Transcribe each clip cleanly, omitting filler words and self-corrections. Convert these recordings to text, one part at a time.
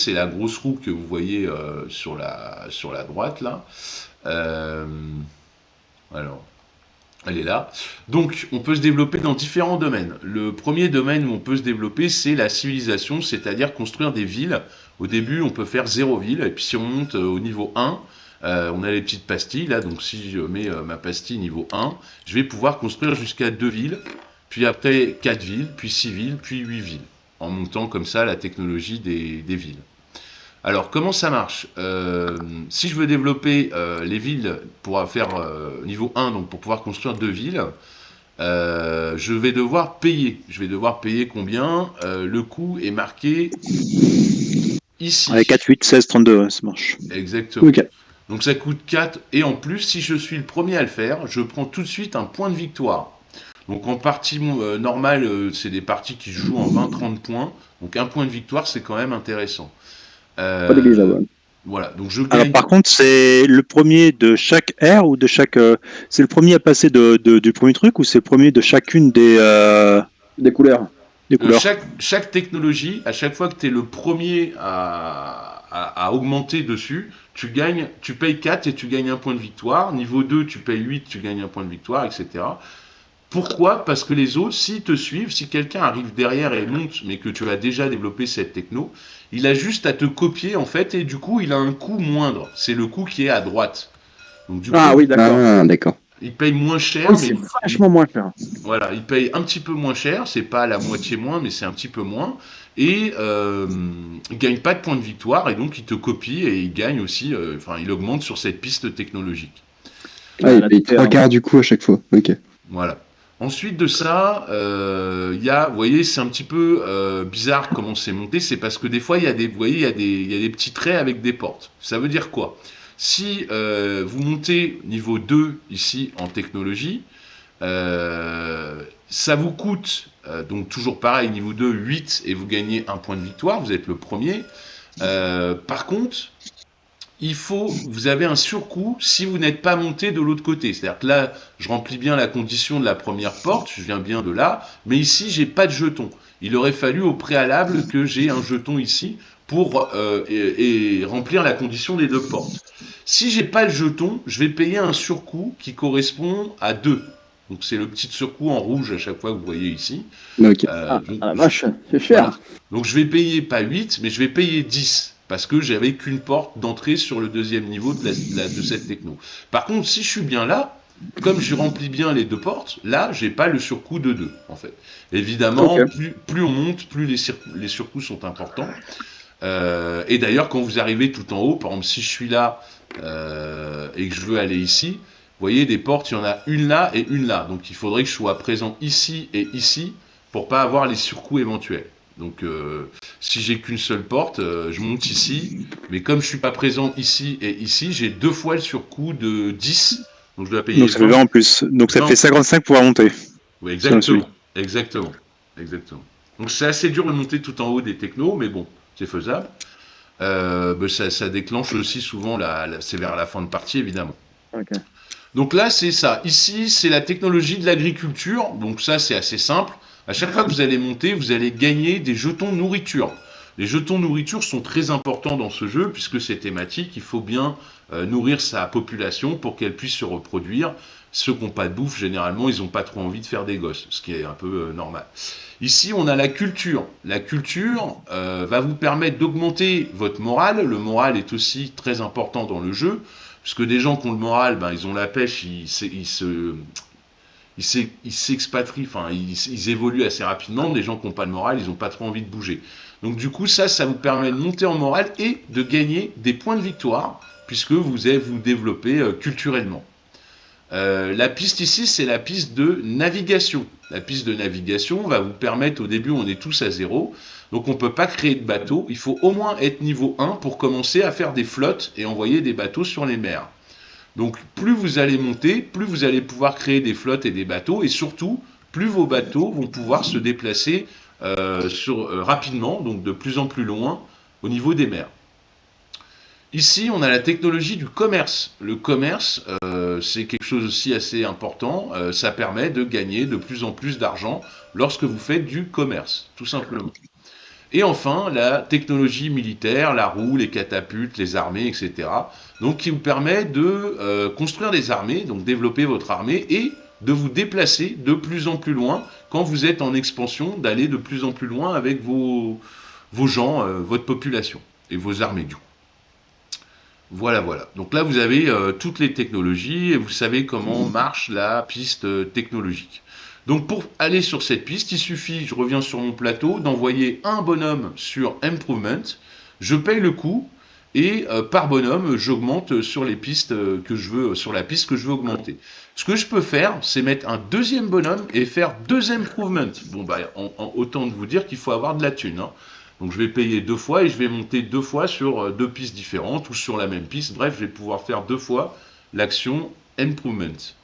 c'est la grosse roue que vous voyez sur la droite là. Euh, alors, elle est là. Donc, on peut se développer dans différents domaines. Le premier domaine où on peut se développer, c'est la civilisation, c'est-à-dire construire des villes. Au début, on peut faire 0 ville, et puis si on monte au niveau 1, on a les petites pastilles là. Donc, si je mets ma pastille niveau 1, je vais pouvoir construire jusqu'à 2 villes, puis après 4 villes, puis 6 villes, puis 8 villes, en montant comme ça la technologie des villes. Alors, comment ça marche? Si je veux développer les villes pour faire niveau 1, donc pour pouvoir construire 2 villes, je vais devoir payer. Je vais devoir payer combien? Le coût est marqué Ouais, ici. 4, 8, 16, 32, ouais, ça marche. Exactement. Ok. Donc ça coûte 4. Et en plus, si je suis le premier à le faire, je prends tout de suite un point de victoire. Donc en partie normale, c'est des parties qui se jouent en 20-30 points. Donc un point de victoire, c'est quand même intéressant. Pas négligeable. Euh, Ouais. voilà, donc je Alors gagne. par contre, c'est le premier de chaque ère ou de chaque. C'est le premier à passer du premier truc ou c'est le premier de chacune des couleurs? Des couleurs. Chaque technologie, à chaque fois que tu es le premier à augmenter dessus, tu payes 4 et tu gagnes un point de victoire. Niveau 2, tu payes 8, tu gagnes un point de victoire, etc. Pourquoi? Parce que les autres, s'ils te suivent, si quelqu'un arrive derrière et monte, mais que tu as déjà développé cette techno, il a juste à te copier en fait, et du coup, il a un coût moindre. C'est le coût qui est à droite. Donc du coup, Ah oui, d'accord. Ah, d'accord. il paye moins cher, Oui, mais c'est vachement moins cher. voilà, il paye un petit peu moins cher, c'est pas la moitié moins, mais c'est un petit peu moins, et il gagne pas de points de victoire, et donc il te copie, et il gagne aussi, enfin il augmente sur cette piste technologique. Ah, il Là, paye t'es trois quarts du coup à chaque fois. Ok. Voilà. Ensuite de ça, il y a, vous voyez, c'est un petit peu bizarre comment c'est monté, c'est parce que des fois, il y a des, vous voyez, il y a des petits traits avec des portes. Ça veut dire quoi? Si vous montez niveau 2 ici en technologie, ça vous coûte, donc toujours pareil, niveau 2, 8 et vous gagnez un point de victoire, vous êtes le premier. Par contre, vous avez un surcoût si vous n'êtes pas monté de l'autre côté. C'est-à-dire que là, je remplis bien la condition de la première porte, je viens bien de là, mais ici, j'ai pas de jeton. Il aurait fallu au préalable que j'ai un jeton ici pour et remplir la condition des deux portes. Si j'ai pas le jeton, je vais payer un surcoût qui correspond à 2. Donc c'est le petit surcoût en rouge à chaque fois que vous voyez ici. Ok. Ah, Donc, la vache, c'est voilà. cher. Donc je vais payer pas 8, mais je vais payer 10. Parce que j'avais qu'une porte d'entrée sur le deuxième niveau de cette techno. Par contre, si je suis bien là, comme je remplis bien les deux portes, là, j'ai pas le surcoût de 2, en fait. Ok. Évidemment, plus on monte, plus les surcoûts sont importants. Et d'ailleurs, quand vous arrivez tout en haut, par exemple, si je suis là et que je veux aller ici, vous voyez, des portes, il y en a une là et une là. Donc il faudrait que je sois présent ici et ici pour pas avoir les surcoûts éventuels. Donc si j'ai qu'une seule porte, je monte ici, mais comme je suis pas présent ici et ici, j'ai deux fois le surcoût de 10, donc je dois payer Donc ça fait 20. 20 en plus. Donc ça 20. fait 55 pour monter. Oui, Si on suit. exactement, exactement, exactement. Donc c'est assez dur de monter tout en haut des technos, mais bon, c'est faisable. Ben, ça déclenche aussi souvent, c'est vers la fin de partie évidemment. Ok. Donc là, c'est ça. Ici, c'est la technologie de l'agriculture. Donc ça, c'est assez simple. À chaque fois que vous allez monter, vous allez gagner des jetons nourriture. Les jetons nourriture sont très importants dans ce jeu puisque c'est thématique. Il faut bien nourrir sa population pour qu'elle puisse se reproduire. Ceux qui n'ont pas de bouffe, généralement, ils n'ont pas trop envie de faire des gosses, ce qui est un peu normal. Ici, on a la culture. La culture va vous permettre d'augmenter votre morale. Le moral est aussi très important dans le jeu. Parce que des gens qui ont le moral, ben, ils ont la pêche, ils s'expatrient, enfin, ils évoluent assez rapidement. Des gens qui n'ont pas le moral, ils n'ont pas trop envie de bouger. Donc du coup, ça vous permet de monter en morale et de gagner des points de victoire, puisque vous allez vous développer culturellement. La piste ici, c'est la piste de navigation. La piste de navigation va vous permettre, au début, on est tous à 0, donc on ne peut pas créer de bateau. Il faut au moins être niveau 1 pour commencer à faire des flottes et envoyer des bateaux sur les mers. Donc plus vous allez monter, plus vous allez pouvoir créer des flottes et des bateaux, et surtout, plus vos bateaux vont pouvoir se déplacer rapidement, donc de plus en plus loin, au niveau des mers. Ici, on a la technologie du commerce. Le commerce, c'est quelque chose aussi assez important. Ça permet de gagner de plus en plus d'argent lorsque vous faites du commerce, tout simplement. Et enfin, la technologie militaire, la roue, les catapultes, les armées, etc. Donc qui vous permet de construire des armées, donc développer votre armée et de vous déplacer de plus en plus loin quand vous êtes en expansion, d'aller de plus en plus loin avec vos gens, votre population et vos armées du coup. Voilà, voilà. Donc là, vous avez toutes les technologies et vous savez comment marche la piste technologique. Donc pour aller sur cette piste, il suffit, je reviens sur mon plateau, d'envoyer un bonhomme sur Improvement, je paye le coût et par bonhomme, j'augmente sur les pistes que je veux, sur la piste que je veux augmenter. Ce que je peux faire, c'est mettre un deuxième bonhomme et faire 2 Improvement. Bon bah, autant de vous dire qu'il faut avoir de la thune, hein. Donc je vais payer 2 fois et je vais monter 2 fois sur 2 pistes différentes ou sur la même piste. Bref, je vais pouvoir faire 2 fois l'action Improvement.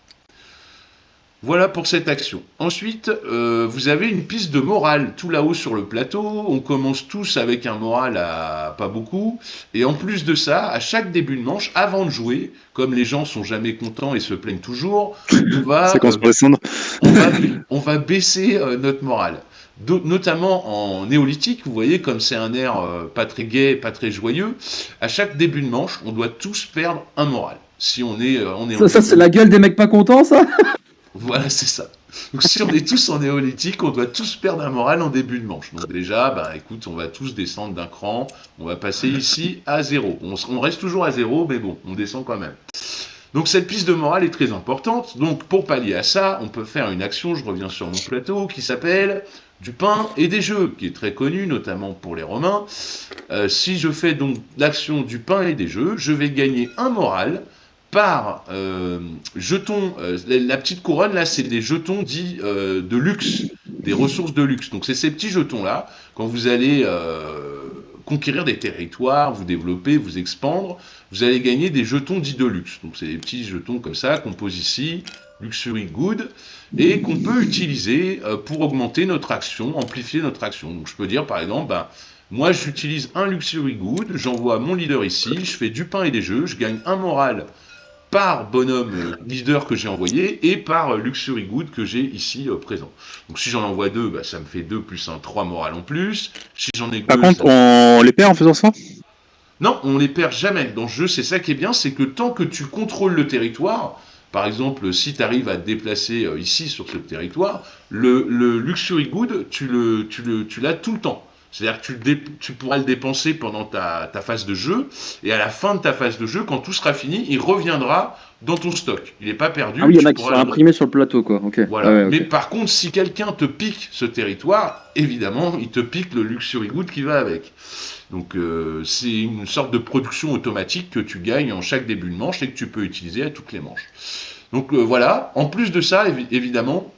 Voilà pour cette action. Ensuite, vous avez une piste de morale tout là-haut sur le plateau. On commence tous avec un moral à pas beaucoup. Et en plus de ça, à chaque début de manche, avant de jouer, comme les gens sont jamais contents et se plaignent toujours, on va baisser notre morale. Notamment en néolithique, vous voyez, comme c'est un air pas très gai, pas très joyeux, à chaque début de manche, on doit tous perdre un moral. Si on est, ça c'est la gueule des mecs pas contents, ça. Voilà, c'est ça. Donc si on est tous en néolithique, on doit tous perdre un moral en début de manche. Donc déjà, bah écoute, on va tous descendre d'un cran, on va passer ici à 0. On reste toujours à 0, mais bon, on descend quand même. Donc cette piste de morale est très importante. Donc pour pallier à ça, on peut faire une action, je reviens sur mon plateau, qui s'appelle du pain et des jeux, qui est très connu, notamment pour les Romains. Si je fais donc l'action du pain et des jeux, je vais gagner un moral par jetons. La petite couronne, là, c'est des jetons dits de luxe, des ressources de luxe. Donc c'est ces petits jetons-là, quand vous allez conquérir des territoires, vous développer, vous expandre, vous allez gagner des jetons dits de luxe. Donc c'est des petits jetons comme ça qu'on pose ici, Luxury Good, et qu'on peut utiliser pour augmenter notre action, amplifier notre action. Donc je peux dire par exemple, moi j'utilise un Luxury Good, j'envoie mon leader ici, je fais du pain et des jeux, je gagne un moral par bonhomme leader que j'ai envoyé et par Luxury Good que j'ai ici présent. Donc si j'en envoie 2, ça me fait 2 plus 1, 3 morales en plus. Si j'en ai Par 2, contre, on les perd en faisant ça ? Non, on les perd jamais. Dans ce jeu, c'est ça qui est bien, c'est que tant que tu contrôles le territoire, par exemple, si tu arrives à te déplacer ici sur ce territoire, le Luxury Good, tu l'as tout le temps. C'est-à-dire que tu pourras le dépenser pendant ta phase de jeu, et à la fin de ta phase de jeu, quand tout sera fini, il reviendra dans ton stock. Il n'est pas perdu. Ah oui, il y en a qui sont imprimés sur le plateau, quoi. Okay. Voilà. Ah ouais, okay. Mais par contre, si quelqu'un te pique ce territoire, évidemment, il te pique le Luxury Good qui va avec. Donc c'est une sorte de production automatique que tu gagnes en chaque début de manche et que tu peux utiliser à toutes les manches. Donc voilà. En plus de ça, évidemment,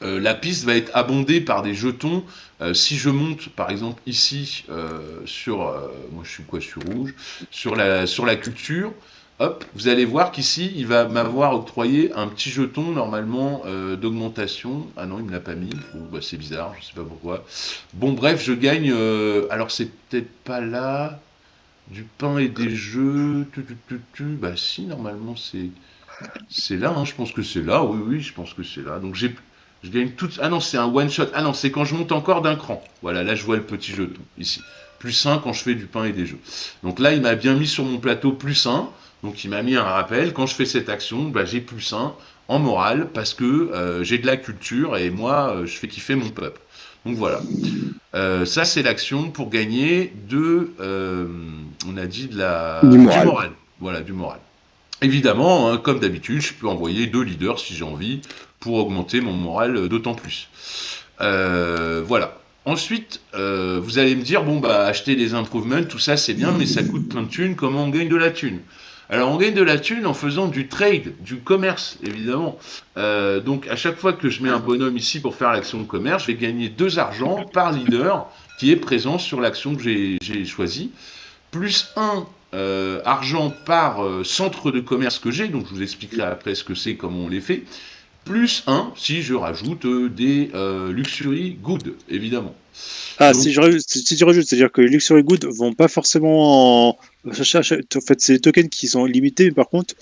la piste va être abondée par des jetons. Si je monte, par exemple, ici, moi je suis quoi, je suis rouge, sur la culture, hop, vous allez voir qu'ici, il va m'avoir octroyé un petit jeton, normalement, d'augmentation. Ah non, il me l'a pas mis. Bon, c'est bizarre, je sais pas pourquoi. Bon, bref, je gagne, alors c'est peut-être pas là, du pain et des jeux, bah si, normalement, c'est là, hein, je pense que c'est là, oui, je pense que c'est là. Donc je gagne tout. Ah non, c'est un one shot. Ah non, c'est quand je monte encore d'un cran. Voilà, là je vois le petit jeton ici. Plus 1 quand je fais du pain et des jeux. Donc là, il m'a bien mis sur mon plateau plus 1. Donc il m'a mis un rappel. Quand je fais cette action, j'ai plus 1 en morale parce que j'ai de la culture et moi, je fais kiffer mon peuple. Donc voilà. Ça, c'est l'action pour gagner on a dit du moral. Voilà, du moral. Évidemment, hein, comme d'habitude, je peux envoyer 2 leaders si j'ai envie pour augmenter mon moral d'autant plus. Voilà. Ensuite, vous allez me dire, acheter des improvements, tout ça c'est bien, mais ça coûte plein de thunes, comment on gagne de la thune ? Alors on gagne de la thune en faisant du trade, du commerce, évidemment. Donc à chaque fois que je mets un bonhomme ici pour faire l'action de commerce, je vais gagner 2 argent par leader qui est présent sur l'action que j'ai choisie, plus 1 argent par centre de commerce que j'ai, donc je vous expliquerai après ce que c'est, comment on les fait, plus 1 si je rajoute des Luxury Good, évidemment. Ah, donc, si tu rajoutes, c'est-à-dire que les Luxury Good vont pas forcément en fait, c'est les tokens qui sont limités, mais par contre,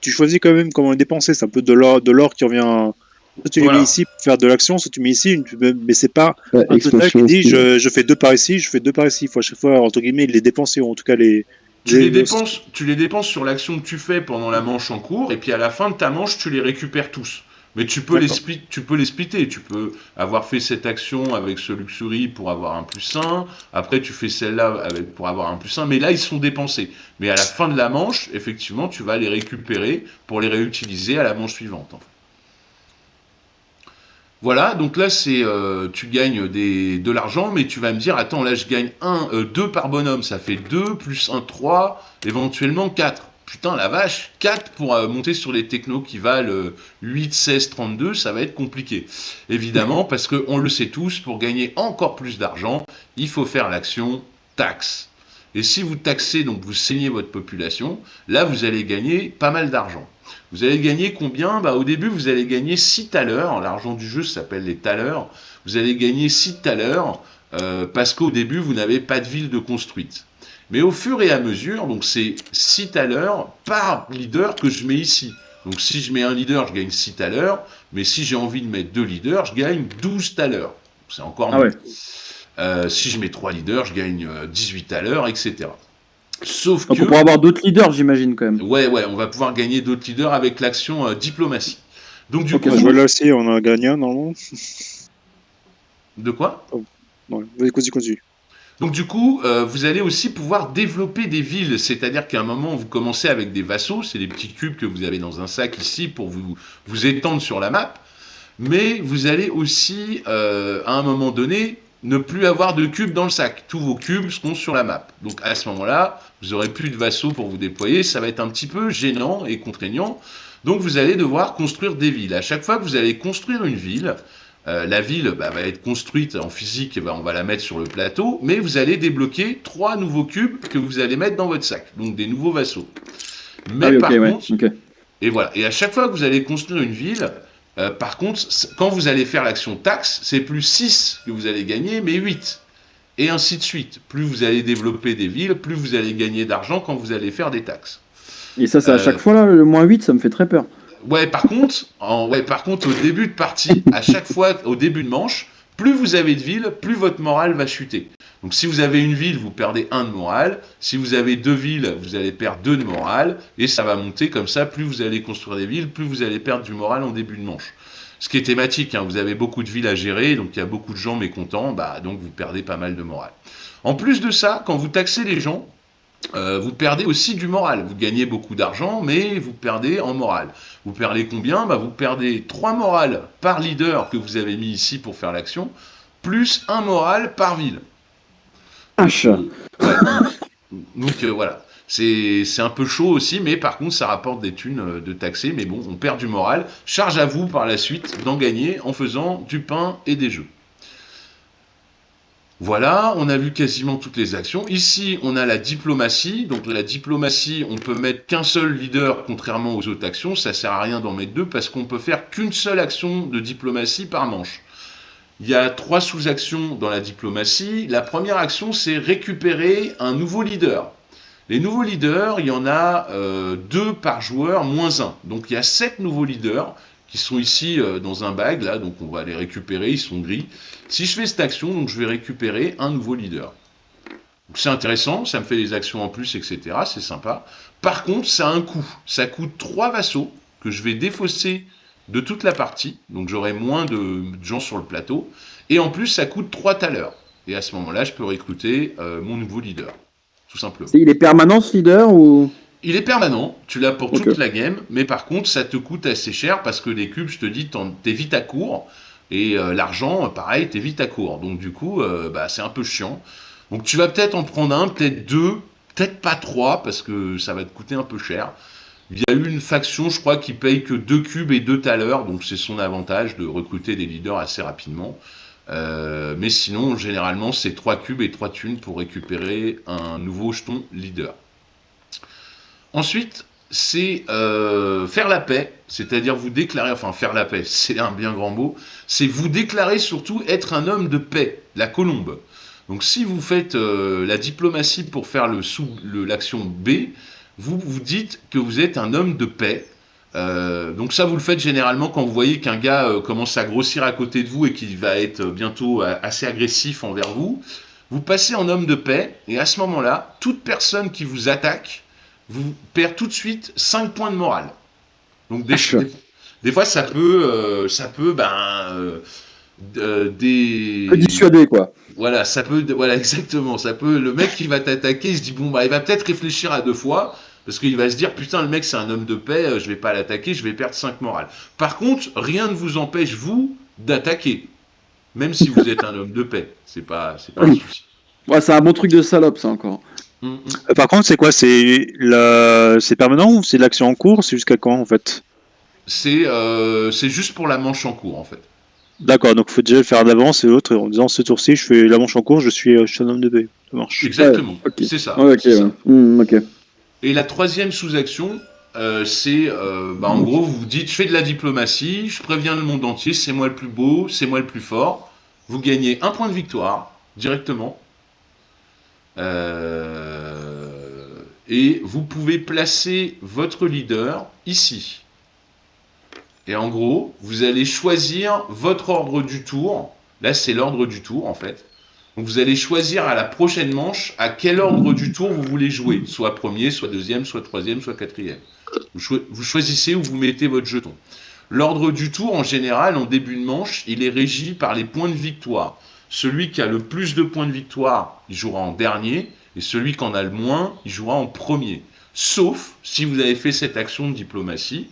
tu choisis quand même comment les dépenser, c'est un peu de l'or qui revient... Soit tu les Voilà. mets ici pour faire de l'action, soit tu mets ici, mais c'est pas Ouais, un total qui expansion dit aussi. je fais 2 par ici, je fais 2 par ici. Il faut à chaque fois, entre guillemets, les dépenser, ou en tout cas les Tu les dépenses sur l'action que tu fais pendant la manche en cours, et puis à la fin de ta manche, tu les récupères tous. Mais D'accord. tu peux les splitter. Tu peux avoir fait cette action avec ce Luxury pour avoir un +1. Après, tu fais celle-là pour avoir un +1. Mais là, ils sont dépensés. Mais à la fin de la manche, effectivement, tu vas les récupérer pour les réutiliser à la manche suivante. En fait. Voilà, donc là, tu gagnes de l'argent, mais tu vas me dire, attends, là, je gagne 2 par bonhomme, ça fait 2, plus 1, 3, éventuellement 4. Putain, la vache, 4 pour monter sur les technos qui valent 8, 16, 32, ça va être compliqué. Évidemment, parce qu'on le sait tous, pour gagner encore plus d'argent, il faut faire l'action taxe. Et si vous taxez, donc vous saignez votre population, là, vous allez gagner pas mal d'argent. Vous allez gagner combien? Au début, vous allez gagner 6 thalers. L'argent du jeu s'appelle les thalers. Vous allez gagner 6 thalers parce qu'au début, vous n'avez pas de ville de construite. Mais au fur et à mesure, donc c'est 6 thalers par leader que je mets ici. Donc si je mets un leader, je gagne 6 thalers. Mais si j'ai envie de mettre 2 leaders, je gagne 12 thalers. C'est encore mieux. Si je mets 3 leaders, je gagne 18 thalers, etc. Sauf Donc que... on pourra avoir d'autres leaders, j'imagine, quand même. Ouais, on va pouvoir gagner d'autres leaders avec l'action diplomatie. Donc du coup... Je vois là aussi, on a gagné un, normalement. De quoi? Ouais, vas-y, continue. Donc du coup, vous allez aussi pouvoir développer des villes, c'est-à-dire qu'à un moment, vous commencez avec des vassaux, c'est des petits cubes que vous avez dans un sac ici pour vous étendre sur la map, mais vous allez aussi, à un moment donné, ne plus avoir de cubes dans le sac. Tous vos cubes seront sur la map. Donc à ce moment-là, vous aurez plus de vassaux pour vous déployer, ça va être un petit peu gênant et contraignant. Donc vous allez devoir construire des villes. À chaque fois que vous allez construire une ville, la ville va être construite en physique, et on va la mettre sur le plateau, mais vous allez débloquer 3 nouveaux cubes que vous allez mettre dans votre sac, donc des nouveaux vassaux. Mais par contre, et voilà, et à chaque fois que vous allez construire une ville, par contre, quand vous allez faire l'action taxe, c'est plus 6 que vous allez gagner, mais 8. Et ainsi de suite. Plus vous allez développer des villes, plus vous allez gagner d'argent quand vous allez faire des taxes. Et ça, c'est à chaque fois, là, le moins 8, ça me fait très peur. Ouais, par contre, au début de partie, à chaque fois, au début de manche, plus vous avez de villes, plus votre morale va chuter. Donc si vous avez une ville, vous perdez 1 de morale. Si vous avez 2 villes, vous allez perdre 2 de morale. Et ça va monter comme ça, plus vous allez construire des villes, plus vous allez perdre du moral en début de manche. Ce qui est thématique, vous avez beaucoup de villes à gérer, donc il y a beaucoup de gens mécontents, donc vous perdez pas mal de morale. En plus de ça, quand vous taxez les gens, vous perdez aussi du moral. Vous gagnez beaucoup d'argent, mais vous perdez en morale. Vous perdez combien? Vous perdez 3 morales par leader que vous avez mis ici pour faire l'action, plus 1 moral par ville. Donc voilà. C'est un peu chaud aussi, mais par contre, ça rapporte des thunes de taxer. Mais bon, on perd du moral. Charge à vous par la suite d'en gagner en faisant du pain et des jeux. Voilà, on a vu quasiment toutes les actions. Ici, on a la diplomatie. Donc la diplomatie, on peut mettre qu'un seul leader, contrairement aux autres actions. Ça sert à rien d'en mettre 2 parce qu'on peut faire qu'une seule action de diplomatie par manche. Il y a 3 sous-actions dans la diplomatie. La première action, c'est récupérer un nouveau leader. Les nouveaux leaders, il y en a 2 par joueur, moins 1. Donc il y a 7 nouveaux leaders qui sont ici dans un bag, là, donc on va les récupérer, ils sont gris. Si je fais cette action, donc je vais récupérer un nouveau leader. C'est intéressant, ça me fait des actions en plus, etc. C'est sympa. Par contre, ça a un coût. Ça coûte 3 vassaux que je vais défausser de toute la partie. Donc j'aurai moins de gens sur le plateau. Et en plus, ça coûte 3 thalers. Et à ce moment-là, je peux recruter mon nouveau leader. Tout simplement. Il est permanent, ce leader, ou... Il est permanent, tu l'as pour toute la game, mais par contre, ça te coûte assez cher parce que les cubes, je te dis, t'es vite à court. Et l'argent, pareil, t'es vite à court. Donc du coup, c'est un peu chiant. Donc tu vas peut-être en prendre un, peut-être 2, peut-être pas 3, parce que ça va te coûter un peu cher. Il y a eu une faction, je crois, qui paye que 2 cubes et 2 thalers, donc c'est son avantage de recruter des leaders assez rapidement. Mais sinon, généralement, c'est 3 cubes et 3 thunes pour récupérer un nouveau jeton leader. Ensuite, c'est faire la paix, c'est-à-dire vous déclarer, enfin faire la paix, c'est un bien grand mot, c'est vous déclarer surtout être un homme de paix, la colombe. Donc si vous faites la diplomatie pour faire l'action B, vous vous dites que vous êtes un homme de paix, Donc ça, vous le faites généralement quand vous voyez qu'un gars commence à grossir à côté de vous et qu'il va être bientôt assez agressif envers vous. Vous passez en homme de paix, et à ce moment-là, toute personne qui vous attaque vous perd tout de suite 5 points de morale. Donc des fois, ça peut dissuader, quoi. Voilà, voilà, exactement. Ça peut, le mec qui va t'attaquer, il se dit bon bah, il va peut-être réfléchir à 2 fois. Parce qu'il va se dire, putain, le mec, c'est un homme de paix, je vais pas l'attaquer, je vais perdre 5 morales. Par contre, rien ne vous empêche, vous, d'attaquer. Même si vous êtes un homme de paix. C'est pas un souci. Ouais, c'est un bon truc de salope, ça, encore. Par contre, c'est quoi? C'est permanent ou c'est l'action en cours? C'est jusqu'à quand, en fait? C'est juste pour la manche en cours, en fait. D'accord, donc il faut déjà le faire d'avance et l'autre, en disant, ce tour-ci, je fais la manche en cours, je suis un homme de paix. Ça marche. Exactement, okay. C'est ça. Ouais, c'est ça. Ok. Et la troisième sous-action, c'est, en gros, vous vous dites, je fais de la diplomatie, je préviens le monde entier, c'est moi le plus beau, c'est moi le plus fort. Vous gagnez 1 point de victoire, directement. Et vous pouvez placer votre leader ici. Et en gros, vous allez choisir votre ordre du tour. Là, c'est l'ordre du tour, en fait. Donc vous allez choisir à la prochaine manche à quel ordre du tour vous voulez jouer. Soit premier, soit deuxième, soit troisième, soit quatrième. Vous choisissez où vous mettez votre jeton. L'ordre du tour, en général, en début de manche, il est régi par les points de victoire. Celui qui a le plus de points de victoire, il jouera en dernier. Et celui qui en a le moins, il jouera en premier. Sauf si vous avez fait cette action de diplomatie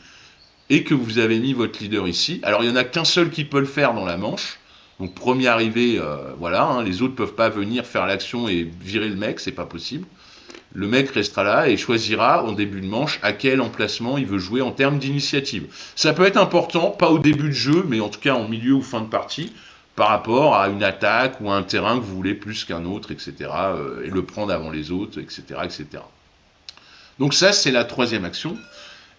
et que vous avez mis votre leader ici. Alors il n'y en a qu'un seul qui peut le faire dans la manche. Donc premier arrivé, voilà, les autres ne peuvent pas venir faire l'action et virer le mec, c'est pas possible. Le mec restera là et choisira en début de manche à quel emplacement il veut jouer en termes d'initiative. Ça peut être important, pas au début de jeu, mais en tout cas en milieu ou fin de partie, par rapport à une attaque ou à un terrain que vous voulez plus qu'un autre, etc. Et le prendre avant les autres, etc. etc. Donc ça, c'est la troisième action.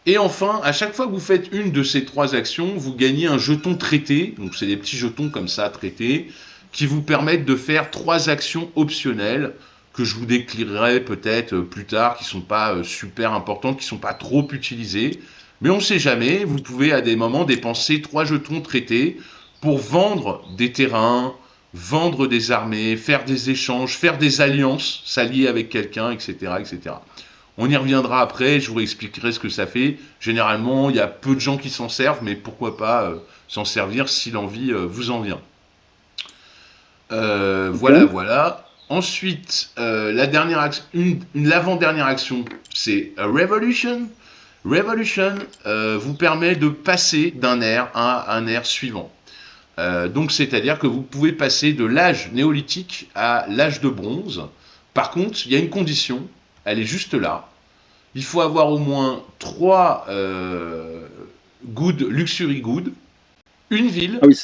Et enfin, à chaque fois que vous faites une de ces 3 actions, vous gagnez un jeton traité. Donc c'est des petits jetons comme ça, traités, qui vous permettent de faire 3 actions optionnelles que je vous décrirai peut-être plus tard, qui ne sont pas super importantes, qui ne sont pas trop utilisées. Mais on ne sait jamais, vous pouvez à des moments dépenser 3 jetons traités pour vendre des terrains, vendre des armées, faire des échanges, faire des alliances, s'allier avec quelqu'un, etc., etc. On y reviendra après, je vous expliquerai ce que ça fait. Généralement, il y a peu de gens qui s'en servent, mais pourquoi pas s'en servir si l'envie vous en vient. Voilà. Ensuite, l'avant-dernière action, c'est Revolution. Revolution vous permet de passer d'un ère à un ère suivant. Donc, c'est-à-dire que vous pouvez passer de l'âge néolithique à l'âge de bronze. Par contre, il y a une condition, elle est juste là. Il faut avoir au moins 3 luxury goods, une ville. Ah oui,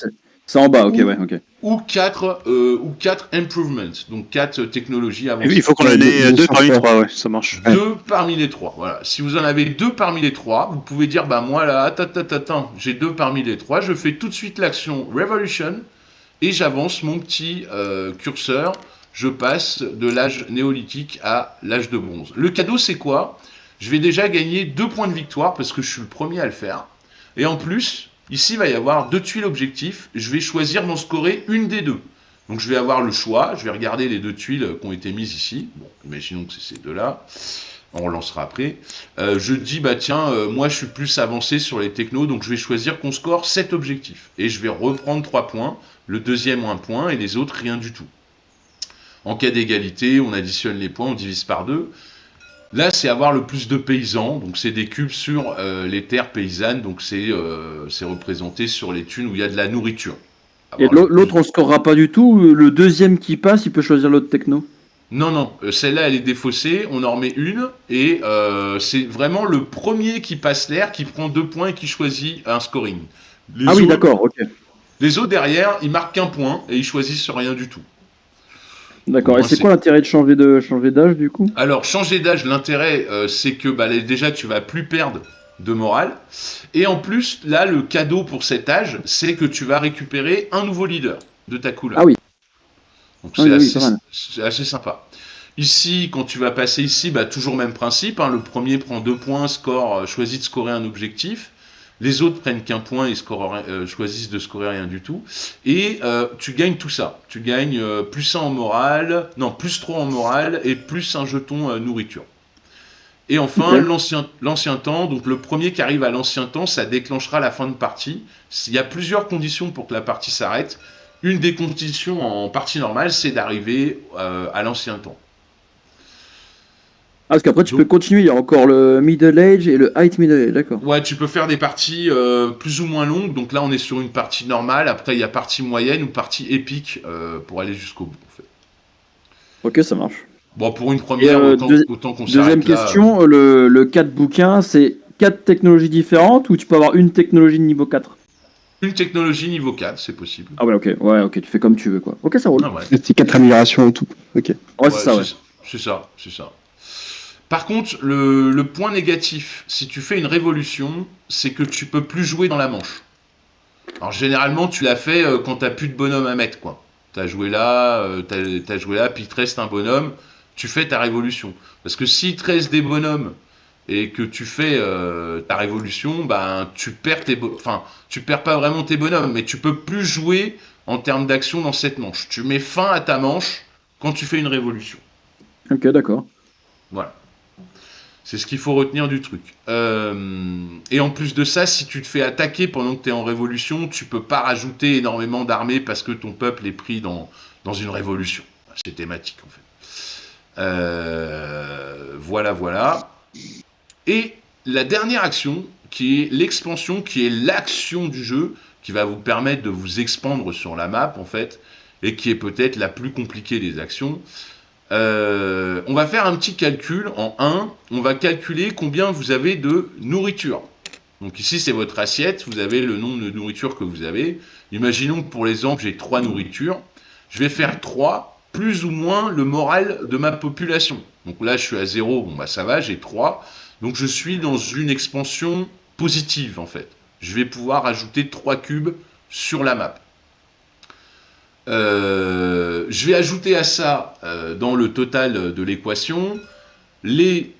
c'est en bas, ok. Ou 4 improvements, donc 4 technologies avancées. Il faut qu'on en ait 2 parmi les 3, ouais, ça marche. 2 parmi les 3, voilà. Si vous en avez 2 parmi les 3, vous pouvez dire, bah moi là, attends, j'ai 2 parmi les 3, je fais tout de suite l'action Revolution, et j'avance mon petit curseur, je passe de l'âge néolithique à l'âge de bronze. Le cadeau, c'est quoi ? Je vais déjà gagner 2 points de victoire, parce que je suis le premier à le faire. Et en plus, ici, il va y avoir 2 tuiles objectifs. Je vais choisir d'en scorer une des 2. Donc, je vais avoir le choix. Je vais regarder les 2 tuiles qui ont été mises ici. Bon, imaginons que c'est ces 2-là. On relancera après. Je dis, bah tiens, moi, je suis plus avancé sur les technos. Donc, je vais choisir qu'on score 7 objectifs. Et je vais reprendre 3 points. Le deuxième, 1 point. Et les autres, rien du tout. En cas d'égalité, on additionne les points. On divise par 2. Là, c'est avoir le plus de paysans, donc c'est des cubes sur les terres paysannes, donc c'est représenté sur les thunes où il y a de la nourriture. Et l'autre, on ne scorera pas du tout. Le deuxième qui passe, il peut choisir l'autre techno. Non, celle-là, elle est défaussée, on en remet une, et c'est vraiment le premier qui passe l'air, qui prend 2 points et qui choisit un scoring. Oui, d'accord, ok. Les autres derrière, ils marquent 1 point et ils choisissent rien du tout. D'accord, et c'est quoi l'intérêt de changer d'âge du coup ? Alors, changer d'âge, l'intérêt, c'est que déjà tu vas plus perdre de morale. Et en plus, là, le cadeau pour cet âge, c'est que tu vas récupérer un nouveau leader de ta couleur. Ah oui. Donc c'est assez sympa. Ici, quand tu vas passer ici, toujours même principe, hein, le premier prend 2 points, choisit de scorer un objectif. Les autres prennent qu'un point et choisissent de scorer rien du tout. Et tu gagnes tout ça. Tu gagnes plus 1 en morale, non, plus 3 en morale et plus un jeton nourriture. Et enfin, l'ancien temps, donc le premier qui arrive à l'ancien temps, ça déclenchera la fin de partie. Il y a plusieurs conditions pour que la partie s'arrête. Une des conditions en partie normale, c'est d'arriver à l'ancien temps. Parce qu'après, tu peux continuer, il y a encore le middle age et le high middle age, d'accord. Ouais, tu peux faire des parties plus ou moins longues. Donc là, on est sur une partie normale. Après, il y a partie moyenne ou partie épique pour aller jusqu'au bout, en fait. Ok, ça marche. Bon, pour une première, autant qu'on s'arrête Deuxième question, le 4 bouquins, c'est 4 technologies différentes ou tu peux avoir une technologie de niveau 4? Une technologie niveau 4, c'est possible. Ah ouais, ok, tu fais comme tu veux, quoi. Ok, ça roule. Ah ouais. C'est 4 améliorations en tout. Ok. Ouais, c'est ça, ouais. C'est ça. Par contre, le point négatif, si tu fais une révolution, c'est que tu peux plus jouer dans la manche. Alors généralement, tu l'as fait quand t'as plus de bonhomme à mettre, quoi. T'as joué là, puis il te reste un bonhomme, tu fais ta révolution. Parce que s'il te reste des bonhommes et que tu fais ta révolution, tu perds tu perds pas vraiment tes bonhommes, mais tu peux plus jouer en termes d'action dans cette manche. Tu mets fin à ta manche quand tu fais une révolution. Ok, d'accord. Voilà. C'est ce qu'il faut retenir du truc. Et en plus de ça, si tu te fais attaquer pendant que tu es en révolution, tu peux pas rajouter énormément d'armées parce que ton peuple est pris dans une révolution. C'est thématique en fait. Voilà. Et la dernière action, qui est l'expansion, qui est l'action du jeu, qui va vous permettre de vous expandre sur la map en fait, et qui est peut-être la plus compliquée des actions. On va faire un petit calcul en 1. On va calculer combien vous avez de nourriture. Donc ici, c'est votre assiette. Vous avez le nombre de nourriture que vous avez. Imaginons que pour l'exemple, j'ai 3 nourritures. Je vais faire 3 plus ou moins le moral de ma population. Donc là, je suis à 0. Bon, ça va, j'ai 3. Donc je suis dans une expansion positive, en fait. Je vais pouvoir ajouter 3 cubes sur la map. Je vais ajouter à ça, dans le total de l'équation, les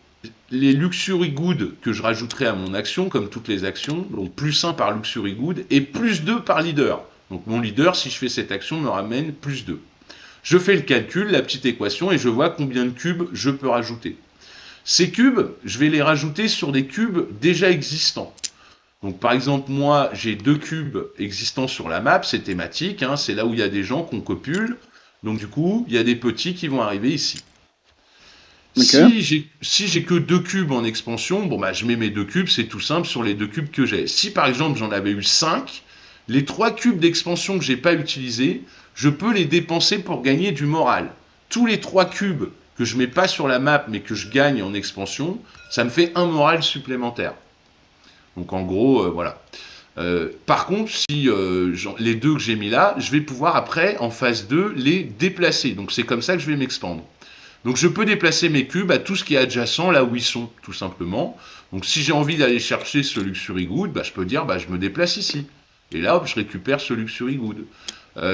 Luxury Goods que je rajouterai à mon action, comme toutes les actions, donc plus 1 par Luxury Good et plus 2 par leader. Donc mon leader, si je fais cette action, me ramène plus 2. Je fais le calcul, la petite équation, et je vois combien de cubes je peux rajouter. Ces cubes, je vais les rajouter sur des cubes déjà existants. Donc par exemple, moi, j'ai 2 cubes existants sur la map, c'est thématique, hein, c'est là où il y a des gens qu'on copule. Donc du coup, il y a des petits qui vont arriver ici. Okay. Si j'ai que 2 cubes en expansion, je mets mes 2 cubes, c'est tout simple sur les 2 cubes que j'ai. Si par exemple j'en avais eu 5, les 3 cubes d'expansion que j'ai pas utilisés, je peux les dépenser pour gagner du moral. Tous les 3 cubes que je mets pas sur la map mais que je gagne en expansion, ça me fait un moral supplémentaire. Donc en gros, voilà. Par contre, si les 2 que j'ai mis là, je vais pouvoir après, en phase 2, les déplacer. Donc c'est comme ça que je vais m'expandre. Donc je peux déplacer mes cubes à tout ce qui est adjacent, là où ils sont, tout simplement. Donc si j'ai envie d'aller chercher ce Luxury Good, je peux dire, je me déplace ici. Et là, hop, je récupère ce Luxury Good.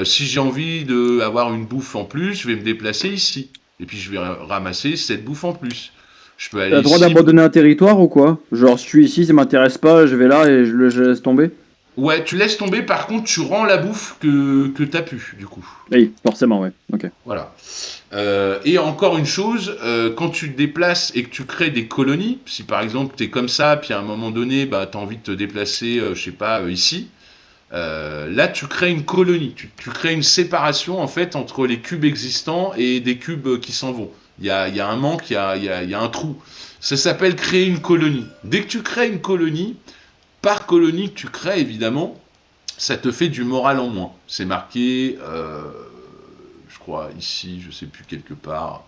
Si j'ai envie d'avoir une bouffe en plus, je vais me déplacer ici. Et puis je vais ramasser cette bouffe en plus. T'as le droit d'abandonner un territoire ou quoi? Genre, je suis ici, ça m'intéresse pas, je vais là et je laisse tomber? Ouais, tu laisses tomber, par contre, tu rends la bouffe que t'as pu, du coup. Oui, forcément, ouais. Ok. Voilà. Et encore une chose, quand tu te déplaces et que tu crées des colonies, si par exemple t'es comme ça, puis à un moment donné, t'as envie de te déplacer, ici, là tu crées une colonie, tu crées une séparation en fait entre les cubes existants et des cubes qui s'en vont. Il y a un manque, il y a un trou. Ça s'appelle créer une colonie. Dès que tu crées une colonie, par colonie que tu crées évidemment, ça te fait du moral en moins. C'est marqué, je crois ici, je sais plus quelque part.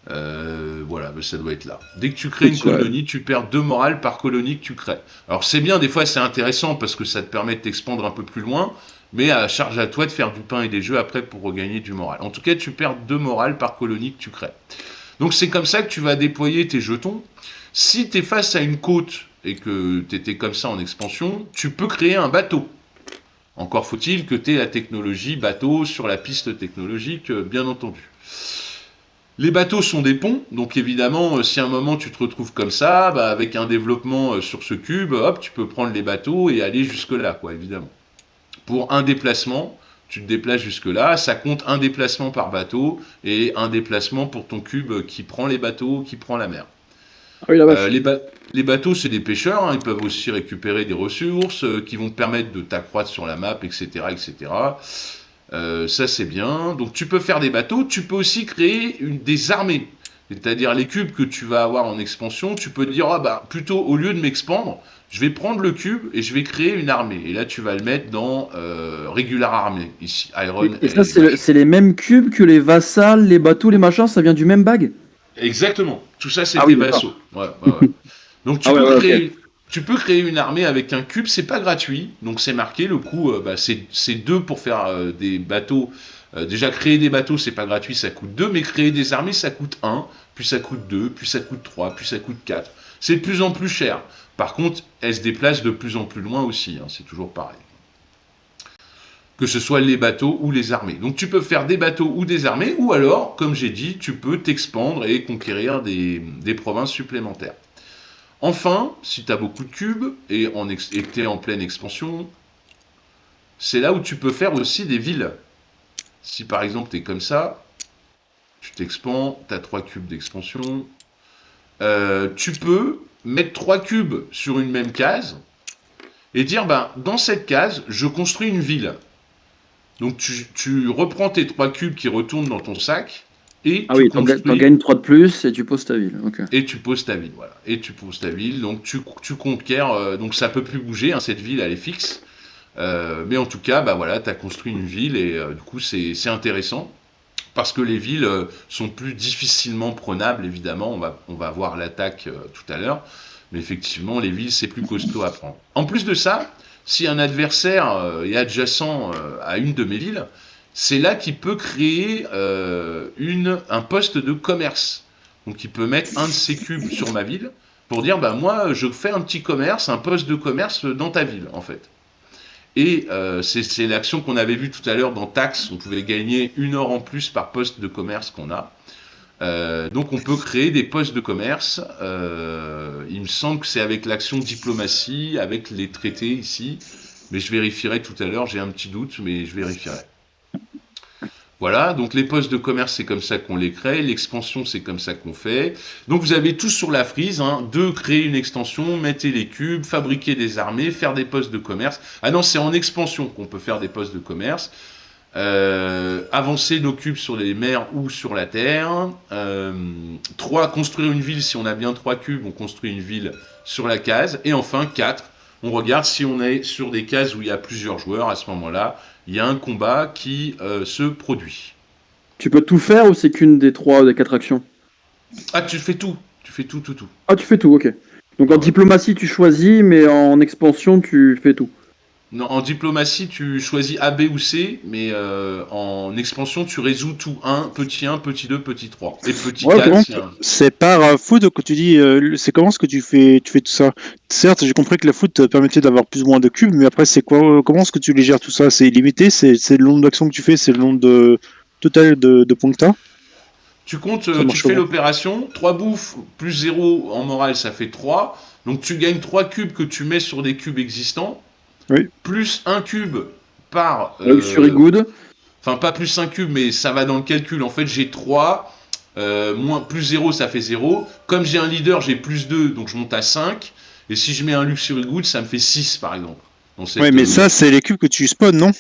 Voilà, ça doit être là. Dès que tu crées une colonie, tu perds 2 morales par colonie que tu crées. Alors c'est bien, des fois c'est intéressant parce que ça te permet de t'expandre un peu plus loin, mais à charge à toi de faire du pain et des jeux après pour regagner du moral. En tout cas, tu perds 2 morales par colonie que tu crées. Donc c'est comme ça que tu vas déployer tes jetons. Si tu es face à une côte et que tu étais comme ça en expansion, tu peux créer un bateau. Encore faut-il que tu aies la technologie bateau sur la piste technologique, bien entendu. Les bateaux sont des ponts, donc évidemment, si à un moment tu te retrouves comme ça, bah, avec un développement sur ce cube, hop, tu peux prendre les bateaux et aller jusque-là, quoi, évidemment. Pour un déplacement, tu te déplaces jusque-là, ça compte un déplacement par bateau et un déplacement pour ton cube qui prend les bateaux, qui prend la mer. Ah oui, la vache. Les bateaux, c'est des pêcheurs, hein, ils peuvent aussi récupérer des ressources qui vont te permettre de t'accroître sur la map, etc. etc. Ça, c'est bien. Donc, tu peux faire des bateaux, tu peux aussi créer des armées. C'est-à-dire, les cubes que tu vas avoir en expansion, tu peux te dire, ah bah, plutôt, au lieu de m'expandre, je vais prendre le cube et je vais créer une armée. Et là, tu vas le mettre dans Regular Army, ici, Iron. Et ça, c'est les mêmes cubes que les vassals, les bateaux, les machins, ça vient du même bag? Exactement. Tout ça, c'est Ah des oui, d'accord. vassaux. Ouais, ouais, ouais. Donc, tu peux créer une armée avec un cube. C'est pas gratuit. Donc, c'est marqué. Le coût, c'est 2 pour faire des bateaux. Déjà, créer des bateaux, c'est pas gratuit. Ça coûte 2. Mais créer des armées, ça coûte 1. Puis ça coûte 2. Puis ça coûte 3. Puis ça coûte 4. C'est de plus en plus cher. Par contre, elles se déplacent de plus en plus loin aussi. Hein, c'est toujours pareil. Que ce soit les bateaux ou les armées. Donc tu peux faire des bateaux ou des armées, ou alors, comme j'ai dit, tu peux t'expandre et conquérir des provinces supplémentaires. Enfin, si tu as beaucoup de cubes et que tu es en pleine expansion, c'est là où tu peux faire aussi des villes. Si par exemple tu es comme ça, tu t'expands, tu as 3 cubes d'expansion, tu peux mettre 3 cubes sur une même case et dire, ben, dans cette case, je construis une ville. Donc tu reprends tes 3 cubes qui retournent dans ton sac et Ah oui, t'en gagnes 3 de plus et tu poses ta ville. Okay. Et tu poses ta ville, voilà. Et tu poses ta ville, donc tu conquiers, donc ça peut plus bouger, hein, cette ville elle est fixe. Mais en tout cas, bah voilà, tu as construit une ville et du coup c'est intéressant. Parce que les villes sont plus difficilement prenables, évidemment. On va voir l'attaque tout à l'heure. Mais effectivement, les villes, c'est plus costaud à prendre. En plus de ça, si un adversaire est adjacent à une de mes villes, c'est là qu'il peut créer un poste de commerce. Donc il peut mettre un de ses cubes sur ma ville pour dire, bah moi, je fais un petit commerce, un poste de commerce dans ta ville, en fait. Et c'est l'action qu'on avait vue tout à l'heure dans Tax. On pouvait gagner 1 heure en plus par poste de commerce qu'on a. Donc on peut créer des postes de commerce. Il me semble que c'est avec l'action diplomatie, avec les traités ici. Mais je vérifierai tout à l'heure. J'ai un petit doute, mais je vérifierai. Voilà, donc les postes de commerce, c'est comme ça qu'on les crée. L'expansion, c'est comme ça qu'on fait. Donc vous avez tout sur la frise, hein, de créer une extension, mettez les cubes, fabriquer des armées, faire des postes de commerce. Ah non, c'est en expansion qu'on peut faire des postes de commerce. Avancer nos cubes sur les mers ou sur la terre. 3, construire une ville. Si on a bien 3 cubes, on construit une ville sur la case. Et enfin, 4, on regarde si on est sur des cases où il y a plusieurs joueurs. À ce moment-là, il y a un combat qui se produit. Tu peux tout faire ou c'est qu'une des 4 actions? Ah, tu fais tout. Tu fais tout. Ah, tu fais tout, ok. Donc en diplomatie, tu choisis, mais en expansion, tu fais tout. Non, en diplomatie, tu choisis A, B ou C, mais en expansion, tu résous tout. 1, petit 1, petit 2, petit 3. Et petit 4, c'est par foot que tu dis, c'est comment ce que tu fais tout ça? Certes, j'ai compris que la foot te permettait d'avoir plus ou moins de cubes, mais après, c'est quoi, comment est-ce que tu les gères tout ça? C'est illimité? C'est le nombre d'actions que tu fais? C'est le nombre total de points que tu as? Tu comptes, tu fais l'opération, 3 bouffes plus 0 en morale, ça fait 3. Donc tu gagnes 3 cubes que tu mets sur des cubes existants. Oui. Plus 1 cube par... Luxury Good. Enfin, pas plus 1 cube, mais ça va dans le calcul. En fait, j'ai 3, moins plus 0, ça fait 0. Comme j'ai un leader, j'ai plus 2, donc je monte à 5. Et si je mets un Luxury Good, ça me fait 6, par exemple. Oui, mais ça, c'est les cubes que tu spawns, non?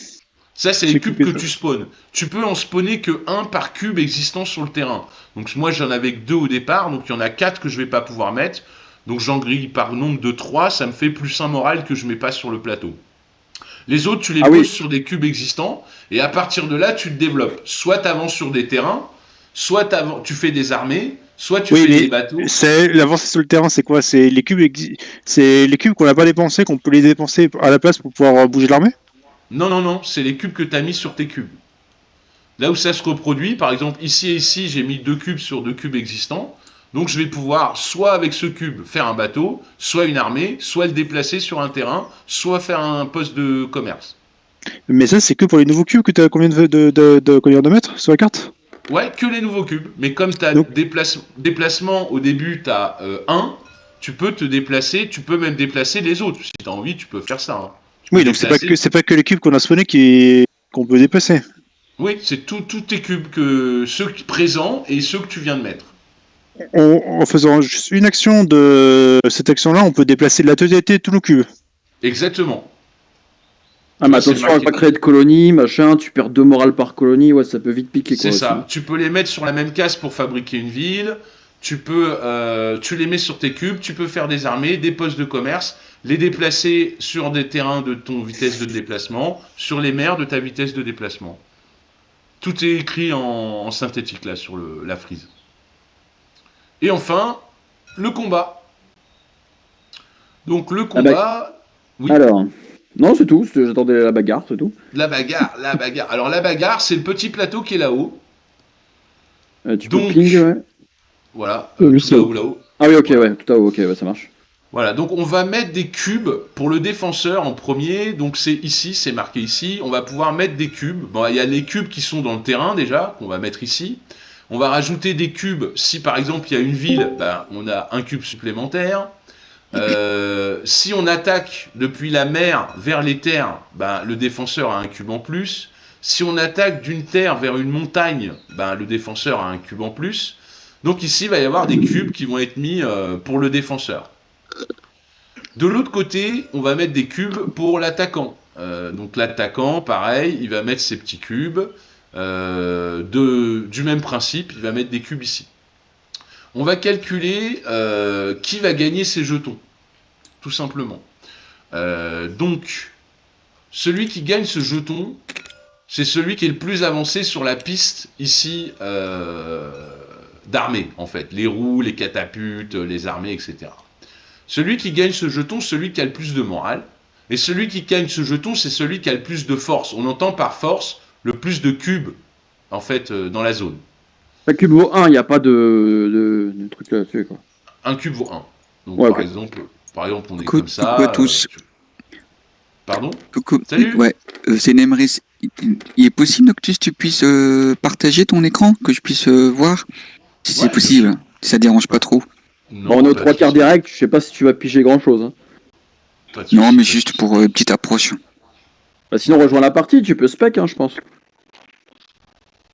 Ça, c'est les cubes que tu spawns. Tu peux en spawner que 1 par cube existant sur le terrain. Donc moi, j'en avais que 2 au départ, donc il y en a 4 que je vais pas pouvoir mettre. Donc j'en grille par nombre de 3, ça me fait plus 1 moral que je mets pas sur le plateau. Les autres, tu les poses sur des cubes existants, et à partir de là, tu te développes. Soit tu avances sur des terrains, soit tu fais des armées, soit tu fais des bateaux. L'avancée sur le terrain, c'est quoi? C'est les cubes, qu'on n'a pas dépensés, qu'on peut les dépenser à la place pour pouvoir bouger l'armée? Non, c'est les cubes que tu as mis sur tes cubes. Là où ça se reproduit, par exemple, ici et ici, j'ai mis 2 cubes sur 2 cubes existants. Donc je vais pouvoir, soit avec ce cube, faire un bateau, soit une armée, soit le déplacer sur un terrain, soit faire un poste de commerce. Mais ça, c'est que pour les nouveaux cubes que tu as combien de mètres sur la carte? Ouais, que les nouveaux cubes. Mais comme tu as Donc- déplacement au début, tu as 1, tu peux te déplacer, tu peux même déplacer les autres. Si tu as envie, tu peux faire ça. Hein. Tu peux Oui, donc déplacer. c'est pas que les cubes qu'on a spawnés qu'on peut déplacer. Oui, c'est tous tes cubes, ceux présents et ceux que tu viens de mettre. En faisant juste une action de cette action-là, on peut déplacer la totalité de tous nos cubes. Exactement. Ah, mais Ouais, c'est attention à marqué. pas créer de colonie, machin, tu perds 2 morales par colonie, ouais, ça peut vite piquer, quoi. C'est ça. aussi. Tu peux les mettre sur la même case pour fabriquer une ville. Tu les mets sur tes cubes. Tu peux faire des armées, des postes de commerce, les déplacer sur des terrains de ton vitesse de déplacement, sur les mers de ta vitesse de déplacement. Tout est écrit en synthétique là sur la frise. Et enfin, le combat. Donc le Ah bah, combat, oui, Alors, non, c'est tout, j'attendais la bagarre, c'est tout. la bagarre, la bagarre. Alors la bagarre, c'est le petit plateau qui est là-haut. Tu peux Donc, ping, ouais. voilà, Juste tout là-haut, là-haut. Ah oui, ok, Voilà. ouais, tout à haut, ok, ouais, ça marche. Voilà, donc on va mettre des cubes pour le défenseur en premier. Donc c'est ici, c'est marqué ici. On va pouvoir mettre des cubes. Bon, il y a les cubes qui sont dans le terrain déjà, qu'on va mettre ici. On va rajouter des cubes. Si par exemple il y a une ville, ben, on a un cube supplémentaire. Si on attaque depuis la mer vers les terres, ben, le défenseur a un cube en plus. Si on attaque d'une terre vers une montagne, ben, le défenseur a un cube en plus. Donc ici, il va y avoir des cubes qui vont être mis pour le défenseur. De l'autre côté, on va mettre des cubes pour l'attaquant. Donc l'attaquant, pareil, il va mettre ses petits cubes. Du même principe, il va mettre des cubes ici. On va calculer qui va gagner ses jetons, tout simplement. Donc, celui qui gagne ce jeton, c'est celui qui est le plus avancé sur la piste ici d'armée, en fait. Les roues, les catapultes, les armées, etc. Celui qui gagne ce jeton, celui qui a le plus de morale. Et celui qui gagne ce jeton, c'est celui qui a le plus de force. On entend par force le plus de cubes, en fait, dans la zone. La cube vaut 1, il n'y a pas de truc là-dessus, quoi. Un cube vaut 1. Donc, Ouais, par ok. exemple, on est Coucou, comme ça. coucou à tous. Pardon? Coucou. Salut. Ouais, c'est Nemris. Il est possible, Noctus, tu puisses partager ton écran, que je puisse voir, si Ouais, c'est possible, si ça dérange pas trop. Bon, on est aux 3 quarts direct, je sais pas si tu vas piger grand-chose. Hein. Non, mais juste pour petite approche. Bah, sinon, rejoins la partie, tu peux spec, hein, je pense.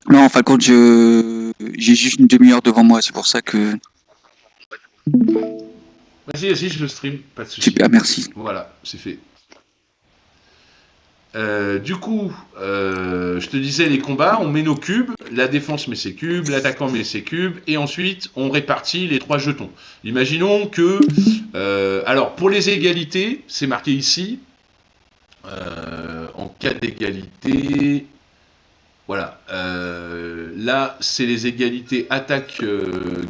Non, en fin de compte, j'ai juste une demi-heure devant moi, c'est pour ça que... Vas-y, je le stream, pas de soucis. Super, merci. Voilà, c'est fait. Du coup, je te disais les combats, on met nos cubes, la défense met ses cubes, l'attaquant met ses cubes, et ensuite on répartit les 3 jetons. Imaginons que, alors pour les égalités, c'est marqué ici, en cas d'égalité, voilà, là c'est les égalités, attaque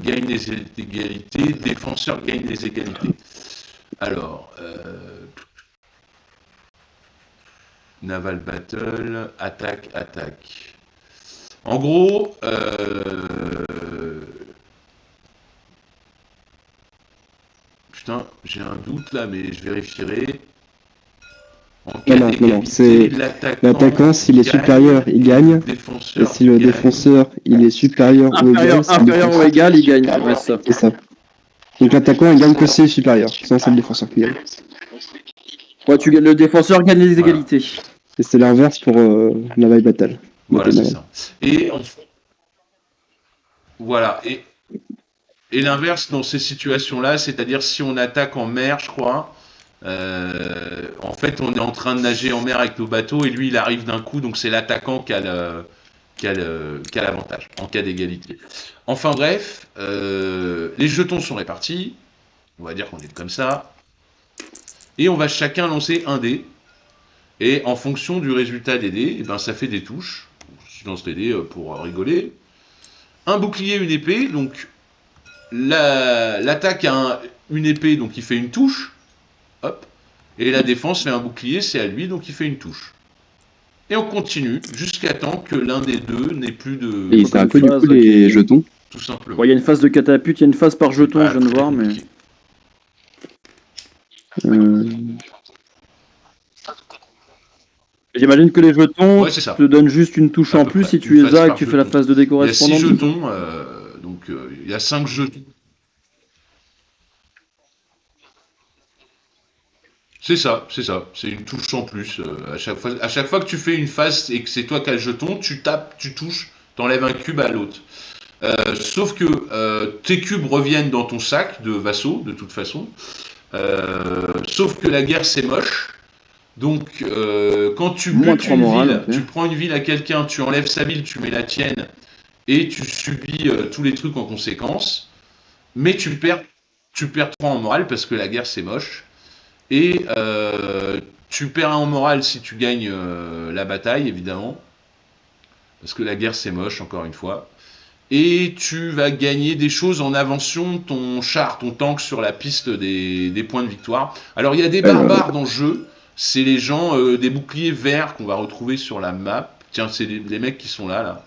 gagne les égalités, défenseur gagne les égalités. Alors, Naval Battle, attaque. En gros, putain, j'ai un doute là, mais je vérifierai. En cas Non, d'égalité, c'est l'attaquant, s'il est gagne, supérieur, il gagne. défenseur Et si le gagne. défenseur, il est supérieur ou égal, c'est le Inférieur ou défenseur. égal, il gagne. Ouais, c'est ça. C'est ça. Donc l'attaquant, il gagne que s'il est supérieur. Sinon, c'est le défenseur qui gagne. Ouais, le défenseur gagne les Voilà. égalités. Et c'est l'inverse pour Naval Battle. Voilà, c'est Naval. ça. Et voilà. Et l'inverse dans ces situations-là, c'est-à-dire si on attaque en mer, je crois, en fait, on est en train de nager en mer avec nos bateaux et lui, il arrive d'un coup, donc c'est l'attaquant qui a l'avantage en cas d'égalité. Enfin bref, les jetons sont répartis. On va dire qu'on est comme ça. Et on va chacun lancer un dé. Et en fonction du résultat des dés, eh ben, ça fait des touches. Je lance les dés pour rigoler. Un bouclier, une épée. Donc l'attaque a une épée, donc il fait une touche. Hop. Et la défense fait un bouclier, c'est à lui, donc il fait une touche. Et on continue jusqu'à temps que l'un des deux n'ait plus de... Et c'est un peu du coup phase, les ok. jetons. Tout simplement. Bon, il y a une phase de catapulte, il y a une phase par jeton, Voilà, je viens de très voir, mais. compliqué. Euh, J'imagine que les jetons Ouais, c'est ça. te donnent juste une touche À en peu plus près, si une tu les phase as et que par tu fais la jeton. phase de dé Il y a 6 correspondante. jetons, donc il y a 5 jetons. C'est ça, c'est ça. C'est une touche en plus. À chaque fois que tu fais une phase et que c'est toi qui as le jeton, tu tapes, tu touches, t'enlèves un cube à l'autre. Sauf que tes cubes reviennent dans ton sac de vassaux, de toute façon. Sauf que la guerre, c'est moche. Donc, quand tu Moins butes 3 une morale, ville, ok. tu prends une ville à quelqu'un, tu enlèves sa ville, tu mets la tienne, et tu subis tous les trucs en conséquence. Mais tu perds 3 en morale parce que la guerre, c'est moche. Et tu perds un en morale si tu gagnes la bataille, évidemment. Parce que la guerre, c'est moche, encore une fois. Et tu vas gagner des choses en avançant ton char, ton tank sur la piste des points de victoire. Alors il y a des barbares dans le jeu, c'est les gens des boucliers verts qu'on va retrouver sur la map. Tiens, c'est les mecs qui sont là, là.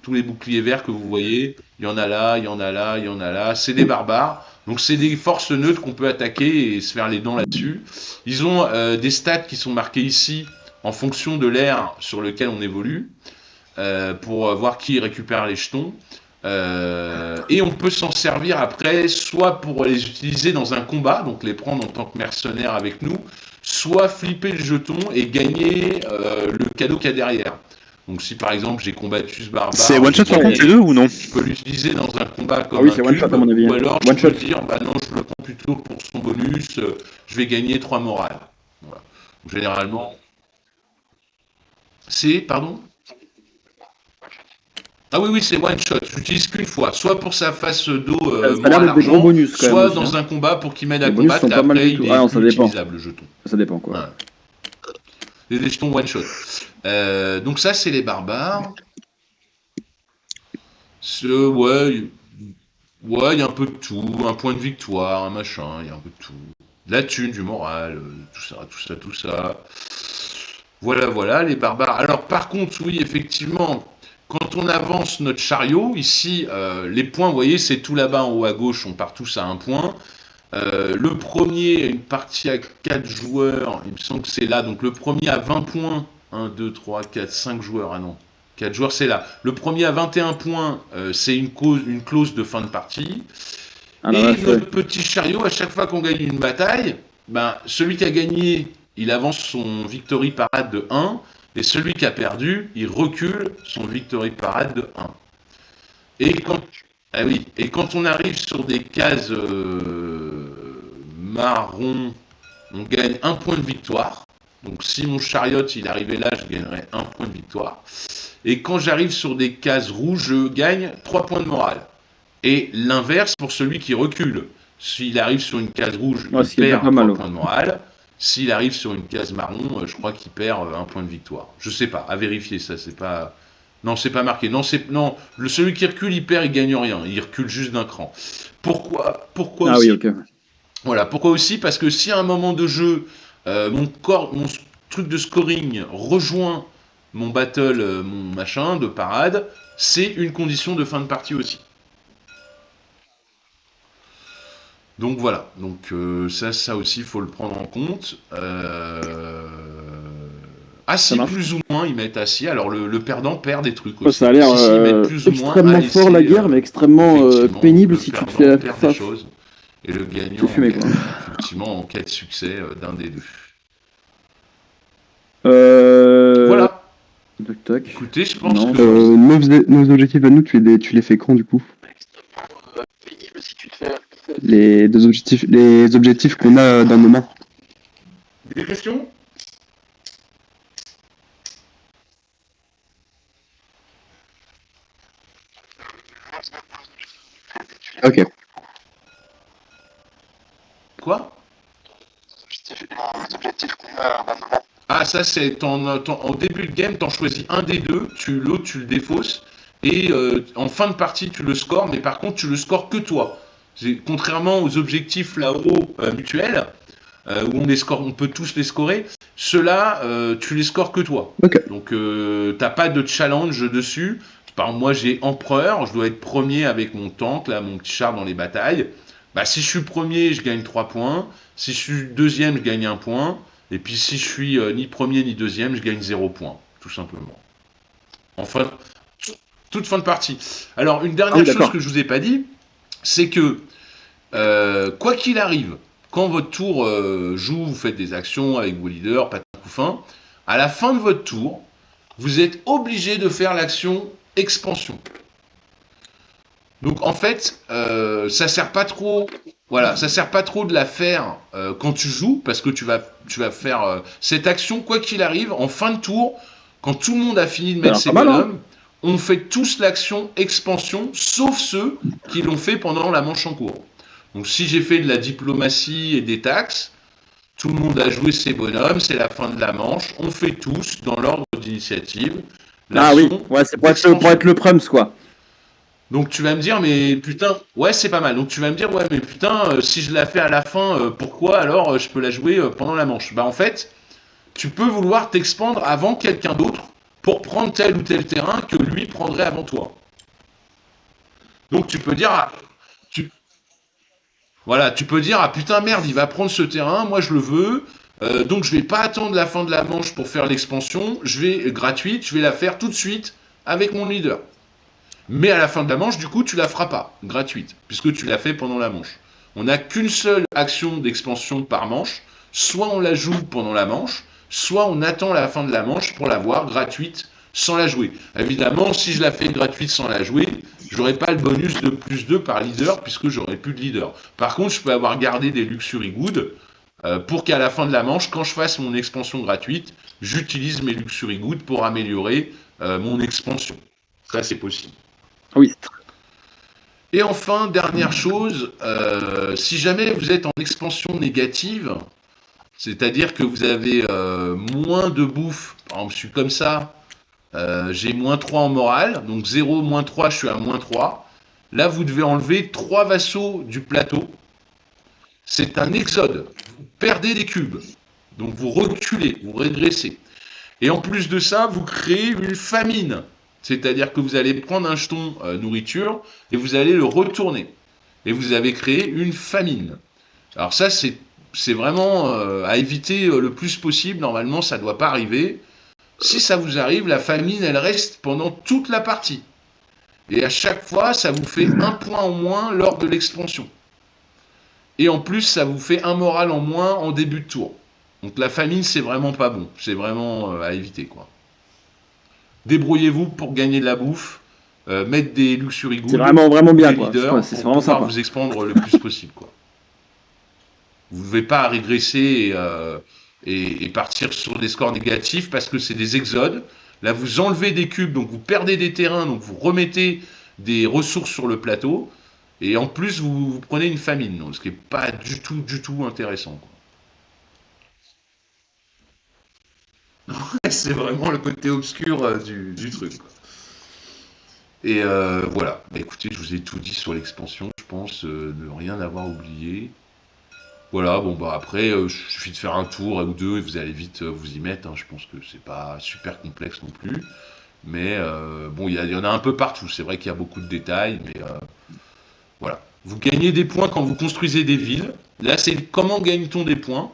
Tous les boucliers verts que vous voyez, il y en a là, il y en a là, il y en a là. C'est des barbares. Donc c'est des forces neutres qu'on peut attaquer et se faire les dents là-dessus. Ils ont des stats qui sont marqués ici en fonction de l'ère sur lequel on évolue pour voir qui récupère les jetons. Et on peut s'en servir après, soit pour les utiliser dans un combat, donc les prendre en tant que mercenaires avec nous, soit flipper le jeton et gagner le cadeau qu'il y a derrière. Donc si par exemple j'ai combattu ce barbare, C'est one shot par Ouais. contre les deux ou non? je peux l'utiliser dans un combat comme Ah oui, un c'est one cube, shot, à mon avis, ou hein. alors One je peux shot. dire bah non, je le prends plutôt pour son bonus, je vais gagner 3 morales. Voilà. Donc, généralement, c'est, pardon. Ah oui, oui, c'est one shot. J'utilise qu'une fois, soit pour sa face dos Ça a l'air morale d'être des gros argent, bonus quand même soit aussi. dans Hein. un combat pour qu'il m'aide à Les bonus combattre. sont Et pas mal après, du tout. il Ah est non, ça plus dépend. utilisable le jeton. Ça dépend quoi. Voilà. Les jetons one shot. Donc ça, c'est les barbares. Ouais, ouais, il y a un peu de tout, un point de victoire, un machin, il y a un peu de tout. De la thune, du moral, tout ça, tout ça, tout ça. Voilà, voilà, les barbares. Alors, par contre, oui, effectivement, quand on avance notre chariot, ici, les points, vous voyez, c'est tout là-bas en haut à gauche, on part tous à un point. Le premier, une partie à 4 joueurs, il me semble que c'est là, donc le premier à 20 points. 1, 2, 3, 4, 5 joueurs, ah non. 4 joueurs, c'est là. Le premier à 21 points, c'est une clause de fin de partie. Ah la Et vache, ouais. notre petit chariot, à chaque fois qu'on gagne une bataille, ben, celui qui a gagné, il avance son victory parade de 1, et celui qui a perdu, il recule son victory parade de 1. Et quand, ah oui, et quand on arrive sur des cases marron, on gagne un point de victoire. Donc si mon chariot il arrivait là, je gagnerais un point de victoire. Et quand j'arrive sur des cases rouges, je gagne 3 points de morale. Et l'inverse pour celui qui recule. S'il arrive sur une case rouge, Ouais, il ce qui est perd pas mal, 3 ouais. points de morale. S'il arrive sur une case marron, je crois qu'il perd un point de victoire. Je sais pas, à vérifier ça, c'est pas. Non, c'est pas marqué. Non, celui qui recule, il perd, il gagne rien. Il recule juste d'un cran. Pourquoi Ah aussi oui, ok. Voilà, pourquoi aussi? Parce que si à un moment de jeu, mon truc de scoring rejoint mon battle, mon machin de parade, c'est une condition de fin de partie aussi. Donc voilà, donc ça aussi, il faut le prendre en compte. Ça Assis marche. plus ou moins, ils mettent assis. Alors le perdant perd des trucs Ouais, aussi. ça a l'air Si, ils mettent plus ou moins extrêmement à laisser, fort la guerre, mais extrêmement effectivement, pénible le si tu te perdant fais perd des face. choses. Et le gagnant, C'est fumé, quoi. effectivement, en cas de succès d'un des deux. Euh... Voilà. Tac, tac. Écoutez, je pense Non, que Nos objectifs à nous, tu les fais quand du coup? Les objectifs qu'on a dans nos mains. des questions. Ok. Quoi? Ah, ça c'est en début de game, t'en choisis un des deux, l'autre tu le défausses, et en fin de partie tu le scores, mais par contre tu le scores que toi. Contrairement aux objectifs là-haut mutuels, où on peut tous les scorer, ceux-là, tu les scores que toi. Ok. Donc t'as pas de challenge dessus. Par exemple, moi j'ai empereur, je dois être premier avec mon tank, là, mon petit char dans les batailles. Bah, si je suis premier, je gagne 3 points. Si je suis deuxième, je gagne 1 point. Et puis si je suis ni premier ni deuxième, je gagne 0 points, tout simplement. Enfin, toute fin de partie. Alors, une dernière chose d'accord. que je vous ai pas dit, c'est que, quoi qu'il arrive, quand votre tour joue, vous faites des actions avec vos leaders, pas de coup fin, à la fin de votre tour, vous êtes obligé de faire l'action expansion. Donc en fait, ça sert pas trop. Voilà, ça sert pas trop de la faire quand tu joues, parce que tu vas faire cette action, quoi qu'il arrive, en fin de tour, quand tout le monde a fini de mettre Alors, ses pas mal, hein. bonhommes, on fait tous l'action expansion, sauf ceux qui l'ont fait pendant la manche en cours. Donc si j'ai fait de la diplomatie et des taxes, tout le monde a joué ses bonhommes, c'est la fin de la manche, on fait tous dans l'ordre d'initiative. Ah oui, L'action ouais, c'est pour d'expansion. être le Prums, quoi. Donc tu vas me dire, mais putain, ouais, c'est pas mal. Donc tu vas me dire, ouais, mais putain, si je la fais à la fin, pourquoi alors je peux la jouer pendant la manche? Bah en fait, tu peux vouloir t'expandre avant quelqu'un d'autre pour prendre tel ou tel terrain que lui prendrait avant toi. Donc tu peux dire, tu, voilà, tu peux dire, ah putain, merde, il va prendre ce terrain, moi je le veux, donc je vais pas attendre la fin de la manche pour faire l'expansion, je vais gratuite, je vais la faire tout de suite avec mon leader. Mais à la fin de la manche, du coup, tu la feras pas, gratuite, puisque tu l'as fait pendant la manche. On n'a qu'une seule action d'expansion par manche, soit on la joue pendant la manche, soit on attend la fin de la manche pour l'avoir gratuite sans la jouer. Évidemment, si je la fais gratuite sans la jouer, j'aurai pas le bonus de plus 2 par leader, puisque j'aurai plus de leader. Par contre, je peux avoir gardé des Luxury Goods, pour qu'à la fin de la manche, quand je fasse mon expansion gratuite, j'utilise mes Luxury Goods pour améliorer mon expansion. Ça, c'est possible. Oui. Et enfin, dernière chose, si jamais vous êtes en expansion négative, c'est-à-dire que vous avez moins de bouffe, par exemple je suis comme ça, j'ai moins 3 en morale, donc 0, moins 3, je suis à moins 3. Là, vous devez enlever 3 vassaux du plateau. C'est un exode. Vous perdez des cubes. Donc vous reculez, vous régressez. Et en plus de ça, vous créez une famine. C'est-à-dire que vous allez prendre un jeton nourriture et vous allez le retourner. Et vous avez créé une famine. Alors ça, c'est vraiment à éviter le plus possible. Normalement, ça ne doit pas arriver. Si ça vous arrive, la famine, elle reste pendant toute la partie. Et à chaque fois, ça vous fait un point en moins lors de l'expansion. Et en plus, ça vous fait un moral en moins en début de tour. Donc la famine, c'est vraiment pas bon. C'est vraiment à éviter, quoi. Débrouillez-vous pour gagner de la bouffe, mettre des luxury goods, C'est vraiment, vraiment bien, des quoi. leaders, C'est pour vraiment pouvoir sympa. vous expandre le plus possible, quoi. Vous ne devez pas régresser et partir sur des scores négatifs parce que c'est des exodes. Là, vous enlevez des cubes, donc vous perdez des terrains, donc vous remettez des ressources sur le plateau. Et en plus, vous prenez une famine, donc, ce qui n'est pas du tout intéressant, quoi. C'est vraiment le côté obscur du truc, quoi. Et voilà. Bah, écoutez, je vous ai tout dit sur l'expansion, je pense ne rien avoir oublié. Voilà, bon bah après, il suffit de faire un tour ou deux et vous allez vite vous y mettre, hein. Je pense que c'est pas super complexe non plus. Mais bon, il y en a un peu partout. C'est vrai qu'il y a beaucoup de détails, mais voilà. Vous gagnez des points quand vous construisez des villes. Là, c'est comment gagne-t-on des points?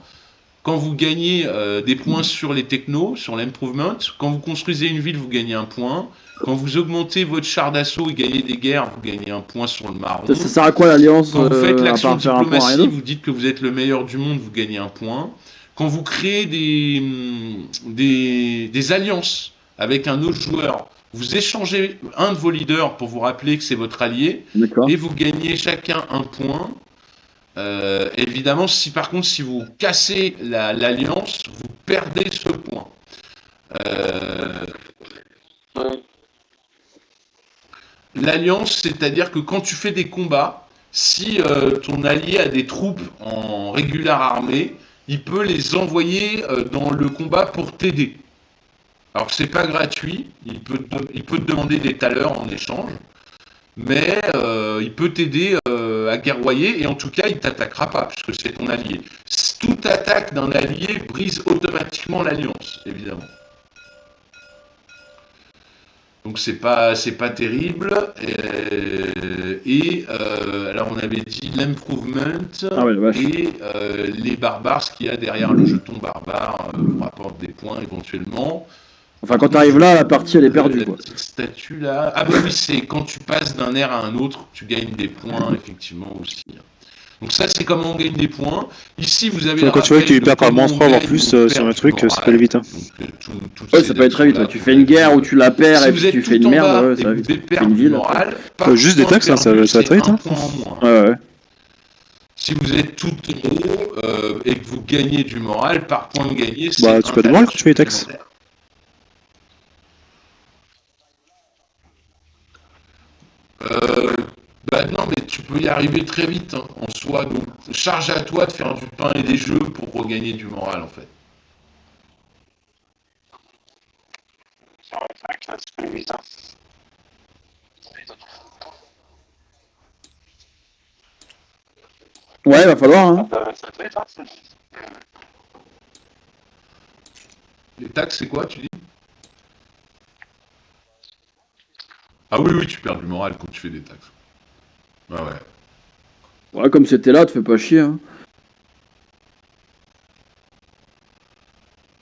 Quand vous gagnez des points sur les technos, sur l'improvement, quand vous construisez une ville, vous gagnez un point. Quand vous augmentez votre char d'assaut et gagnez des guerres, vous gagnez un point sur le marron. Ça sert à quoi l'alliance Quand vous faites à l'action part faire un point, rien diplomatie, d'autre? vous dites que vous êtes le meilleur du monde, vous gagnez un point. Quand vous créez des alliances avec un autre joueur, vous échangez un de vos leaders pour vous rappeler que c'est votre allié, D'accord. et vous gagnez chacun un point. Évidemment, si par contre, si vous cassez l'alliance, vous perdez ce point. L'alliance, c'est-à-dire que quand tu fais des combats, si ton allié a des troupes en régulière armée, il peut les envoyer dans le combat pour t'aider. Alors c'est pas gratuit, il peut te demander des talents en échange, mais il peut t'aider à guerroyer, et en tout cas il t'attaquera pas, puisque c'est ton allié. Toute attaque d'un allié brise automatiquement l'alliance, évidemment. Donc c'est pas terrible. Alors on avait dit l'improvement Ah ouais, la vache. et les barbares, ce qu'il y a derrière le jeton barbare vous rapporte des points éventuellement. Enfin, quand t'arrives là, la partie elle est perdue, La quoi. petite statue là. Ah bah oui, c'est quand tu passes d'un air à un autre, tu gagnes des points effectivement aussi. Donc ça c'est comment on gagne des points. Ici vous avez le Quand tu vois que tu rappel de perds par comment moins on 3 voire gagne plus ou on sur perd un du truc, ça peut moral. aller vite. Hein. Donc toutes Ouais, ces ça peut aller très vite. actions-là, Ouais. Tu vous fais une avez, guerre où tu la perds si et vous puis tu êtes fais tout une en merde, bas ouais, et ça va que vous vite. devez Tu fais perdre une du ville après. moral, par Juste des point taxes, hein, ça perdu, va c'est très vite. un Hein. point en moins. Ouais, ouais. Si vous êtes tout en haut et que vous gagnez du moral, par point gagné, Bah, c'est tu un perds du moral talent quand tu fais les taxes. supplémentaire. Euh, Bah non, mais tu peux y arriver très vite hein, en soi. Donc, charge à toi de faire du pain et des jeux pour regagner du moral en fait. Ouais, va falloir, hein. Les taxes, c'est quoi, tu dis? Ah oui, oui, tu perds du moral quand tu fais des taxes. Ah ouais. Ouais, comme c'était là, te fais pas chier, hein.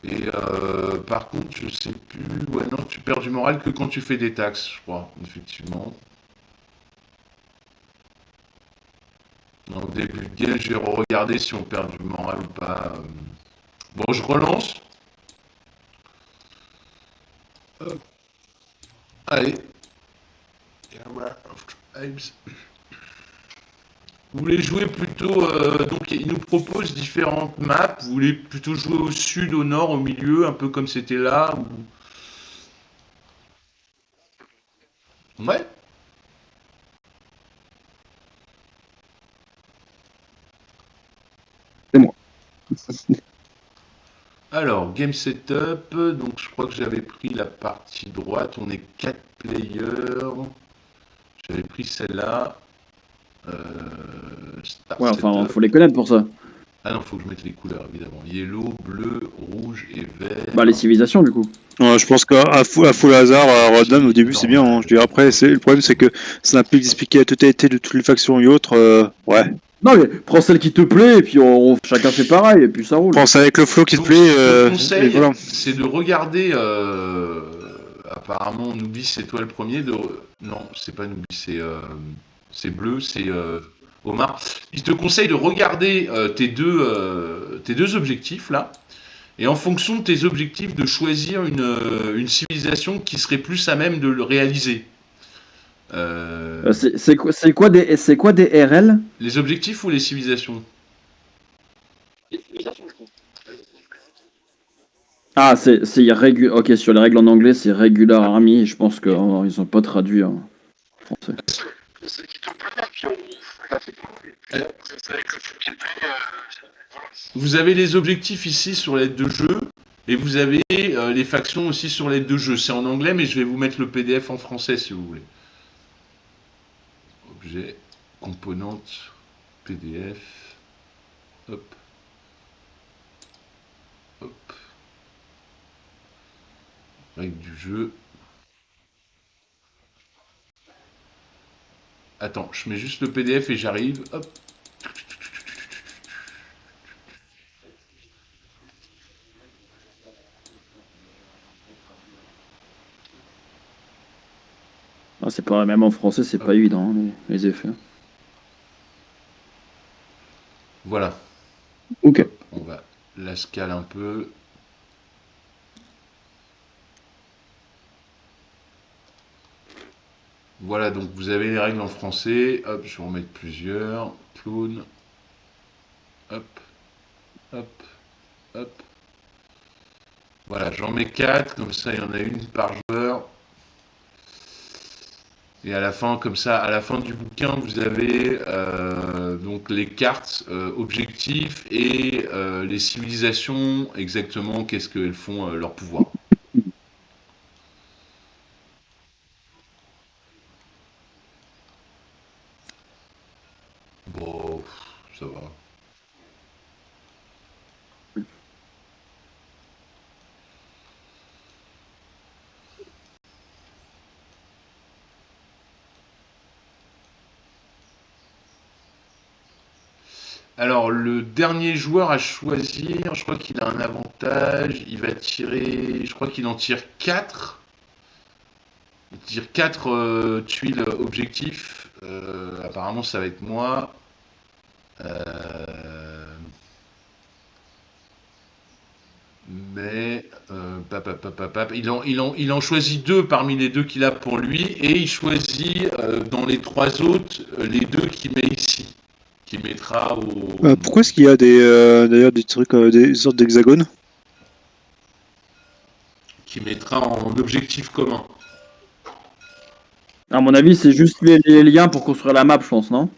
Et par contre, je sais plus. Ouais, non, tu perds du moral que quand tu fais des taxes, je crois, effectivement. Dans le début de game, je vais regarder si on perd du moral ou pas. Bon, je relance. Hop. Allez. Vous voulez jouer plutôt. Donc, il nous propose différentes maps. Vous voulez plutôt jouer au sud, au nord, au milieu, un peu comme c'était là Ouais. C'est moi. Alors, game setup. Donc, je crois que j'avais pris la partie droite. On est 4 players. J'avais pris celle-là. Start Ouais, enfin, setup. faut les connaître pour ça. Ah non, faut que je mette les couleurs, évidemment. Yellow, bleu, rouge et vert. Bah, les civilisations, du coup. Ouais, je pense qu'à full hasard, Rodman au début c'est bien. Hein. Je dis après, le problème c'est que ça n'implique d'expliquer la totalité de toutes les factions et autres. Ouais. Non, mais prends celle qui te plaît, et puis chacun fait pareil, et puis ça roule. Pense avec le flow qui te Donc, plaît. le Et conseil, voilà. c'est de regarder. Apparemment, Nubis, c'est toi le premier. Non, c'est pas Nubis, c'est bleu, c'est Omar. Il te conseille de regarder tes deux objectifs là. Et en fonction de tes objectifs, de choisir une civilisation qui serait plus à même de le réaliser. C'est quoi des RL? Les objectifs ou les civilisations? Ah, ok, sur les règles en anglais, c'est Regular Army, et je pense qu'ils ont pas traduit en français. Vous avez les objectifs ici sur l'aide de jeu, et vous avez les factions aussi sur l'aide de jeu. C'est en anglais, mais je vais vous mettre le PDF en français si vous voulez. Objet, composante, PDF. Hop. Hop. Règle du jeu. Attends, je mets juste le PDF et j'arrive. Hop. Ah, c'est pas même en français, c'est pas évident, hein, les effets. Voilà. Ok. Hop, on va la scale un peu. Voilà, donc vous avez les règles en français. Hop, je vais en mettre plusieurs. Clone. Hop, hop, hop. Voilà, j'en mets 4, comme ça il y en a une par joueur. Et à la fin, comme ça, à la fin du bouquin, vous avez donc les cartes objectifs et les civilisations, exactement qu'est-ce qu'elles font leur pouvoir. Bon, ça va. Alors, le dernier joueur à choisir, je crois qu'il a un avantage. Il va tirer. Je crois qu'il en tire 4. Il tire 4 tuiles objectifs. Apparemment, ça va être moi. Euh, Mais il en choisit 2 parmi les 2 qu'il a pour lui et il choisit dans les 3 autres les 2 qu'il met ici, qu'il mettra au. Pourquoi est-ce qu'il y a d'ailleurs des trucs, des sortes d'hexagones? Qu'il mettra en objectif commun. À mon avis, c'est juste les liens pour construire la map, je pense, non?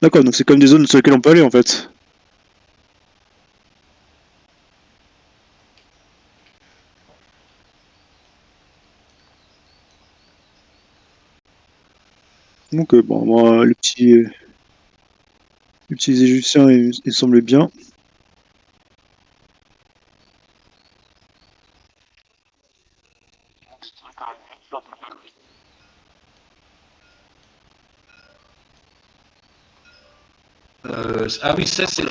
D'accord, donc c'est comme des zones sur lesquelles on peut aller en fait. Donc bon, moi, les petits Égyptiens, ils semblaient bien. Ah oui, ça c'est.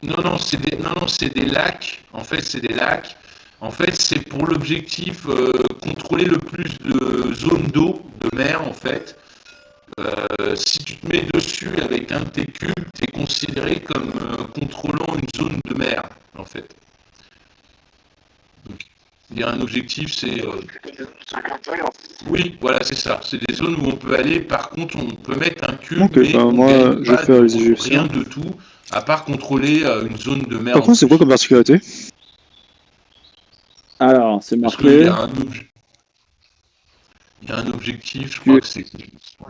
Non, c'est des lacs. En fait, c'est des lacs. En fait, c'est pour l'objectif contrôler le plus de zones d'eau, de mer, en fait. Si tu te mets dessus avec un de tes cubes, tu es considéré comme contrôlant une zone de mer, en fait. Donc, il y a un objectif, c'est. Oui, voilà, c'est ça. C'est des zones où on peut aller. Par contre, on peut mettre un cube, Ok, mais on moi, gagne je vais pas faire les Égyptiens. rien de tout, à part contrôler une zone de mer. Par contre, c'est quoi comme particularité? Alors, c'est Parce qu'il marqué. y a un objectif, je crois que c'est.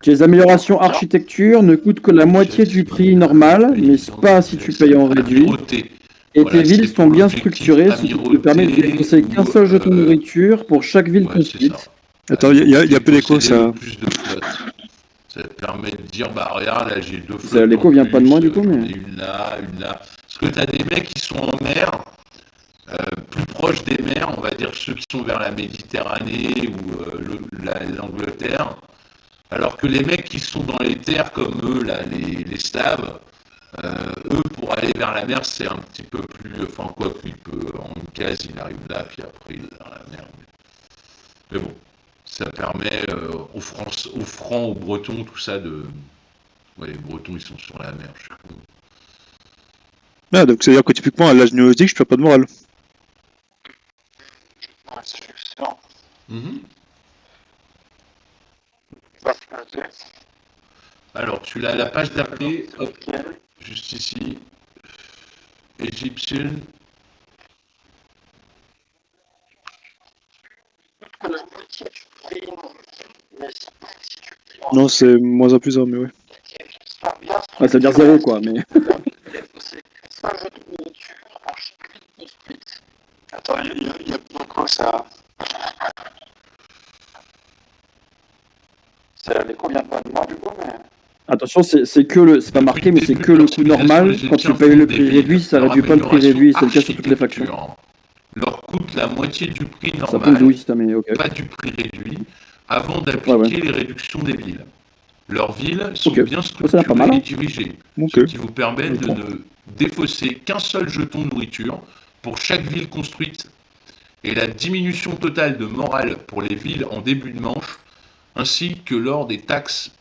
Les améliorations architecture ne coûtent que la moitié du prix normal, mais pas si tu payes en réduit. Amirauté. Et Voilà, tes villes c'est sont pour bien l'objectif structurées, ce qui te permet de amirauté dépenser qu'un ou, seul jeton de nourriture pour chaque ville ouais, c'est construite. ça. Attends, il y a peu d'écho, Posséder ça. le plus de flotte. Ça permet de dire, bah regarde, là j'ai 2 flottes. Ça, l'écho en vient pas de plus, moi, du coup, j'en mais- ai une là, une là. Parce que t'as des mecs qui sont en mer, plus proches des mers, on va dire ceux qui sont vers la Méditerranée ou l'Angleterre. Alors que les mecs qui sont dans les terres comme eux, là, les Slaves, eux, pour aller vers la mer, c'est un petit peu plus. Enfin, quoi qu'il peut, en une case, il arrive là, puis après, il est dans la mer. Mais bon, ça permet aux Francs, aux Bretons, tout ça de. Ouais, les Bretons, ils sont sur la mer, je sais pas. Ah, donc c'est-à-dire que typiquement, à l'âge néolithique, je perds pas de morale. Mhm. Alors, tu l'as la page d'après, hop, juste ici. Egyptian. Non, c'est moins un plus un, mais ouais. Ouais, ça veut dire zéro, quoi, mais. Attends, il y a quoi ça? L'écho vient pas de moi du coup, mais. Attention, c'est que le. C'est pas marqué, mais c'est que le coût normal. Quand tu payes le prix réduit, ça réduit pas le prix réduit, c'est le cas sur toutes les factions. Leur coûte la moitié du prix Ça normal. peut oui, mais ok. Pas du prix réduit, avant d'appliquer les réductions des villes. Leurs villes sont bien structurées pas mal, hein. et dirigées, ce qui vous permet de ne défausser qu'un seul jeton de nourriture pour chaque ville construite. Et la diminution totale de morale pour les villes en début de manche, ainsi que lors des taxes,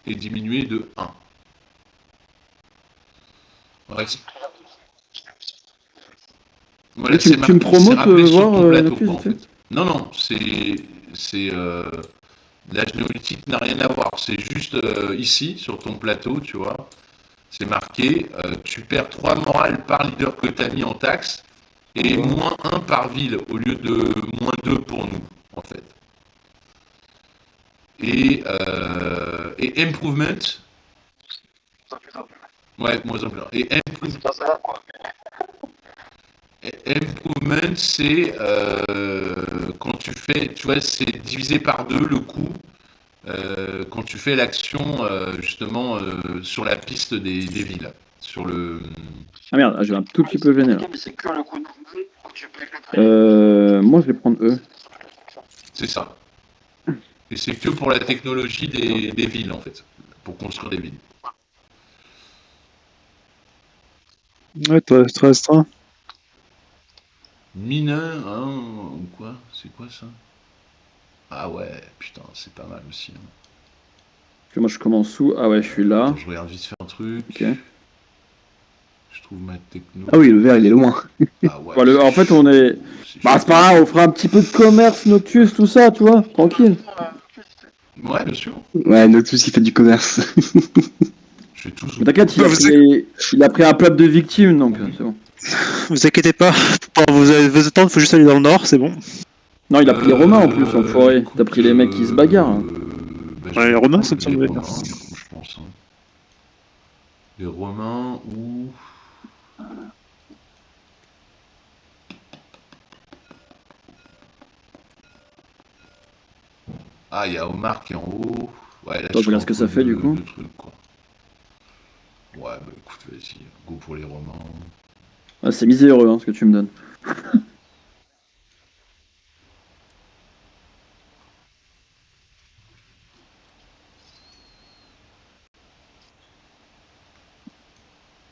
est diminuée de 1. Ouais. Voilà, tu me promotes voir la plus en fait. Non, c'est l'âge néolithique n'a rien à voir. C'est juste ici, sur ton plateau, tu vois. C'est marqué, tu perds 3 morales par leader que tu as mis en taxe et moins 1 par ville au lieu de moins 2 pour nous, en fait. Et improvement. Ouais, moins en plus. Et improvement, c'est quand tu fais, tu vois, c'est divisé par 2 le coût quand tu fais l'action justement sur la piste des villes. Sur le. Ah merde, j'ai un tout petit peu gêné là. Moi je vais prendre E. C'est ça. Et c'est que pour la technologie des villes en fait. Pour construire des villes. Ouais, très restreint. Mineur, hein, ou quoi? C'est quoi ça? Ah ouais, putain, c'est pas mal aussi. Hein. Parce que moi je commence où? Ah ouais, je suis là. Attends, je regarde vite fait un truc. Ok. Je trouve ma techno. Ah oui, le vert, il est loin. Ah ouais, Bah, en fait, on est. Bah, c'est pas grave, on fera un petit peu de commerce, Noctus, tout ça, tu vois, tranquille. Ouais, bien sûr. Ouais, Notus, il fait du commerce. Je fais tout. Mais t'inquiète, il a pris un peuple de victimes, donc c'est bon. Vous inquiétez pas, pour vous attendre, il faut juste aller dans le nord, c'est bon. Non, il a pris les Romains en plus, enfoiré. T'as pris les mecs qui se bagarrent. Hein. Ouais, les Romains, ça me semble les bien. Romains, je pense. Hein. Les Romains ou. Ah, il y a Omar qui est en haut. Ouais, là, Attends, je regarde ce que ça fait, du coup. Trucs, quoi. Ouais, bah écoute, vas-y, go pour les Romains. Ah, c'est miséreux, hein, ce que tu me donnes.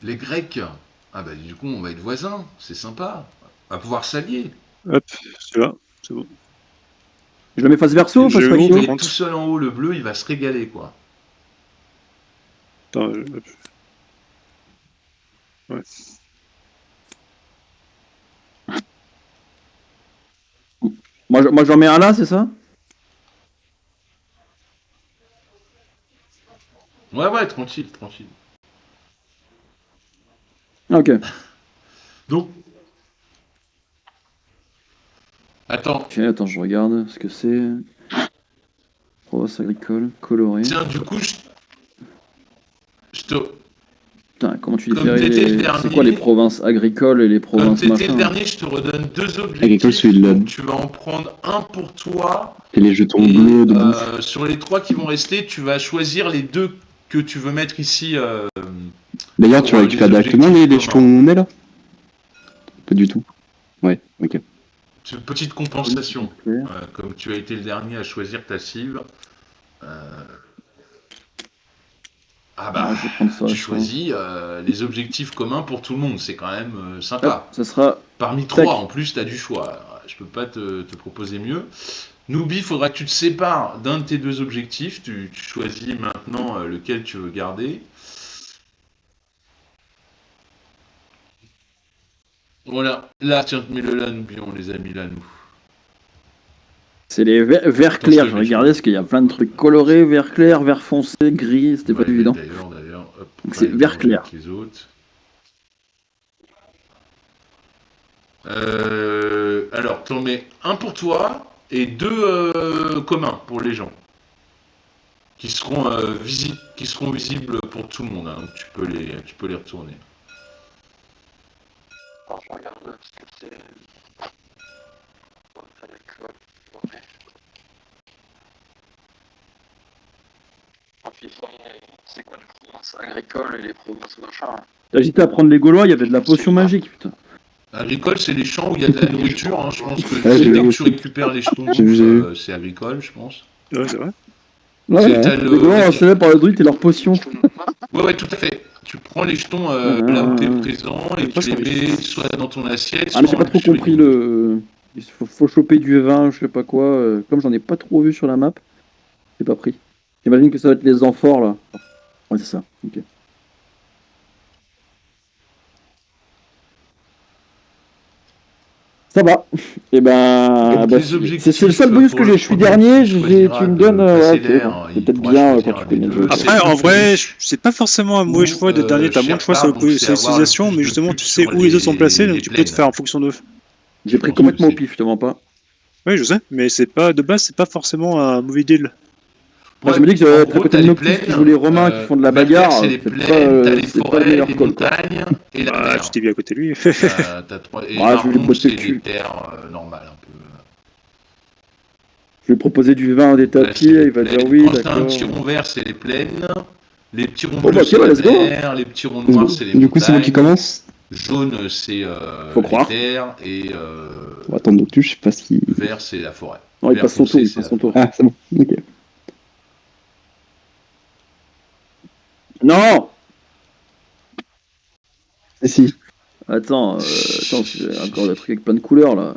Les Grecs. Ah bah du coup, on va être voisins, c'est sympa. On va pouvoir s'allier. Hop, c'est là, c'est bon. Je le mets face verso ou face Je Il ouvre, va recto? être tout seul en haut, le bleu, il va se régaler, quoi. Attends, ouais. Moi j'en mets un là, c'est ça? Ouais, tranquille, tranquille. Ah, ok. Donc, attends. Ok, attends, je regarde ce que c'est. Province agricole, coloré. Tiens, du coup, je te... Putain, comment tu Comme différais t'étais le les... dernier- C'est quoi les provinces agricoles et les Comme provinces t'étais machin? le dernier, je te redonne 2 Agricole, objectifs. celui-là. Donc, tu vas en prendre un pour toi. Et les jetons Et bleus de bouffe. sur les 3 qui vont rester, tu vas choisir les 2 que tu veux mettre ici. D'ailleurs, tu pour vas récupérer les directement les objectifs jetons nez là? Pas du tout. Ouais, ok. C'est une petite compensation. Ok. Comme tu as été le dernier à choisir ta cible. Ah bah, Ah, je vais prendre ça. tu je pense. choisis les objectifs communs pour tout le monde. C'est quand même Hop, sympa. ça sera. Parmi Tac. 3, en plus, tu as du choix. Je peux pas te proposer mieux. Noubi, il faudra que tu te sépares d'un de tes 2 objectifs. Tu choisis maintenant lequel tu veux garder. Voilà. Là, tiens, mets-le là, Noubi, on les a mis là, nous. C'est les verts clairs. Je regardais parce qu'il y a plein de trucs colorés, vert clair, vert foncé, gris. C'était pas Ouais, évident. D'ailleurs, hop. Donc c'est on va vert aller clair. avec les autres. Alors, t'en mets un pour toi et 2 communs pour les gens. Qui seront, visibles pour tout le monde. Hein, donc tu peux les retourner. Alors, je regarde ce que c'est. C'est quoi les provinces agricoles et les provinces machin? T'as hésité à prendre les Gaulois, il y avait de la potion magique, putain. Agricole, c'est les champs où il y a de la nourriture. Hein, je pense que Ouais, j'ai dès vu que tu récupères les jetons, J'ai vu. c'est agricole, je pense. Ouais, c'est vrai. Ouais, T'as les le- Gaulois enchaînaient par le druide et leurs potions. Ouais, tout à fait. Tu prends les jetons Ouais, là où t'es ouais. présent et Pas tu les ça, mets soit dans ton assiette, Ah mais j'ai soit pas en trop luxury. compris le... Il faut choper du vin, je sais pas quoi. Comme j'en ai pas trop vu sur la map, j'ai pas pris. J'imagine que ça va être les amphores là. Ouais c'est ça, ok. Ça va. Et ben... Donc, bah, les objectifs, c'est le seul bonus pour que le j'ai. Je suis premier, dernier, tu choisiras tu me de donnes... passer ouais, ok, l'air, bon. il C'est peut-être pourra bien choisir quand tu un connais des le deux. jeu. C'est Après, en plus vrai, bonus. c'est pas forcément un mauvais choix de dernier, t'as moins de choix sur Sherpa, donc c'est ses avoir le utilisations, plus mais de justement, pubs tu sais sur où les autres sont les placés, donc tu peux te plaines. faire en fonction d'eux. J'ai pris pense complètement que au pif, je te mens pas. Oui, je sais, mais c'est pas de base, c'est pas forcément un mauvais deal. Moi, je me dis que en à gros, côté t'as de les Noctis qui plaines, joue les Romains qui font de la vert bagarre, clair, c'est les c'est plaines, t'as les pas le forêts, meilleur les call, quoi. montagnes et la Bah, mer. tu t'es bien à côté de lui. T'as 3... Et Ah, je vais lui marron, botter c'est le cul. des terres normales un peu. Je vais proposer du vin, des tapis, il va dire oui, Quand t'as un d'accord. petit rond vert, c'est les plaines. Les petits ronds Bon, bleus, bah, ok, c'est bah, la let's go. mer. Les petits ronds noirs, c'est les Du coup, c'est moi qui montagnes. commence. Jaune, c'est Faut les croire. terres. Et On va attendre Noctu, je sais pas si. vert, c'est la forêt. Non, il Vert passe son foncé, tour, il c'est passe son tour. Ah, c'est bon. Ok. Non. Et si. Attends, j'ai encore des trucs avec plein de couleurs là.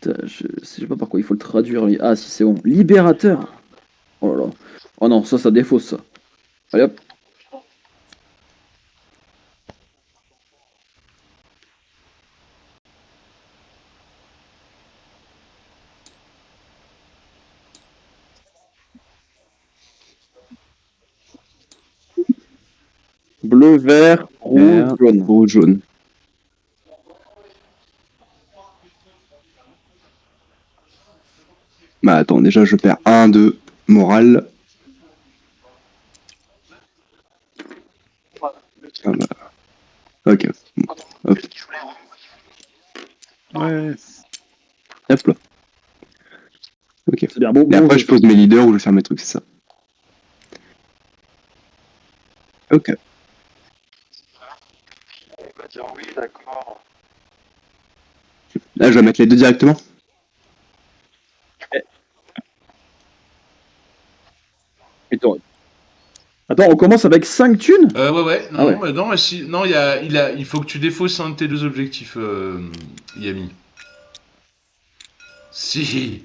Putain, je sais pas par quoi il faut le traduire. Ah si c'est bon. Libérateur. Oh là là. Oh non, ça défausse ça. Allez hop. Bleu, vert, rouge, Vert. jaune. Rouge, jaune. Bah attends, déjà je perds 1 de morale. Ah bah. Ok. Hop. Ouais. Hop là. Ok. C'est bien bon. Et après je pose mes leaders ou je vais faire mes trucs, c'est ça. Ok. Il va dire oui, d'accord. Là je vais mettre les deux directement. Attends, on commence avec 5 thunes. Ouais. Non, Ah ouais. mais non, mais non, il faut que tu défausses un de tes deux objectifs, Yami. Si.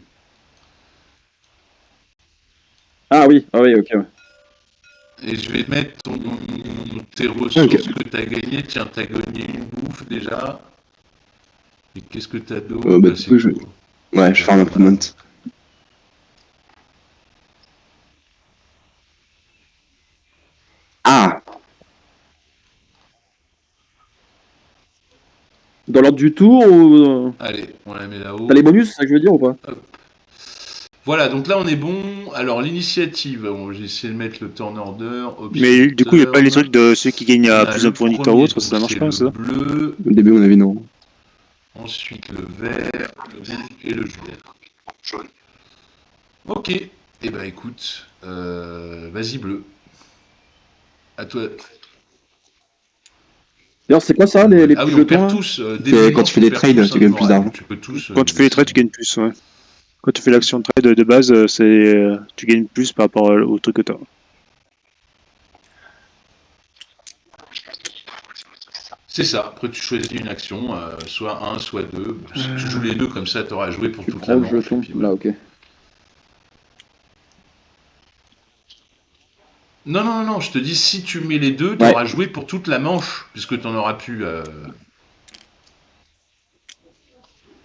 Ah oui, ok. Ouais. Et je vais mettre tes ressources que t'as gagnées. Tiens, t'as gagné une bouffe déjà. Et qu'est-ce que t'as d'autre? Bah, du coup, je... Ouais, je fais un improvement. Ah! Dans l'ordre du tour ou... Allez, on la met là-haut. T'as les bonus, c'est ça que je veux dire ou pas? Voilà, donc là on est bon. Alors l'initiative, bon, j'ai essayé de mettre le turn order. Mais du coup, il n'y a pas les trucs de ceux qui gagnent On à a plus le d'un point de victoire premier, ou autre, ça donc marche c'est pas, le ça. bleu, Au début, on avait non. ensuite le vert, le rouge et le jaune. Ok, et ben écoute, vas-y bleu. À toi. D'ailleurs, c'est quoi ça, les Ah petits oui, on jetons perd là tous. C'est quand tu fais des trades, tu gagnes plus d'argent. Tu peux tous. Quand tu fais les trades, tu gagnes plus, ouais. Quand tu fais l'action de trade de base, tu gagnes plus par rapport au truc que tu as. C'est ça. Après, tu choisis une action, soit 1, soit 2. Si tu joues les deux, comme ça, tu auras joué pour Tu toute la prends le manche. jeton, et puis voilà. là, ok. Non, je te dis, si tu mets les deux, tu auras joué pour toute la manche, puisque tu en auras pu...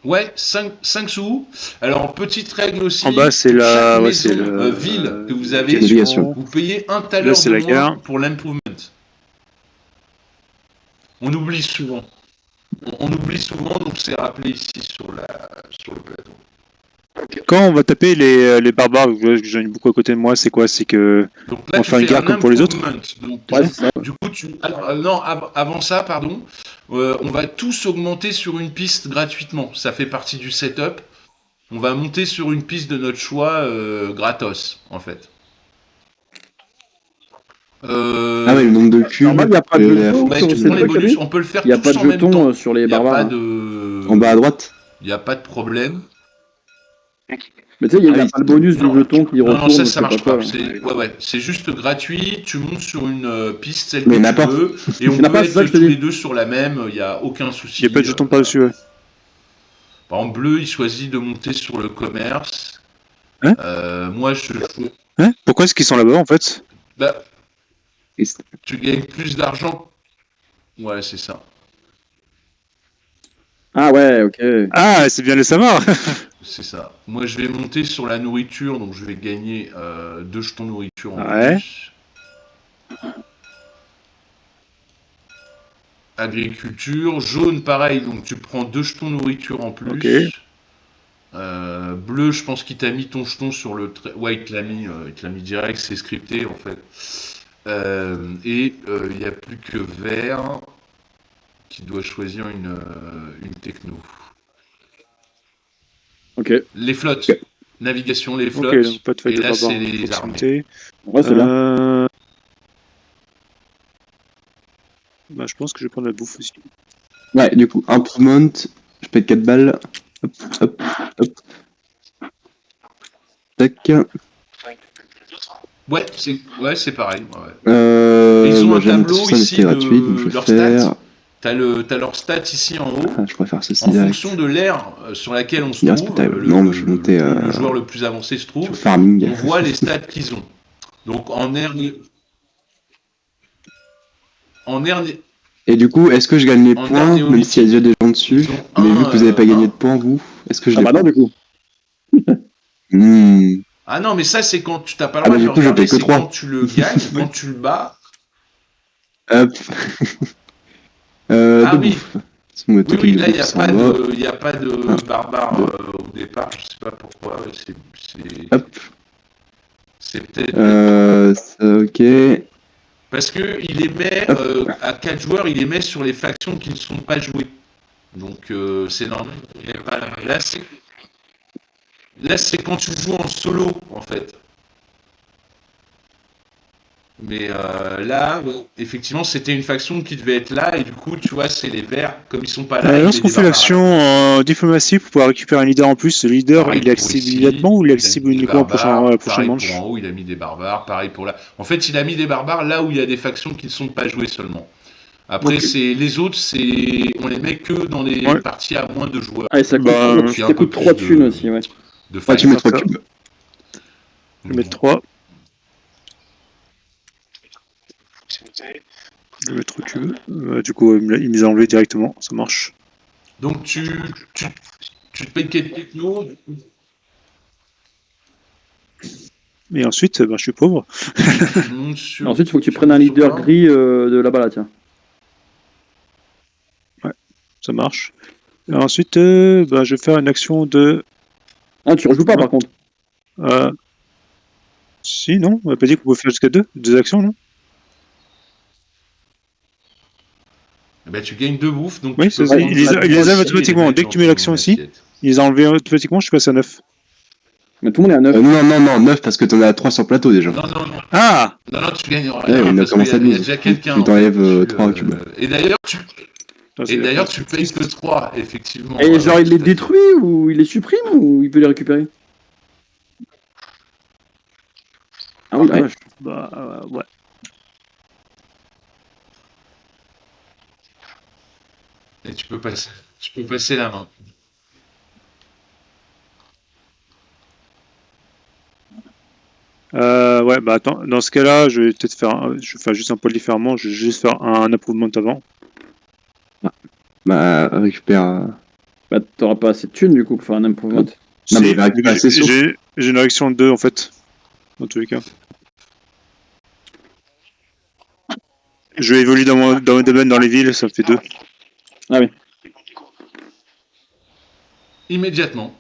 Ouais, 5 sous. Alors, petite règle aussi, En bas, c'est pour la chaque ouais, maison, c'est le ville que vous avez, obligation. vous payez un Là, taler c'est de la moins gare. pour l'improvement. On oublie souvent. On oublie souvent, donc c'est rappelé ici sur le plateau. Quand on va taper les barbares, j'en ai beaucoup à côté de moi, c'est quoi? C'est que Donc on là, fait une tu fais gare un comme pour les autres. improvement. Donc, Ouais, c'est ça. du coup, alors, non, avant ça, pardon, on va tous augmenter sur une piste gratuitement. Ça fait partie du setup. On va monter sur une piste de notre choix gratos, en fait. Ah ouais, le nombre de cubes. Normal, il n'y a pas de jetons Bah, sur tu ces prends les trucs, bonus, lui. on peut le faire Il n'y a tous pas de en même temps. jetons sur les Il n'y a barbares. pas de... En bas à droite. Il n'y a pas de problème. Mais tu sais, il n'y a Ah oui, pas le bonus du jeton qui retourne. Non, ça je sais marche quoi, pas. là. Ouais, c'est juste gratuit. Tu montes sur une piste, celle Mais il que y en a tu pas. veux, et on Il y en a peut pas, c'est ça être que je te tous dis. les deux sur la même. Il n'y a aucun souci. Il n'y a pas de jetons par-dessus, ouais. Par exemple, bleu, il choisit de monter sur le commerce. Hein Moi, je... Hein? Pourquoi est-ce qu'ils sont là-bas, en fait? Bah, Et tu gagnes plus d'argent. Ouais, c'est ça. Ah ouais, ok. Ah, c'est bien de le savoir. C'est ça. Moi, je vais monter sur la nourriture, donc je vais gagner 2 jetons nourriture en Ouais. plus. Agriculture. Jaune, pareil, donc tu prends 2 jetons nourriture en plus. Ok. Bleu, je pense qu'il t'a mis ton jeton sur le... Ouais, il te l'a mis direct, c'est scripté en fait. Et il n'y a plus que Vert qui doit choisir une techno. Ok. Les flottes. Navigation, les Ok, flottes. donc pas de faille Et de là, barbare c'est en les armées. proximité. Ouais, c'est là. Bah, je pense que je vais prendre la bouffe aussi. Ouais, du coup, improvement, je pète 4 balles. Hop, hop, hop. Tac. Ouais, c'est pareil. Ouais. Ils ont Bah, un j'ai monté tableau sur ça, mais ici c'était gratuit, donc je de vais leurs faire. stats. T'as leurs stats ici en haut. Ah, je pourrais faire ceci En direct. fonction de l'ère sur laquelle on se Finir trouve, spectacle. Non, mais je vais monter le joueur le plus avancé se sur trouve, farming. on voit les stats qu'ils ont. Donc en ère, Et du coup, est-ce que je gagne les en ère points, même s'il y a déjà des gens dessus? ils ont Mais vu que vous n'avez pas gagné un. de points, vous, est-ce que je Ah les bah non, du coup. Hmm. Ah non, mais ça c'est quand tu t'as pas le Ah droit bah, de du le coup, je regarder, paye que c'est 3. quand tu le gagnes, quand tu le bats. Hop. Ah De oui. bouffe. C'est mon Oui, token oui, de là il n'y a, bouffe, ça en va. y a pas de Un, barbare deux. au départ, je sais pas pourquoi. Hop. C'est peut-être. Ok. Parce que il émet Hop. à 4 joueurs, il émet sur les factions qui ne sont pas jouées. Donc c'est normal. Là c'est quand tu joues en solo en fait. Mais là, effectivement, c'était une faction qui devait être là et du coup, tu vois, c'est les verts. Comme ils sont pas là, ils mettent Lorsqu'on des fait barbares l'action là. en diplomatie pour pouvoir récupérer un leader en plus, le leader Pareil il est pour accessible ici, immédiatement ou il est il a accessible mis des uniquement barbares. au prochain Pareil pour manche? en haut, il a mis des barbares. Pareil pour là. En fait, il a mis des barbares là où il y a des factions qui ne sont pas jouées seulement. Après, Ok. c'est les autres, on les met que dans les Ouais. parties à moins de joueurs. Ah, et ça coûte, Bah, Donc il y a un peu 3 plus thunes aussi, ouais. de Ouais, tu fight. mets 3 ça. cubes. Je vais mettre 3. Je vais mettre au cube. Du coup, il me les a enlevés directement, ça marche. Donc tu te payes quel techno? Et ensuite, je suis pauvre. Tu montes sur. Ensuite, il faut que tu tu prennes un montes sur leader quoi gris de là-bas, là, tiens. Ça marche. Et ensuite, je vais faire une action de. Ah, tu rejoues pas, par contre. Si, non? On n'a pas dit qu'on pouvait faire jusqu'à deux actions, non? Eh ben, tu gagnes 2 bouffes, donc Oui, tu peux ça, prendre il les ça il les aussi a et automatiquement. mettre Dès que dans tu mets ton l'action ici, assiette. il les a enlevés automatiquement, je passe à 9. Mais tout le monde est à 9. Non, 9 parce que t'en as 3 sur le plateau déjà. Non, non, non, Ah! non, tu gagnes Ouais, rien on a parce qu'il commencé à y a 12. déjà quelqu'un. Tu en fait, t'enlèves 3 cubes. Et d'ailleurs, Non, c'est tu payes que 3, effectivement. Et genre, il les tout à fait. détruit ou il les supprime ou il peut les récupérer? Ah oui, la Ouais. vache. ouais. Et tu peux passer la main. Ouais, bah attends, dans ce cas-là, je vais peut-être je vais faire juste un poil différemment, je vais juste faire un improvement avant. Bah, récupère. Bah, t'auras pas assez de thunes, du coup, pour faire un improvement. Non, mais il va récupérer ses sauts. J'ai une réaction de 2 en fait, dans tous les cas. Je vais évoluer dans mon domaine dans les villes, ça me fait 2. Ah oui. Immédiatement.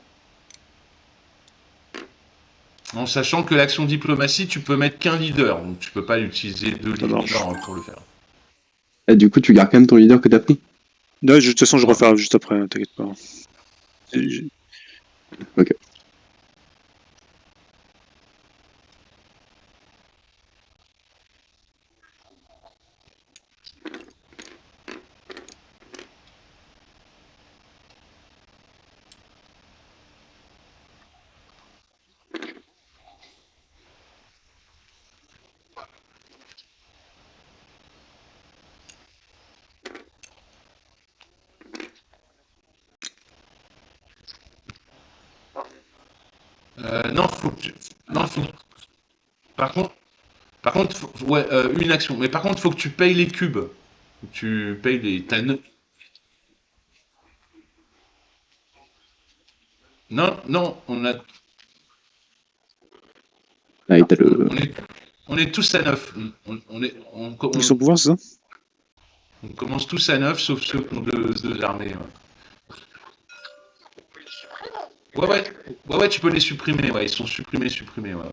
En sachant que l'action diplomatie, tu peux mettre qu'un leader, donc tu peux pas utiliser 2 Ça marche. leaders pour le faire. Et du coup, tu gardes quand même ton leader que t'as pris. Non, de toute façon, je refais juste après, hein, t'inquiète pas. Ok. Non, faut que non, par contre, ouais, une action. Mais par contre, faut que tu payes les cubes. Tu payes Non, non, Là, et t'as le. on est tous à 9. Ils sont pouvoir, c'est ça? On commence tous à 9, sauf ceux qui ont deux armées. Ouais, tu peux les supprimer. Ouais, ils sont supprimés. Ouais.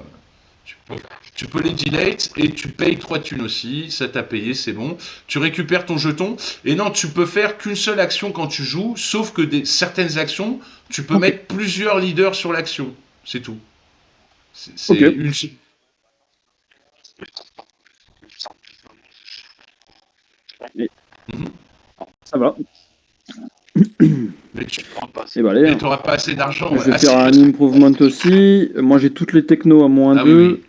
Tu peux les delete et tu payes 3 thunes aussi, ça t'a payé, c'est bon. Tu récupères ton jeton. Et non, tu peux faire qu'une seule action quand tu joues, sauf que certaines actions, tu peux Ok. mettre plusieurs leaders sur l'action. C'est tout. C'est Ok. une... Mhm. Ça va. Mais tu Et bah allez, n'auras pas assez d'argent. je Ouais. vais Ah, faire un improvement aussi. Moi j'ai toutes les technos à moins Ah oui, 2. oui.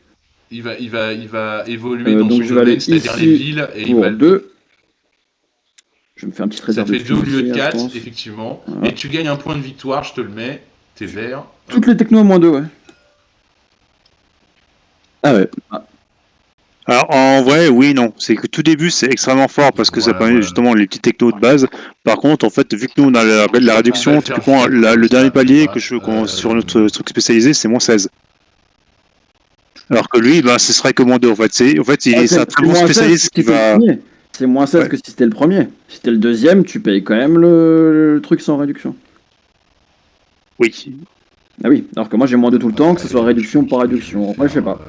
Il va évoluer dans Donc son je vais aller domaine, c'est-à-dire les ici villes, et il pour va 2. Je vais me faire une petite Ça réserve fait de 2 au thunes lieu ici, de là, je 4, pense. effectivement. Voilà. Et tu gagnes un point de victoire, je te le mets. T'es vert. Toutes les technos à moins 2, ouais. Ah ouais. Alors en vrai, oui, non. C'est que tout début, c'est extrêmement fort parce que ça Voilà, permet voilà. justement les petits technos de base. Par contre, en fait, vu que nous on a la réduction, faire typiquement fier, le comme dernier ça, palier tu que vois. sur notre truc spécialisé, c'est moins 16. Alors que lui, ben, ce serait que moins 2 en fait. C'est Ah, c'est un très bon moins 16 spécialiste si qui c'était le va. premier. C'est moins 16 Ouais. que si c'était le premier. Si c'était le deuxième, tu payes quand même le truc sans réduction. Oui. Ah oui, alors que moi j'ai moins 2 tout le temps, que ce soit réduction par réduction. Après, je sais pas.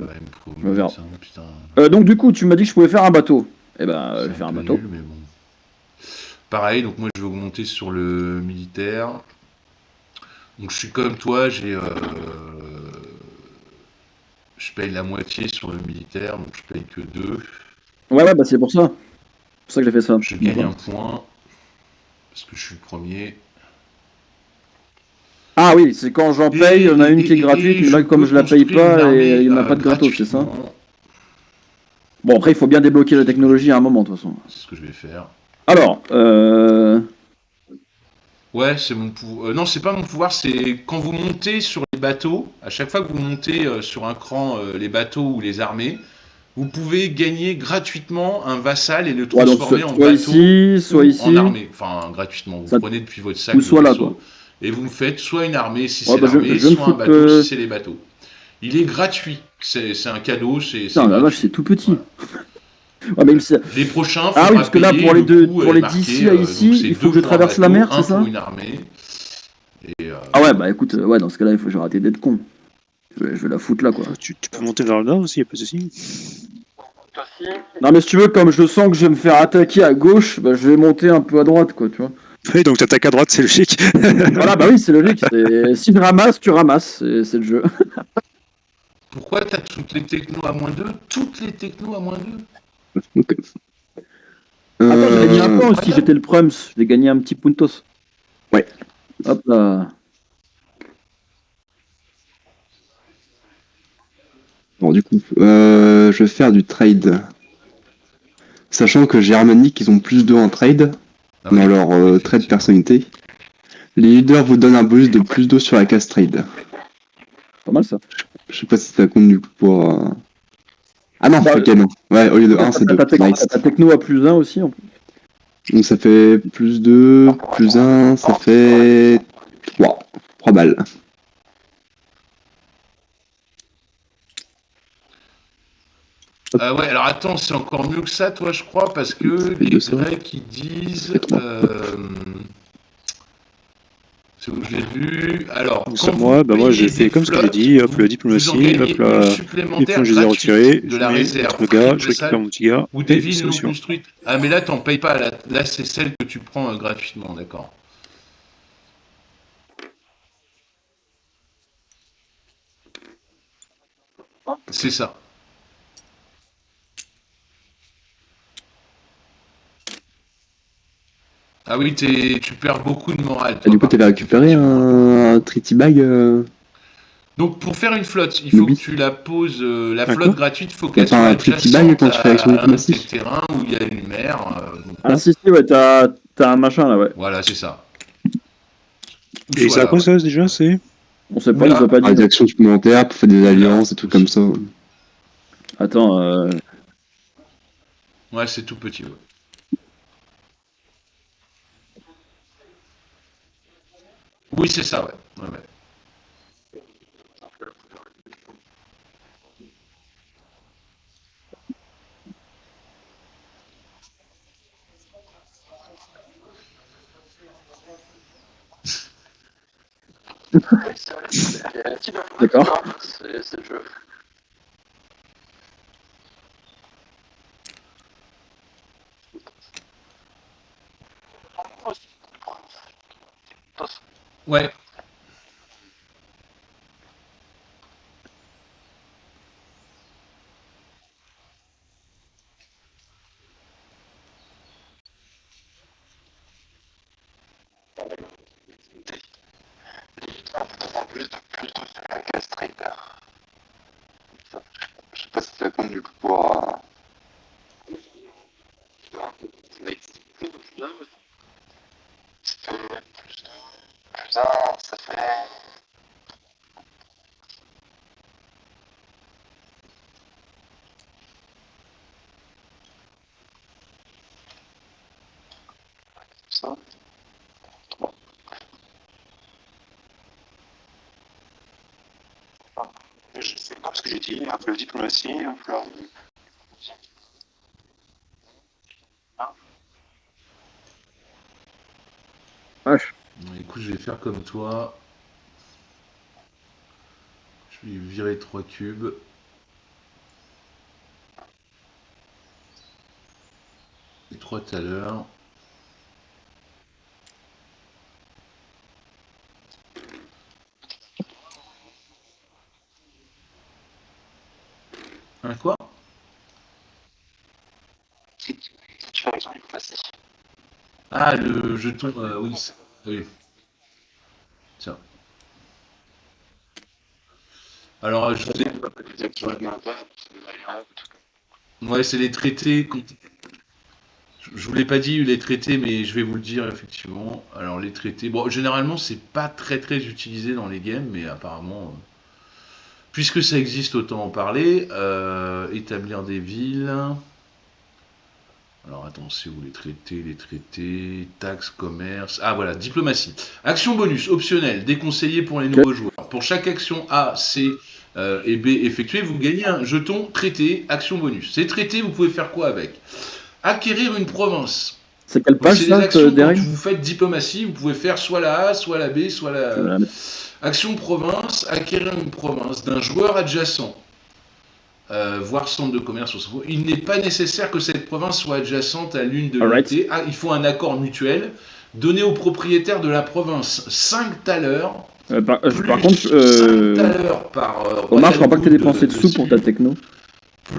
Je verrai. Donc du coup, tu m'as dit que je pouvais faire un bateau. Eh ben, je vais faire un bateau. Nul, mais bon. Pareil, donc moi je vais augmenter sur le militaire. Donc je suis comme toi, je paye la moitié sur le militaire, donc je paye que 2. Ouais, bah c'est pour ça. C'est pour ça que j'ai fait ça. Je gagne un point, parce que je suis le premier. Ah oui, c'est quand j'en paye, il y en a une qui est gratuite, mais là comme je la paye pas, et il n'y en a pas de gratos, c'est ça? Bon, après il faut bien débloquer la technologie à un moment de toute façon. C'est ce que je vais faire. Alors, Ouais, c'est mon pouvoir. Non, c'est pas mon pouvoir, c'est quand vous montez sur les bateaux, à chaque fois que vous montez sur un cran les bateaux ou les armées, vous pouvez gagner gratuitement un vassal et le ouais, donc transformer en soit bateau ici, ou soit ici, en armée. Enfin, gratuitement. Vous Ça- prenez depuis votre sac ou de soit là, vaisseau quoi. et vous me faites soit une armée si Ouais, c'est bah, je l'armée, vais me soit un foutre, bateau si c'est les bateaux. Il est gratuit. C'est un cadeau, c'est Putain, la vache, gratuit. c'est tout petit. Voilà. Ouais, mais Les prochains, Ah oui, faudra parce que là, payer, pour les le deux, coût pour est les marqué, d'ici à donc ici, c'est il faut 2 que je pour un traverse la bateau, mer, un c'est ça? pour une armée. Et, Ah ouais, bah écoute, ouais, dans ce cas-là, j'ai arrêté d'être con. Je vais la foutre là, quoi. Tu peux monter vers le nord aussi, y a pas de souci. Non, mais si tu veux, comme je sens que je vais me faire attaquer à gauche, bah, je vais monter un peu à droite, quoi, tu vois. Oui, donc t'attaques à droite, c'est logique. Voilà, bah oui, c'est logique. Si je ramasse, tu ramasses. C'est le jeu. Pourquoi t'as toutes les technos à moins 2? Toutes les technos à moins 2? Ok. Attends, j'ai gagné un point aussi, j'étais le Prums. J'ai gagné un petit puntos. Ouais. Hop là. Bon, du coup, je vais faire du trade. Sachant que j'ai Harmonic, ils ont plus 2 en trade, Ah oui, dans leur trait de effectivement. personnalité. Les leaders vous donnent un bonus de plus 2 sur la case trade. Pas mal ça. Je sais pas si ça compte du coup pour... Ah non, Bah, ok, non. Ouais, au lieu de 1, c'est 2. Nice. T'as techno à plus 1 aussi en plus. Donc ça fait plus 2, plus 1, ça fait 3. 3 balles. Ouais, alors attends, c'est encore mieux que ça, toi, je crois, parce que fait les 200. Grecs, ils disent... fait 3. C'est où je l'ai vu. Alors, Donc, quand moi, vous bah, moi j'ai payez fait des comme ce que j'ai flottes, dit, hop, la vous en diplomatie, gagnez hop une là, les supplémentaire points je les ai gratuite retirés, de je la mets réserve le gars, fric je de récupère salle mon petit gars, ou des et villes c'est non sûr. construites. Ah, mais là, t'en payes pas. Là, c'est celle que tu prends gratuitement, d'accord. C'est ça. Ah oui, tu perds beaucoup de morale, Et toi, du coup, par t'avais contre, récupéré effectivement. un Treaty Bag Donc, pour faire une flotte, il faut Nubi. que tu la poses, la Un flotte quoi? gratuite, il faut Y a qu'elle pas soit un Treaty Bag adjacente quand tu fais action à un de tes diplomatie? terrains où il y a une mer. Donc, Ah si, ouais, t'as un machin là, ouais. voilà, c'est ça. Et ça Voilà, à quoi ouais. ça déjà, c'est On sait pas, Oula. il nous a pas Ah, dit. des actions supplémentaires pour faire des Oula. alliances et tout comme ça. Attends, Ouais, c'est tout petit, ouais. Oui, c'est ça, ouais. Ouais, ouais. d'accord. C'est le jeu. Tous. Ouais. En plus de la gastrite. Je sais pas si ça compte du coup pour. Ça fait plus un, ça fait. Ça. Je sais pas ce que j'ai dit, un peu de diplomatie, un peu. Vache. Écoute, je vais faire comme toi. Je vais virer 3 cubes. Et 3 tout à l'heure. Un quoi? Tu fais avec son diplomatie. Ah, le jeton, oui. Oui. Tiens. Alors, je vous ai... Ouais, c'est les traités. Je vous l'ai pas dit, les traités, mais je vais vous le dire effectivement. Alors, les traités. Bon, généralement, c'est pas très utilisé dans les games, mais apparemment. Puisque ça existe, autant en parler. Établir des villes. Alors attends, c'est où les traités, taxes, commerce... Ah voilà, diplomatie. Action bonus, optionnelle, déconseillée pour les nouveaux joueurs. Pour chaque action A, C et B effectuée, vous gagnez un jeton traité, action bonus. Ces traités, vous pouvez faire quoi avec? Acquérir une province. C'est quelle Donc, page c'est des ça, actions, quand Derek? vous faites diplomatie, vous pouvez faire soit la A, soit la B, soit la... Voilà. Action province, acquérir une province d'un joueur adjacent. Voire centre de commerce, on s'en fout. Il n'est pas nécessaire que cette province soit adjacente à l'une de Alright. l'unité. Ah, il faut un accord mutuel. Donner au propriétaire de la province 5 thalers. Par contre, 5 thalers par. Omar, je crois pas que t'aies de- dépensé de sous pour ta techno.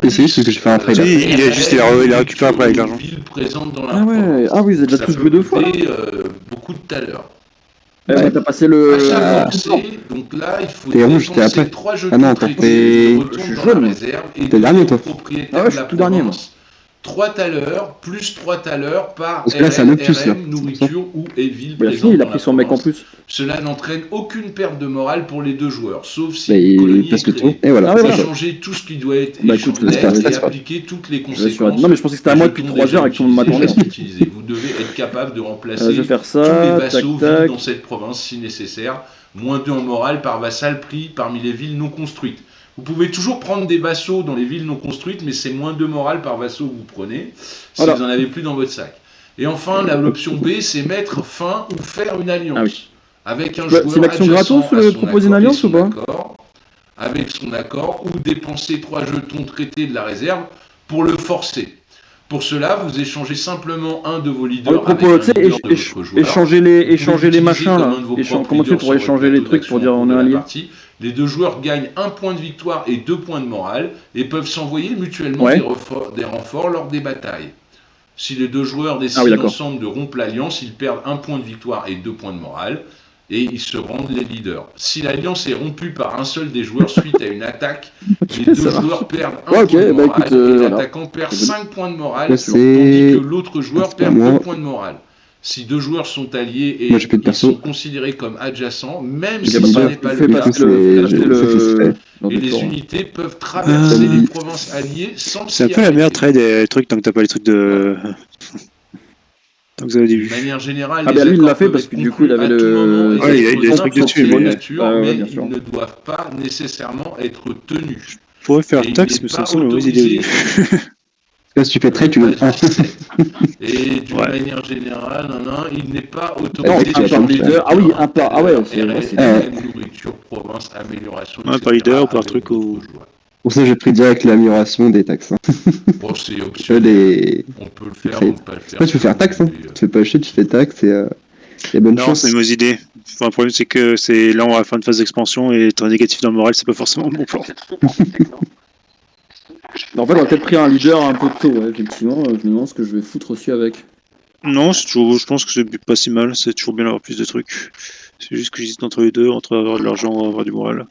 Et c'est juste que j'ai fait un trade. Si, il a juste il a récupéré après avec l'argent. Ville présente dans la Ah ouais, province. ah oui, vous avez déjà Ça tous peut joué 2 fois. coûter, beaucoup de thalers. Ouais, t'as passé le. Achat lancé, donc là, il faut T'es rouge, t'es dépenser après. 3 jetons Ah non, t'as traités, fait- qui retournent Je suis dans jaune, la moi. réserve et T'es dernier, toi. propriétaire Ah ouais, de je la suis tout dernier, moi. province. 3 thalers, plus 3 thalers par Parce que là, c'est un Optus, là. RM, nourriture ou ville Il a présente fini, il a dans pris la son mec en province. plus. Cela n'entraîne aucune perte de morale pour les deux joueurs, sauf si Bah, une colonie il passe est le créée. tour. Et voilà. Ah ouais, c'est voilà. ça. Échanger tout ce qui doit être Bah, écoute, échangé j'espère que ça et se passe. appliquer toutes les Je vais sur- conséquences. Non, mais je pensais que c'était à des moi depuis jetons 3 déjà heures et qu'on utilisés, m'attendait. jamais utilisés. Vous devez être capable de remplacer Je vais faire tous les ça, tac vassaux tac. vivent dans cette province si nécessaire. Moins 2 en morale par vassal pris parmi les villes non construites. Vous pouvez toujours prendre des vassaux dans les villes non construites, mais c'est moins 2 morale par vassau que vous prenez si Voilà. vous n'en avez plus dans votre sac. Et enfin, l'option B, c'est mettre fin ou faire une alliance. Ah oui. Avec un Bah, joueur c'est une action adjacent gratos, à le son proposer une accord et alliance son ou pas accord, avec son accord, ou dépenser 3 jetons traités de la réserve pour le forcer. Pour cela, vous échangez simplement un de vos leaders avec un Tu sais, leader de votre joueur. échanger Vous les pouvez machins l'utiliser là. comme un de vos propres Comment tu fais leaders pour sur votre échanger les plateau trucs pour d'action dire au on cours est de la alliés? partie. Les deux joueurs gagnent 1 point de victoire et 2 points de morale et peuvent s'envoyer mutuellement Ouais. des renforts lors des batailles. Si les deux joueurs Ah oui, décident d'accord. ensemble de rompre l'alliance, ils perdent 1 point de victoire et 2 points de morale et ils se rendent les leaders. Si l'alliance est rompue par un seul des joueurs suite à une attaque, les deux ça marche. joueurs perdent 1 Ouais, ok, point de bah morale écoute, et voilà. l'attaquant perd 5 points de morale, Là, tandis c'est- que l'autre joueur c'est pas perd moi. 2 points de morale. Si deux joueurs sont alliés et Moi, j'ai plus de ils perso. sont considérés comme adjacents, même J'ai si pas ce peur. n'est pas Il le fait cas, passer c'est- le. je- dans et le les tour. unités peuvent traverser les provinces alliées sans C'est un s'y peu la arrêter. meilleure trade les trucs tant que t'as pas les trucs de. Tant que vous avez De début. manière générale, Ah les bah lui, il accords l'a fait peuvent parce être que du coup, il conclus avait à tout le- moment et Ouais, il a être des trucs n'importe dessus, quelle mais- nature, Ah ouais, mais bien sûr. ils ne doivent pas nécessairement être tenus. Je pourrais faire Et il taxe, n'est mais ça pas me semble une mauvaise idée au autorisé début. Là, si tu fais trade, tu gagnes 1. Et d'une Ouais. manière générale, il n'est pas Non, autorisé tu un vas par changer. leader. Ah oui, un par. Ah ouais, c'est RL, vrai, c'est nourriture, province, amélioration, Ouais, par etc. leader ou par avec truc d'autres ou- joueurs. Pour ça, j'ai pris direct l'amélioration des taxes. Hein. Bon, c'est Tu vois, optionnel. des... On peut le faire, Trade. on peut pas le faire. Après, tu peux faire taxe. Hein. Tu fais pas chier, tu fais taxe et Et bonne Non, chance. c'est une mauvaise idée. Enfin, le problème, c'est que c'est là, on va à la fin de phase d'expansion et être négatif dans le moral, c'est pas forcément un bon plan. En fait, on a peut-être pris un leader un peu tôt, ouais, effectivement. Je me demande ce que je vais foutre aussi avec. Non, c'est toujours, je pense que c'est pas si mal, c'est toujours bien d'avoir plus de trucs. C'est juste que j'hésite entre les deux, entre avoir de l'argent ou avoir du moral.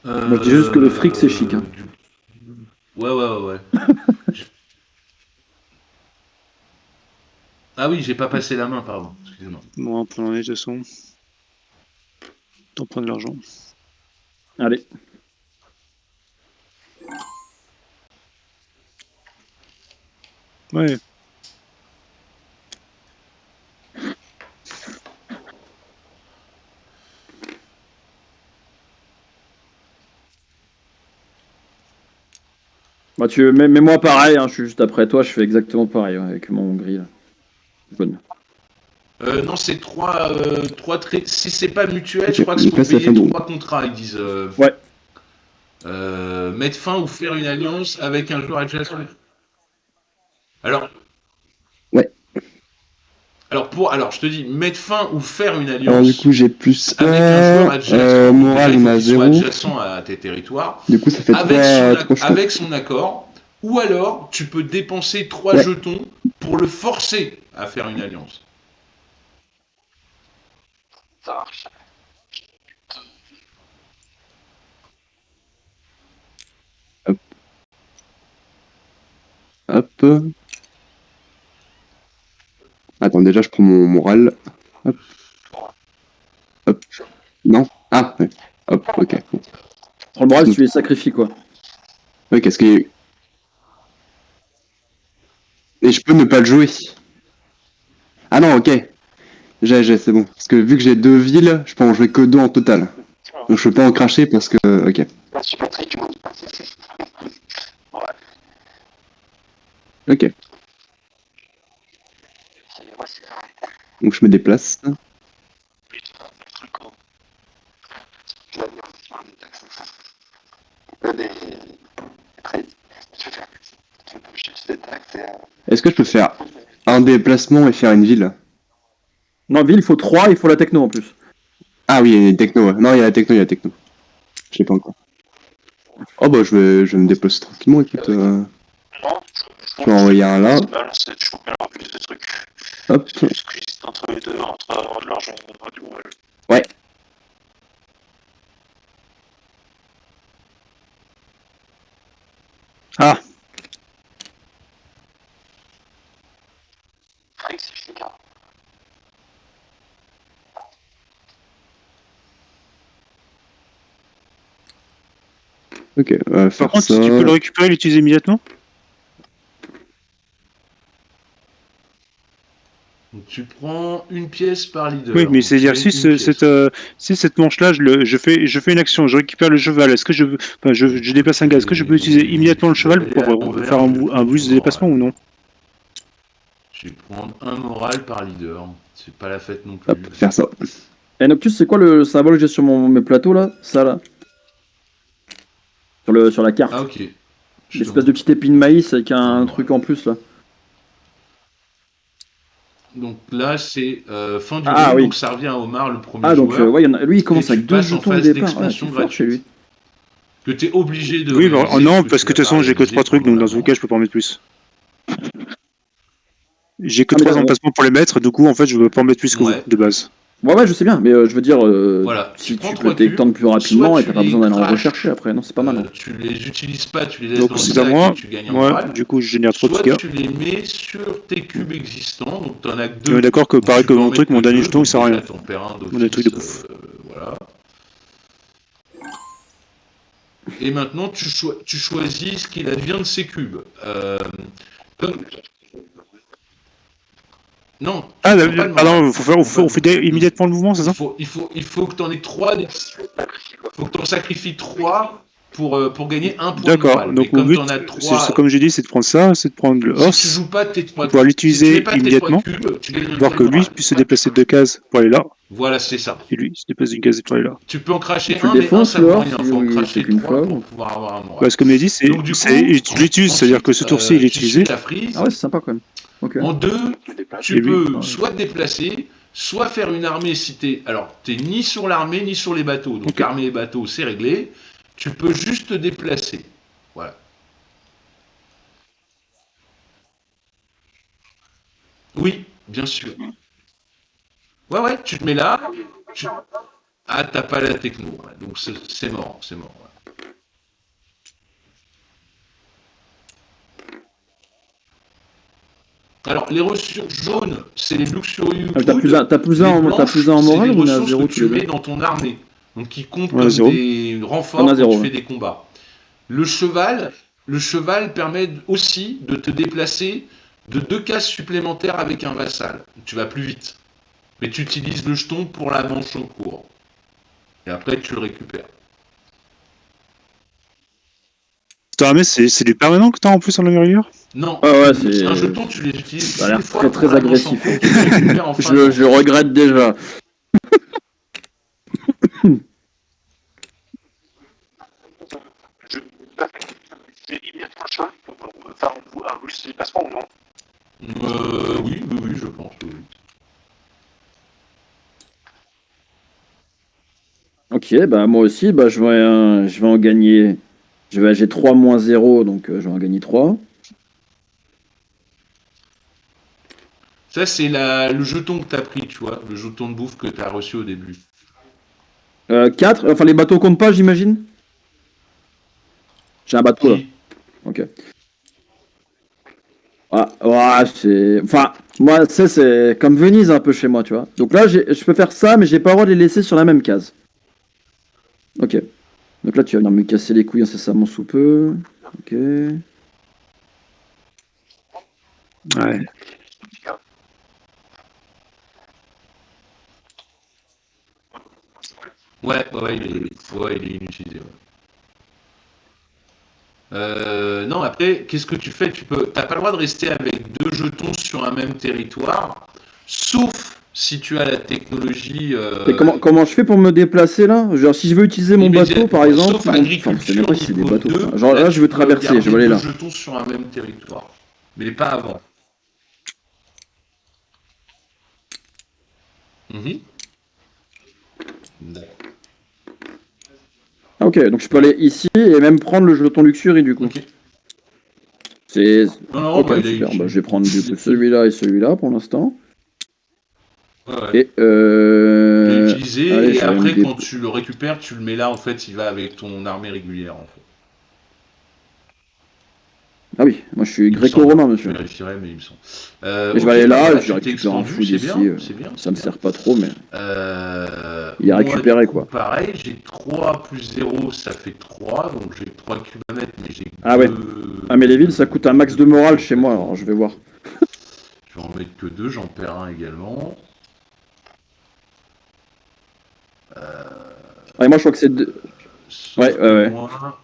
Moi, je dis juste que le fric, c'est chic, hein. Ouais. Ah oui, j'ai pas passé la main, pardon. Excusez-moi. Moi, pour l'année, de toute façon. T'en prends de l'argent. Allez. Ouais. Bah, mais moi, pareil, hein, je suis juste après toi, je fais exactement pareil ouais, avec mon grill. Bonne. Non, c'est trois traits. Si c'est pas mutuel, je Ok, crois que il c'est pour passe la payer fin du 3 contrats, ils disent. Ouais. Mettre fin ou faire une alliance avec un joueur adjacent. Alors. Ouais. Alors, je te dis, mettre fin ou faire une alliance. Alors du coup, j'ai plus avec un joueur 1, adjacent. moral, on Déjà, a il faut qu'il soit 0. adjacent à tes territoires. Du coup, ça fait 3 jetons. Avec son accord. Ou alors, tu peux dépenser 3 Ouais. jetons pour le forcer à faire une alliance. Ça marche. Hop. Attends, déjà, je prends mon moral. Hop. Hop. Non. Ah, ouais. Hop, ok. Bon. Prends le moral, tu les sacrifies, quoi. Ok, est-ce que... Et je peux ne pas le jouer. Ah non, ok. C'est bon. Parce que vu que j'ai 2 villes, je peux en jouer que 2 en total. Donc je peux pas en cracher parce que... Ok. Merci Patrick. Ok. Donc je me déplace. Est-ce que je peux faire un déplacement et faire une ville? Non, ville, il faut 3, il faut la techno en plus. Ah oui, il y a des techno. Ouais. Non, il y a la techno, Je sais pas encore. Oh bah je vais me déplacer tranquillement, écoute. Je vais envoyer un là. C'est toujours bien d'avoir plus de trucs. Hop. C'est juste que j'hésite entre les deux, entre avoir de l'argent et avoir du moral. Ouais. Ah, Fric, c'est chic, hein. Ok, on va par faire contre, ça. si tu peux le récupérer et l'utiliser immédiatement. Donc, tu prends une pièce par leader. Oui, mais Donc, c'est-à-dire, tu si, gagnes une pièce. si cette manche-là, je fais une action, je récupère le cheval, est-ce que je déplace un gars, est-ce que je peux utiliser immédiatement le cheval pour faire un boost de déplacement ou non? Je vais prendre un moral par leader. C'est pas la fête non plus. Hop, faire ça. Et Noctus, c'est quoi le symbole que j'ai sur mes plateaux là? Ça là. Sur la carte. Ah, ok. L'espèce de petite épine maïs avec un Ouais. truc en plus là. Donc là, c'est fin du Ah, round, oui. donc ça revient à Omar, le premier Ah, donc joueur, ouais, lui il commence Et tu avec 2 passes en jetons au phase départ. Ouais, d'expansion c'est fort chez lui. que tu es obligé de Oui, bah, réaliser, non, que parce tu que de toute n'as façon, pas j'ai que réalisé 3 trucs, donc pendant dans la tous les cas, je peux pas en mettre plus. J'ai que Ah, mais 3 d'accord. emplacements pour les mettre, du coup, en fait, je peux pas en mettre plus que vous, Ouais. de base. Ouais, je sais bien, mais je veux dire, Voilà, si tu prends tu trois peux t'étendre plus cubes, rapidement soit et t'as tu pas les besoin d'aller en craches, rechercher après, non, c'est pas mal. Hein. Tu les utilises pas, tu les laisses Donc dans le c'est à sac moi, et tu gagnes en ouais, moral. du coup, je génère trop de Soit dégâts. tu les mets sur tes cubes existants, donc t'en as que On deux. est d'accord que Donc pareil tu que peux en mon mettre truc, mon que dernier deux, jeton, il donc sert à déjà, rien. t'en perds un On a des trucs de d'office, bouffe. voilà. Et maintenant, tu choisis ce qu'il advient de ces cubes. Comme- Non, Ah, tu prends pas le moral. pardon, on fait immédiatement le mouvement, c'est ça? Il faut que tu en aies 3. Il faut que tu en sacrifies 3 pour gagner un point de D'accord. morale. Donc Mais mon comme but, t'en as c'est 3, comme j'ai dit, c'est de prendre ça, c'est de prendre le si tu horse, joues pas tes 3 pouvoir l'utiliser tes 3 immédiatement, cubes, tu gagnes un voir point que de lui morale. puisse se déplacer de 2 cases pour aller là, Voilà, c'est ça. et lui se déplace d'une case pour aller là. Tu peux en cracher Tu le un, mais un défonces, ça le vaut horse, rien. si Faut en oui, cracher c'est qu'une 3 fois, pour ou- pouvoir avoir un morale. Parce que comme j'ai dit, c'est, Donc du coup, je l'utilise, c'est-à-dire que ce tour-ci, il est tu utilisé. suis la frise. Ah ouais, c'est sympa quand même. Ok. En 2, tu Et lui, peux ouais. soit te déplacer, soit faire une armée si t'es... Alors, t'es ni sur l'armée, ni sur les bateaux. Donc, Ok. armée et bateaux, c'est réglé. Tu peux juste te déplacer. Voilà. Oui, bien sûr. Ouais, tu te mets là. tu- Ah, t'as pas la techno. Ouais. Donc, c'est mort, c'est mort. Ouais. Alors, les ressources jaunes, c'est les Luxury Ah, t'as plus un, t'as plus un, t'as plus un en morale ou on est à 0 que tous tu les mets deux? dans ton armée. Donc, qui comptent On est à comme zéro. des renforts On est à quand zéro, tu ouais. fais des combats. Le cheval permet aussi de te déplacer de 2 cases supplémentaires avec un vassal. Tu vas plus vite. Mais tu utilises le jeton pour la manche en cours. Et après, tu le récupères. Cette armée, c'est du permanent que t'as en plus en américain? Non, Ah ouais, c'est- un jeton, tu les utilises Ça a l'air une fois très, pour très la manche en agressif. cours, tu le récupères en fin de Je manche. regrette déjà. C'est immédiatement le cheval pour faire un boost de déplacement ou non? Oui, je pense. Oui. Ok, bah moi aussi, bah je vais en gagner. J'ai 3 moins 0, donc je vais en gagner 3. Ça, c'est le jeton que tu as pris, tu vois. Le jeton de bouffe que tu as reçu au début. 4, enfin les bateaux comptent pas, j'imagine? J'ai un bateau là. Si. Ok. Ah, ouais, c'est. Enfin, moi, c'est comme Venise un peu chez moi, tu vois. Donc là, je peux faire ça, mais j'ai pas le droit de les laisser sur la même case. Ok. Donc là, tu vas venir me casser les couilles incessamment sous peu. Ok. Ouais. Ouais, il est inutilisé. Ouais. Non, après, qu'est-ce que tu fais? T'as pas le droit de rester avec 2 jetons sur un même territoire, sauf si tu as la technologie. Et comment je fais pour me déplacer là? Genre, si je veux utiliser mon bateau par exemple. Sauf Enfin, agriculture, c'est même pas si c'est des niveau bateaux. 2, quoi. Genre là, je veux tu peux traverser, je veux garder aller là. 2 jetons sur un même territoire, mais pas avant. Mhm. D'accord. Ah, ok, donc je peux aller ici et même prendre le jeton Luxury du coup. Ok. C'est. Non, Ok, bah, il est super. utile. Bah, je vais prendre du coup celui-là et celui-là pour l'instant. Ouais. Et Tu l'as utilisé, allez, et je vais après, me quand tu le récupères, tu le mets là, en fait, il va avec ton armée régulière, en fait. Ah oui, moi je suis Il me gréco-romain, semble. monsieur. Je vérifierai, mais il me semble. Et je vais Ok, aller là, bah, je vais tu t'es récupérer un extendu, food c'est ici. bien, c'est bien. Ça me c'est sert pas trop, mais. bien. Il a Moi, récupéré, du coup, quoi. Pareil, j'ai 3 plus 0, ça fait 3, donc j'ai 3 cubes à mettre, mais j'ai Ah ouais. deux- Ah mais les villes, ça coûte un max de morale chez moi, alors je vais voir. Je vais en mettre que 2, j'en perds un également. Ah, et moi je crois que c'est deux. Sauf Ouais, que ouais. moi,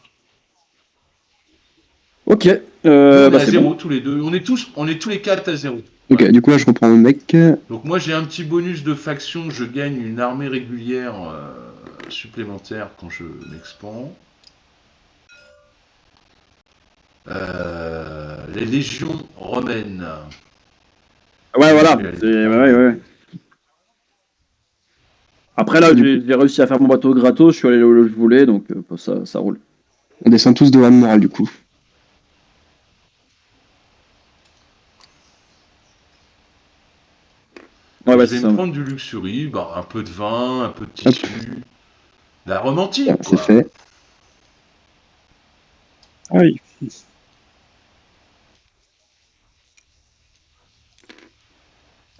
Ok, nous, on est bah à c'est 0 bon. tous les deux. On est tous les 4 à 0. Ok, du coup là je reprends mon mec. Donc moi j'ai un petit bonus de faction, je gagne une armée régulière supplémentaire quand je m'expand. Les légions romaines. Ouais, voilà. Je vais aller C'est- prendre ouais, du ouais. coup. Après là, j'ai réussi à faire mon bateau gratos, je suis allé là où je voulais, donc ça roule. On descend tous de 1 de morale du coup. Ouais, Je ouais, vais c'est me ça. prendre du luxury, bah, un peu de vin, un peu de Hop. tissu. La romantique, Ah, c'est quoi. fait. Ah oui.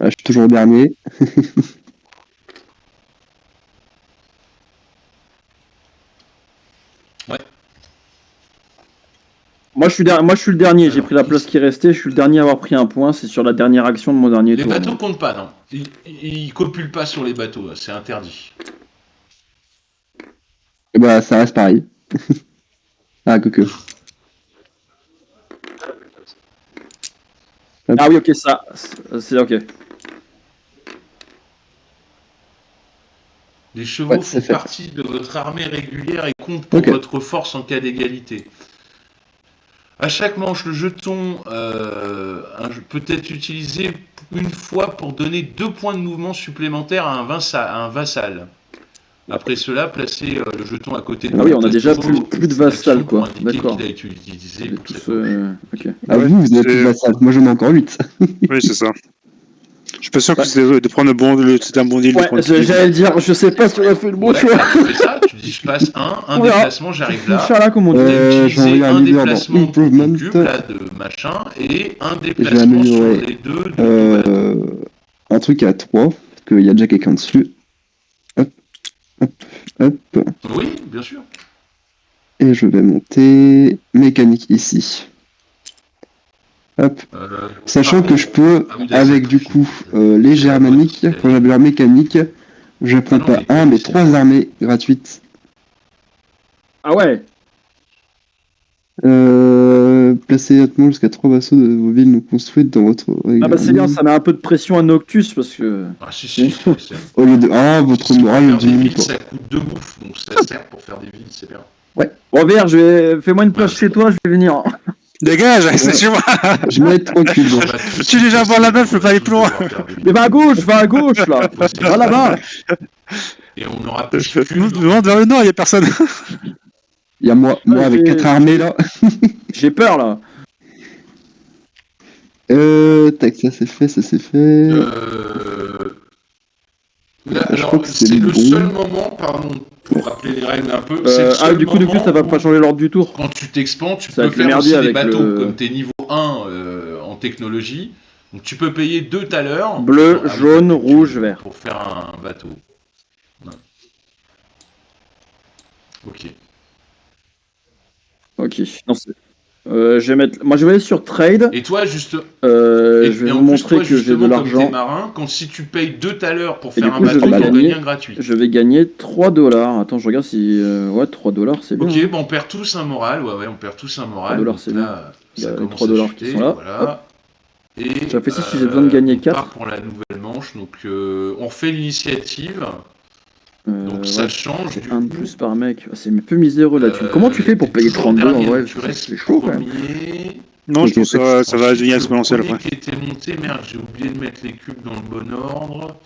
Ah, je suis toujours dernier. Moi je suis le dernier, j'ai Alors, pris la place qui restait, je suis le dernier à avoir pris un point, c'est sur la dernière action de mon dernier Les tour. bateaux donc. comptent pas, non. Ils copulent pas sur les bateaux, là, c'est interdit. Et bah ça reste pareil. Ah, que. Ah oui, ok, ça. C'est ok. Les chevaux Ouais, font c'est fait. partie de votre armée régulière et comptent pour Ok. votre force en cas d'égalité. À chaque manche, le jeton peut être utilisé une fois pour donner 2 points de mouvement supplémentaires à un vassal. Après cela, placez le jeton à côté de Ah oui, on a votre déjà chevaux plus de d'action vassal, pour quoi. indiquer D'accord. qu'il a été utilisé Et pour tout cette ce... manche. Ok. Ah, Ouais, vous avez c'est- plus de vassal. Moi, j'en ai encore 8. Oui, c'est ça. Je suis pas sûr que Ouais. c'était de prendre c'était un bon deal de Ouais, prendre. j'allais dire, je sais pas si on a fait le bon Ouais, choix. tu fais ça, tu dis je passe un On verra. déplacement, j'arrive là. Inch'Allah, comme on dit. T'as J'envoie utilisé un un leader dans déplacement pour ton Improvement. cube, là, de machin, et un Je vais déplacement sur améliorer les deux de ton bateau. un truc à 3, parce qu'il y a déjà quelqu'un dessus. Hop, hop, hop. Oui, bien sûr. Et je vais monter mécanique ici. Hop. Sachant par que je peux, Ah oui, d'accord, avec du je- coup je- les c'est la germaniques, bonne quand j'améliore mécanique, je prends non, pas mais un, mais c'est- 3 armées gratuites. Ah ouais. Placez hautement jusqu'à 3 vassaux de vos villes non construites dans votre Ah bah c'est bien, ça met un peu de pression à Noctus parce que. Ah si, si, c'est- Au lieu de 1, votre morale ne faire des diminue villes, pas. ça coûte 2 bouffes, donc ça sert pour faire des villes, c'est bien. Bon, Vert, fais-moi une place chez toi, je vais venir. Dégage, c'est chez moi. Je vais être tranquille. On va tous- Je suis déjà voir là-bas, je peux pas aller plus loin. devoir faire des villes. Mais va à gauche là. Va là-bas. Et on aura plus Je que me demande vers le nord, il y a personne. Il y a moi Ouais, avec j'ai- 4 armées là. J'ai peur là. Tac, ça c'est fait, ça c'est fait. Là, Je alors, crois que c'est c'est le bon. seul moment, pardon, pour rappeler les règles un peu, c'est le Ah, seul du coup, moment ça va pas où, changer l'ordre du tour. quand tu t'expands, tu Ça va peux être le faire merdier aussi des avec bateaux, le- comme t'es niveau 1 en technologie. Donc tu peux payer 2 tout à l'heure. Bleu, Ah oui, jaune, tu- rouge, vert. Pour faire un bateau. Ouais. Ok. Ok. Non, je vais mettre. Moi, je vais aller sur trade. Et toi, juste. Je vais et vous en plus, montrer toi, que j'ai de justement, comme t'es l'argent. marin, quand si tu payes 2 tout à l'heure pour Et faire du un coup, je bateau, vais t'en gagner- gagnes un gratuit. Je vais gagner 3 $. Attends, je regarde si. Ouais, 3 $, c'est bien. Ok, hein. bon, on perd tous un moral. Ouais, on perd tous un moral. 3 $, Donc c'est là, Il y a ça les commence 3 à $ chuter, qui sont là. Voilà. Et Je réfléchis si j'ai besoin de gagner on part 4. pour la nouvelle manche. Donc, on refait l'initiative. Donc, Ouais, ça change. c'est Du un de coup. plus par mec. Ah, c'est un peu miséreux là. Comment tu fais pour t'es payer toujours 32 en dernier, vrai donc tu restes C'est chaud quand même. premier. Non, je Ok, pense que ça va Ensuite, devenir le exponentiel premier après. qui était monté, merde, j'ai oublié de mettre les cubes dans le bon ordre.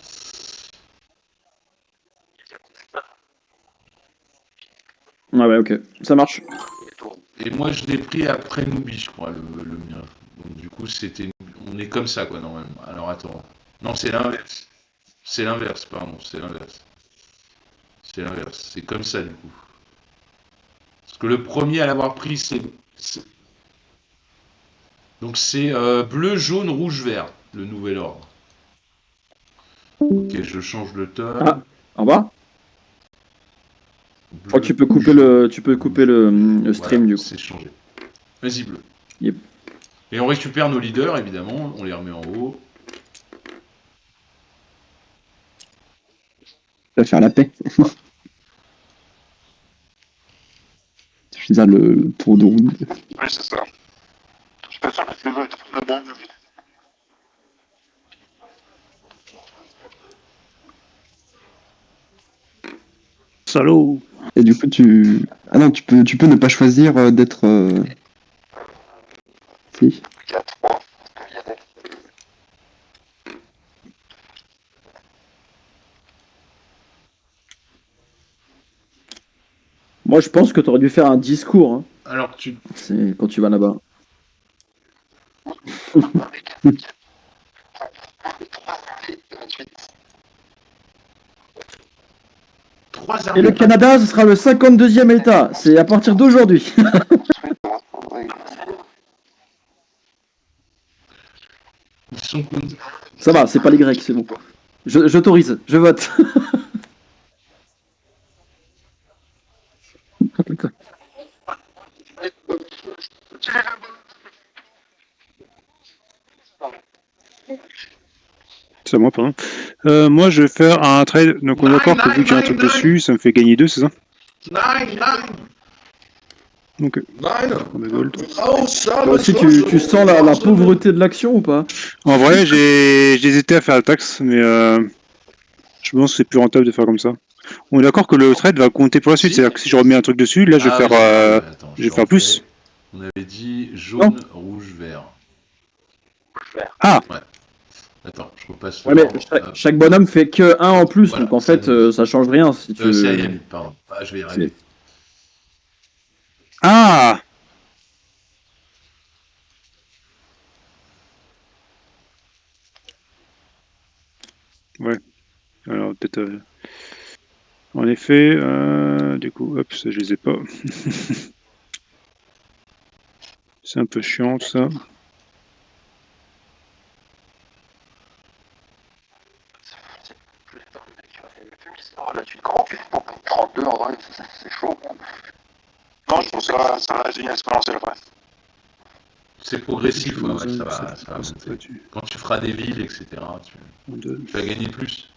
Ah ouais, ok. Ça marche. Et moi, je l'ai pris après Nubi, je crois, le mien. Donc, du coup, c'était. On est comme ça, quoi, normalement. Alors, attends. Non, c'est l'inverse. C'est l'inverse, pardon, c'est l'inverse. C'est l'inverse. C'est comme ça, du coup. Parce que le premier à l'avoir pris, donc, c'est bleu, jaune, rouge, vert, le nouvel ordre. Ok, je change le ton. Ah, au revoir. Je crois que Bleu, tu peux couper le stream voilà, du coup. c'est changé. Vas-y, bleu. Yep. Et on récupère nos leaders, évidemment. On les remet en haut. Je vais faire la paix. Je vais dire le tour de route. Oui, c'est ça. Je peux faire le bon. Salaud. Et du coup, Ah non, tu peux ne pas choisir d'être. Si. Il y a 3. Moi je pense que tu aurais dû faire un discours. Hein. Alors, tu. C'est quand tu vas là-bas. Trois Et le armées. Canada, ce sera le 52e État. C'est à partir d'aujourd'hui. Ils sont. Ça va, c'est pas les Grecs, c'est bon. J'autorise, je vote. C'est à moi, pardon. Moi, je vais faire un trade. Donc, on est d'accord que vu qu'il y a un truc dessus, ça me fait gagner 2, c'est ça? Nine. Donc, Nine. on a gold. Oh, ça, Toi bonne aussi, chose, tu sens la pauvreté de l'action ou pas? En vrai, j'ai hésité à faire la taxe, mais je pense que c'est plus rentable de faire comme ça. On est d'accord que le trade va compter pour la suite, Si. c'est-à-dire que si je remets un truc dessus, là je vais Ah, faire, oui, c'est vrai, ouais, attends, je vais te faire refais. plus. On avait dit jaune, rouge, vert. Ah, Attends, je repasse Ouais, mais l'ordre. chaque bonhomme fait que 1 en plus, Voilà, donc en c'est fait, Yannick. ça change rien si tu. C'est Ayani, pardon. Ah, je vais y arriver. ah, ouais. Alors peut-être, en effet, du coup, hop, ça je les ai pas. C'est un peu chiant tout ça. Oh, là, tu comment tu fais pour 32 en vrai, c'est chaud. Non, je trouve ça va génial exponentiel après. C'est progressif, ouais, ça va Ça monter. va du Quand tu feras des villes, etc., en deux. tu vas gagner plus.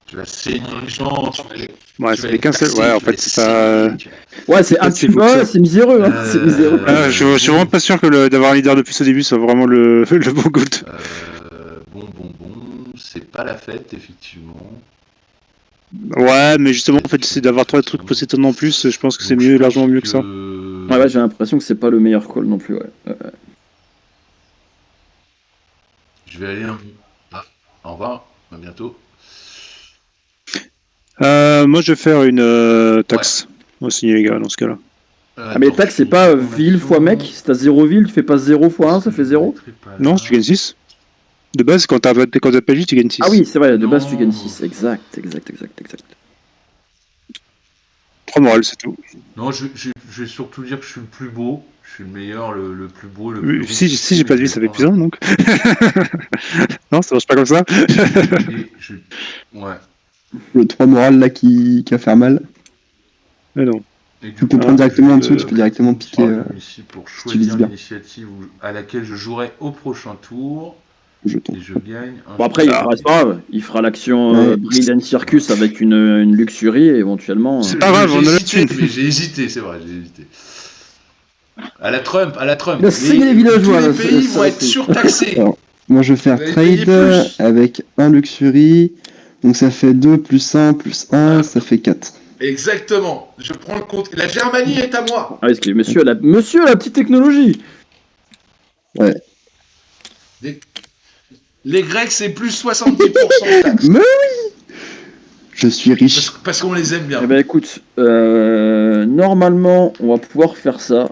Tu vas saigner les gens, tu vas les. Ouais, tu ça vas fait les qu'un seul. taxer, Ouais, en tu vas fait, les c'est pas. saigner, tu vas- Ouais, c'est pas un si tube, beau que ça. c'est miséreux, hein. C'est miséreux. Je suis vraiment pas sûr que d'avoir un leader depuis ce début soit vraiment le, le bon goût. Bon, c'est pas la fête, effectivement. Ouais, mais justement, en fait, c'est d'avoir trois trucs Poséidon en plus, je pense que c'est Donc, mieux, je pense largement mieux que ça. Ouais, j'ai l'impression que c'est pas le meilleur call non plus, ouais. Je vais aller. Ah, au revoir, à bientôt. Moi, je vais faire une taxe. On va signer les gars dans ce cas-là. Ah, mais les taxes, c'est pas ville fois mec. Si t'as 0 ville, tu fais pas 0 fois 1, ça fait 0. Non, tu gagnes 6. De base, quand t'as pas J, tu gagnes 6. Ah oui, c'est vrai, de base, tu gagnes Non. 6. Exact. 3 morales, c'est tout. Non, je vais surtout dire que je suis le plus beau. Je suis le meilleur, le plus beau, le plus Si j'ai pas de vie, ça fait plus 1, donc. Non, ça marche pas comme ça. Et je... Ouais. Le 3 moral là qui va faire mal. Mais non. Et du Tu peux coup, prendre directement en je- dessous, tu peux directement piquer. ici pour tu choisir vises bien. l'initiative à laquelle je jouerai au prochain tour. Jeton. Et je gagne un. Bon, après, c'est pas grave. Il fera l'action Ouais. Brilliant Circus avec une luxurie, éventuellement. C'est pas grave, J'ai on a la hésité, thune. mais j'ai hésité, c'est vrai, j'ai hésité. À la Trump, à la Trump. Il a saigné les villageois, tous là, les pays ça vont être fait. surtaxés. Alors, moi je vais faire Vous allez payer trade plus. avec un luxury. Donc ça fait 2 plus 1 plus 1, ça fait 4. Exactement. Je prends le compte. La Germanie est à moi. Ah, excusez, monsieur, la petite technologie. Les Grecs, c'est plus 70% de taxes. Mais oui, je suis riche. Parce qu'on les aime bien. Eh ben, écoute, normalement, on va pouvoir faire ça.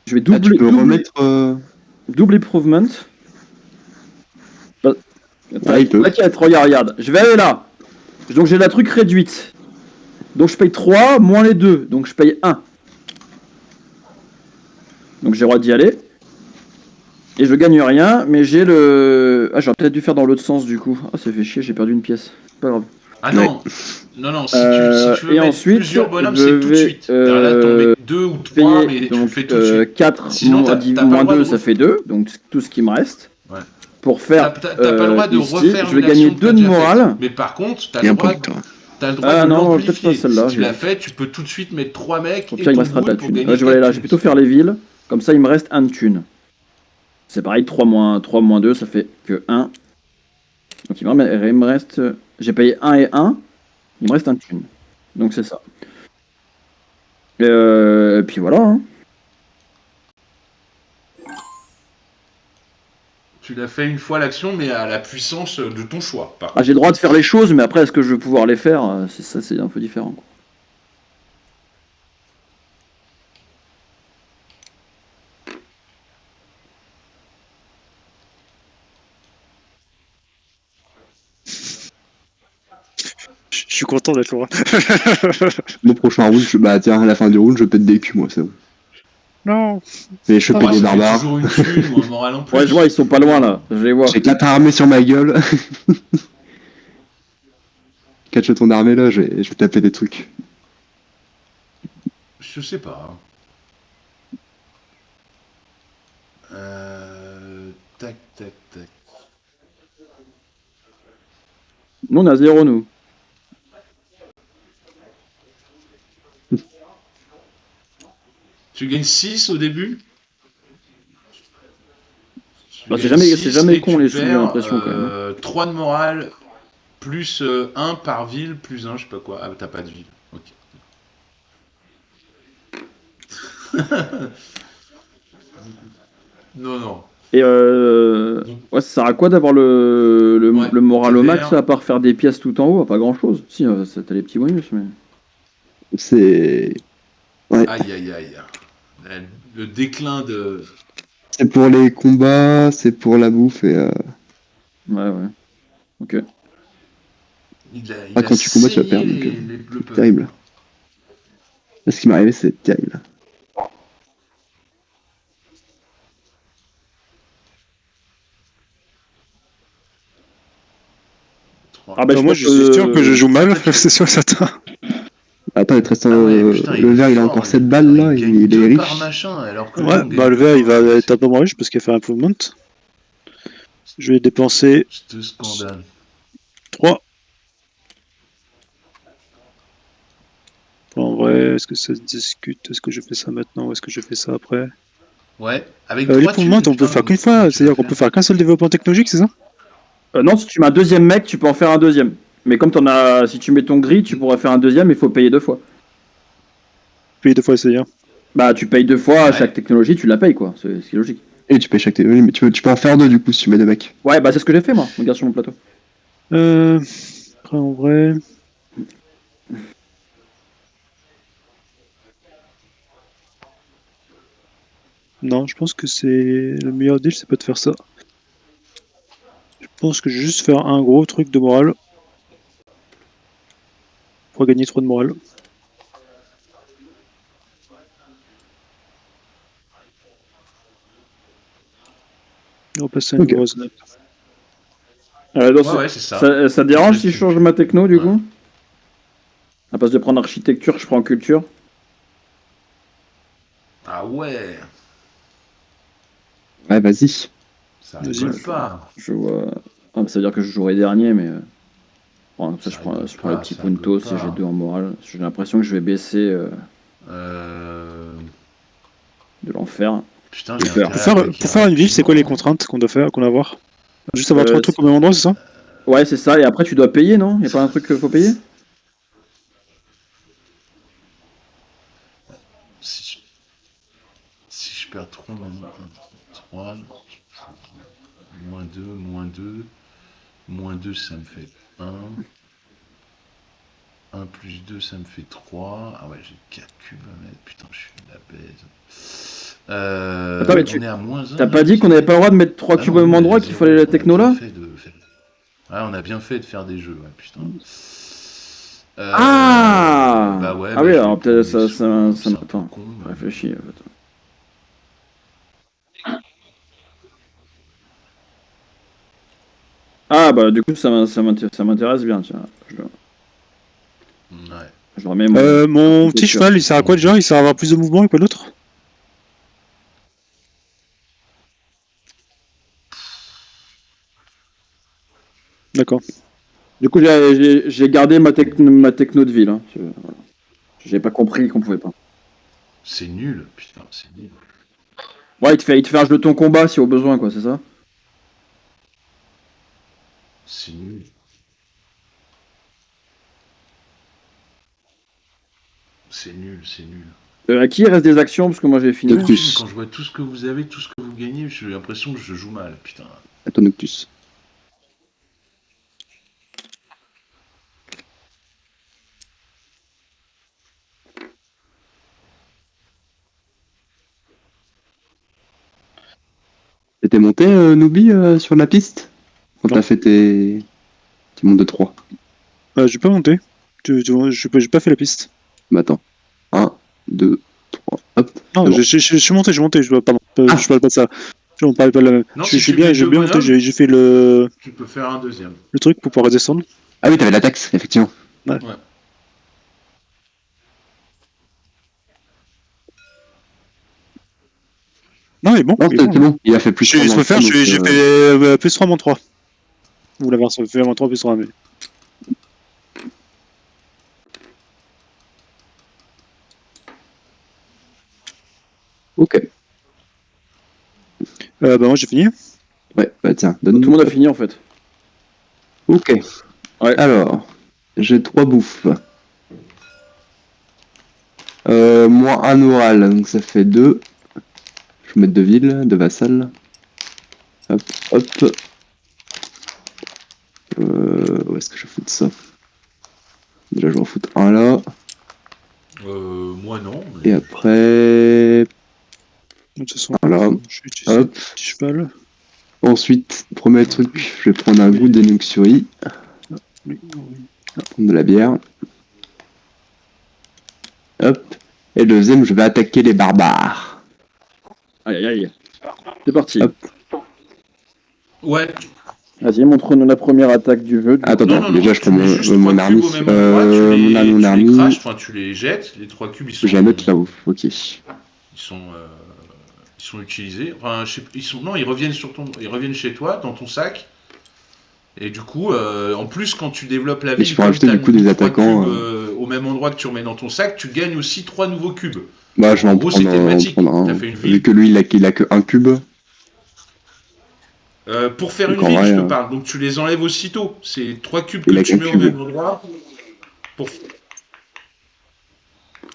Je vais Ah, tu peux remettre. double improvement. Ah, il peut. T'inquiète, regarde. Je vais aller là. Donc j'ai la truc réduite. Donc je paye 3 moins les 2. Donc je paye 1. Donc j'ai le droit d'y aller. Et je gagne rien, mais j'ai le. Ah, j'aurais peut-être dû faire dans l'autre sens du coup. Ah, ça fait chier, j'ai perdu une pièce. Pas grave. Ah non. Non, si tu veux Et mettre ensuite, plusieurs bonhommes, je c'est tout de vais, suite. Là, t'en mets 2 ou 3, mais tu le donc, fais tout de suite. 4 Sinon, t'as pas le moins droit 2, de ça fait 2. Donc tout ce qui me reste. Ouais. Pour faire. T'as pas le droit de ici, refaire je vais une gagner action que 2 t'as de déjà morale. faite. Mais par contre, t'as Et le un droit, point de temps. t'as le droit Ah de non, l'amplifier. peut-être pas celle-là, Si tu l'as j'ai- fait, tu peux tout de suite mettre 3 mecs Au et pire, il me ton restera de la boule pour thune. gagner Ouais, je vais aller là, 4 je vais plutôt faire les villes. Comme ça, il me reste 1 de thune. C'est pareil, 3 moins 2, ça fait que 1. Donc il me reste. J'ai payé 1 et 1. Il me reste 1 de thune. Donc c'est ça. Et puis voilà. Hein. Tu l'as fait une fois l'action, mais à la puissance de ton choix. Par Ah, contre. j'ai le droit de faire les choses, mais après, est-ce que je vais pouvoir les faire? C'est ça, c'est un peu différent. Quoi. Je suis content d'être loin. Le prochain round, bah tiens, à la fin du round, je pète des culs, moi, c'est bon. Non. Mais je Ah, pète des ça fait barbares. toujours une thune ou un moral en plus. Ouais, je vois, ils sont pas loin là. Je vais voir. J'ai 4 armées sur ma gueule. 4 jetons d'armée là, je vais taper des trucs. Je sais pas. Tac. Nous, on a 0, nous. Tu gagnes 6 au début. Tu Bah, c'est gagnes jamais- 6 c'est jamais et con, tu les sous, j'ai perds, l'impression, quand même. 3 de morale, plus 1 par ville, plus 1, je sais pas quoi. Ah, t'as pas de ville. Ok. Non, non. Et Donc, ouais, ça sert à quoi d'avoir ouais, le moral le au max, vert. là, à part faire des pièces tout en haut? Pas grand chose. Si, t'as les petits bonus, mais. C'est. Ouais. Aïe, aïe, aïe. Le déclin de. C'est pour les combats, c'est pour la bouffe et. Ouais, ouais. Ok. Il Ah, a quand tu combats, tu vas saigné perdre, donc, les bleus peuples. terrible. Ce qui m'est arrivé, c'est terrible. Trois. Ah, bah, Attends, je moi, pense je suis sûr que je que. joue mal, c'est sûr, certain. Attends, il te reste Ah ouais, putain, le vert, il a encore 7 balles là, il gagne il est 2 par riche. machin, alors que Ouais, nous, on bah gagne le 2 vert, par il va un. être un peu moins riche parce qu'il a fait un improvement. Je vais dépenser C'est scandale. 3. En vrai, est-ce que ça se discute? Est-ce que je fais ça maintenant ou est-ce que je fais ça après? Ouais, avec Les 3 mouvements, thunes, on peut putain, faire qu'une comment fois, tu vas c'est-à-dire qu'on faire peut faire qu'un seul développement technologique, c'est ça? Non, si tu mets un deuxième mec, tu peux en faire un deuxième. Mais comme t'en as. Si tu mets ton gris, tu pourrais faire un deuxième, il faut payer 2 fois. Payer 2 fois, c'est-à-dire. Bah, tu payes 2 fois à Ouais. chaque technologie, tu la payes, quoi. C'est ce qui est logique. Et tu payes chaque technologie, mais tu peux en faire 2 du coup si tu mets 2 mecs. Ouais, bah, c'est ce que j'ai fait, moi. Regarde sur mon plateau. Après, en vrai. Non, je pense que c'est le meilleur deal, c'est pas de faire ça. Je pense que je vais juste faire un gros truc de morale pour gagner 3 de morale. Et on va passer à un Ok. niveau raisonnable. Donc, Ouais, ouais, c'est ça. ça te dérange si je Tu- change ma techno, du Ouais. coup? À place de prendre architecture, je prends culture. Ah ouais, Ouais, vas-y. ça Vas-y. rigole pas. Je vois. Ah, bah, ça veut dire que je jouerai dernier, mais. Bon, comme ça, Ça rigole je prends le pas, petit ça rigole punto si pas. j'ai 2 en morale. J'ai l'impression que je vais baisser Euh... de l'enfer. Putain, Je j'ai vais faire. intérêt à attaquer Pour faire une ville, c'est quoi les rapidement. contraintes qu'on doit faire, qu'on doit avoir? Juste avoir 3 Euh, trucs au même endroit, c'est ça? ouais, c'est ça. Et après, tu dois payer, non? Y a pas un truc qu'il faut payer? Si je, si je perds 3, 3, moins 2, ça me fait 1. 1 plus 2, ça me fait 3. Ah ouais, j'ai 4 cubes à mettre. Putain, je suis de la baise. Attends, mais On est à moins 1. t'as pas dit qu'on avait pas le droit de mettre 3 Ah cubes non, au nous, même on est endroit, à qu'il 0. fallait la On a techno bien là? fait de faire. Ouais, on a bien fait de faire des jeux, ouais, putain. Ah! Bah ouais, Ah bah, oui, je vais alors peut-être prendre les sous, ça c'est un peu m'attend. con, Je mais- réfléchis. En fait. Ah bah du coup ça m'intéresse bien, tiens. Ouais. Je remets mon. Mon petit culture. cheval, il sert à quoi déjà? Il sert à avoir plus de mouvement et quoi d'autre? D'accord. Du coup j'ai gardé ma techno de ville. Hein. Voilà. J'ai pas compris qu'on pouvait pas. C'est nul, putain, c'est nul. Ouais, il te fait un jeton combat si au besoin, quoi, c'est ça? C'est nul. C'est nul, c'est nul. À qui il reste des actions? Parce que moi j'ai fini. De plus. Quand je vois tout ce que vous avez, tout ce que vous gagnez, j'ai l'impression que je joue mal, putain. À ton Noctus. T'étais monté, Noobi, sur la piste? Quand Non. t'as fait tes. Tu montes de 3. J'ai pas monté. J'ai pas fait la piste. Bah attends. 1, 2, 3. Hop. Non, c'est bon. je suis monté, pardon. Ah. Je parle pas de ça. On parle pas de la même. Non, Je si suis tu bien, mets j'ai deux bien monté, bonhommes, j'ai fait le tu peux faire un deuxième. truc pour pouvoir redescendre. Ah oui, t'avais la taxe, effectivement. Non, il est bon. Non, Il est c'est bon, c'est bon. Il a fait plus Je 3 dans le préfère, fond, donc, j'ai fait plus 3 moins 3. Ou la version fait moins 3 plus 3, mais. Ok. Bah moi j'ai fini. Ouais, bah tiens, Tout donne. le monde a fini en fait. Ok. Ouais. Alors, j'ai 3 bouffes. Moins un oral, donc ça fait 2. Je vais mettre 2 villes, 2 vassals. Hop, hop. Où est-ce que je fous de ça? Déjà, je vais en foutre un là. Moi non. Et Mais... après. De toute façon, Voilà. je vais utiliser Hop. le petit cheval. Ensuite, premier truc, je vais prendre un goût d'Enuxuri. Oui. Prendre de la bière. Hop. Et le deuxième, je vais attaquer les barbares. Aïe aïe aïe. C'est parti. Hop. Ouais. Vas-y, montre-nous la première attaque du jeu. Attends, Non, déjà, je tu prends mets juste mon 3 army. cubes au même endroit, Mon tu les army. craches, enfin tu les jettes, les 3 cubes ils sont... J'ai un autre là-haut. Ok. Ils sont utilisés. Enfin, ils reviennent ils reviennent chez toi, dans ton sac. Et du coup, en plus, quand tu développes la Et ville, je peux comme rajouter t'as du coup mis des 3 attaquants. cubes au même endroit que tu remets dans ton sac, tu gagnes aussi 3 nouveaux cubes. Bah, je vais En en gros, c'est prendre, thématique. un. T'as fait une Vu ville. que lui, il a que un cube. Pour faire Donc une en ville, vrai, je te parle. Donc tu les enlèves aussitôt. C'est 3 cubes que il a tu qu'un mets au cube. même endroit. Pour...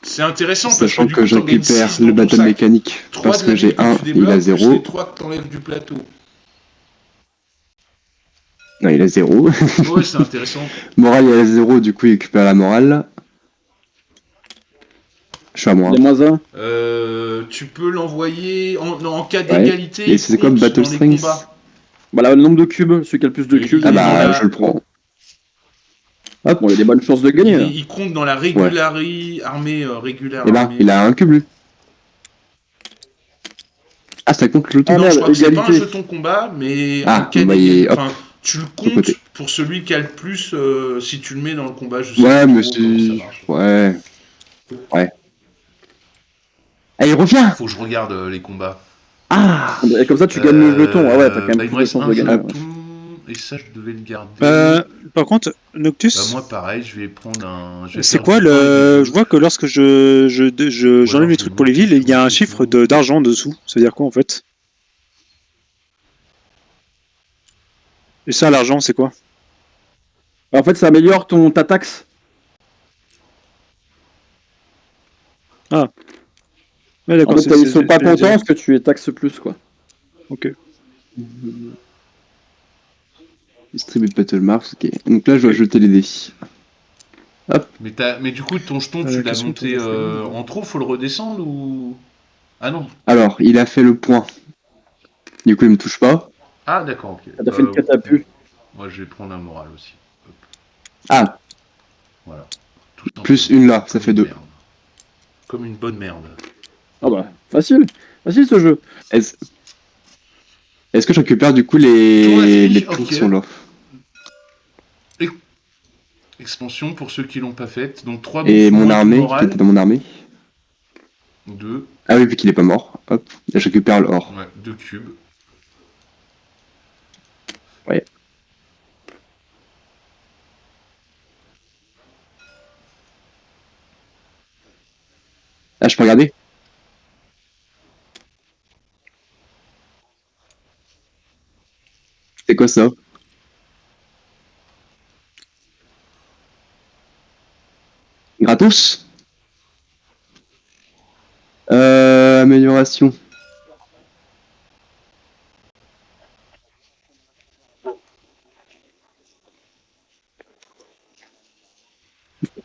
C'est intéressant parce que Sachant du que coup, je t'en gagnes récupère 6 le dans ton battle sac. mécanique 3 parce de la que j'ai ville que 1, tu il a développes, plus 0. les 3 que t'enlèves du plateau. Non, il a 0. Ouais, c'est intéressant. Morale, il a 0, du coup, il récupère la morale. Je suis à moi. Les moins 1. Tu peux l'envoyer en cas Ouais. d'égalité. Et Il c'est quoi compte Battle dans les Strength? combats. Voilà, le nombre de cubes. Celui qui a le plus de Et cubes. il Ah est dans bah, la- je le prends. Hop. Bon, il y a des bonnes chances de gagner. Là. Il compte dans la armée régulière Et ben, armée. il a un cube, lui. Ah, ça compte le jeton. Ah Non, je merde, crois que c'est pas un égalité. jeton combat, mais Ah, en cas bah, d'égalité. hop, Enfin, tu le de comptes côté. pour celui qui a le plus si tu le mets dans le combat. Je sais Ouais, pas mais trop comment ça c'est. marche. Ouais. Ouais. Ah, il revient! Faut que je regarde les combats. Ah! Et comme ça, tu gagnes le jeton. Ah ouais, t'as quand même Bah, il me plus de reste chances un de gagner. jeton. Ouais. Et ça, je devais le garder. Par contre, Bah, Noctus, moi, pareil, je vais prendre un. Je vais c'est faire quoi du pain et le. des Je œufs. vois que lorsque Ou j'enlève alors, les je vais trucs pour les monter villes, il sur y a un un truc chiffre long. d'argent dessous. Ça veut dire quoi en fait? Et ça, l'argent, c'est quoi? En fait, ça améliore ta taxe. Ouais, En d'accord, fait, ils sont pas contents parce que tu les taxes plus, quoi. Ok. Distribute Battle Marks, ok. Donc là, je dois jeter les dés. Mais du coup, ton jeton, tu l'as monté en trop, faut le redescendre ou. Ah non. Alors, il a fait le point. Du coup, il me touche pas. Ah, d'accord, ok. T'as fait une catapu. Moi, je vais prendre un moral aussi. Hop, Ah, voilà. Tout plus simplement. une là, ça Comme fait une 2. merde. Comme une bonne merde. Ah bah, facile. Facile ce jeu. Est-ce que je récupère du coup Tour à les fini, pions ok. qui sont là? Expansion pour ceux qui l'ont pas faite. Donc 3 Et bouffes mon moins armée, qui moral. était dans mon armée. 2. Ah oui, vu qu'il est pas mort. Hop, là, je récupère l'or. Ouais, 2 cubes. Ouais. Ah, je peux regarder? C'est quoi ça? Gratos? Amélioration.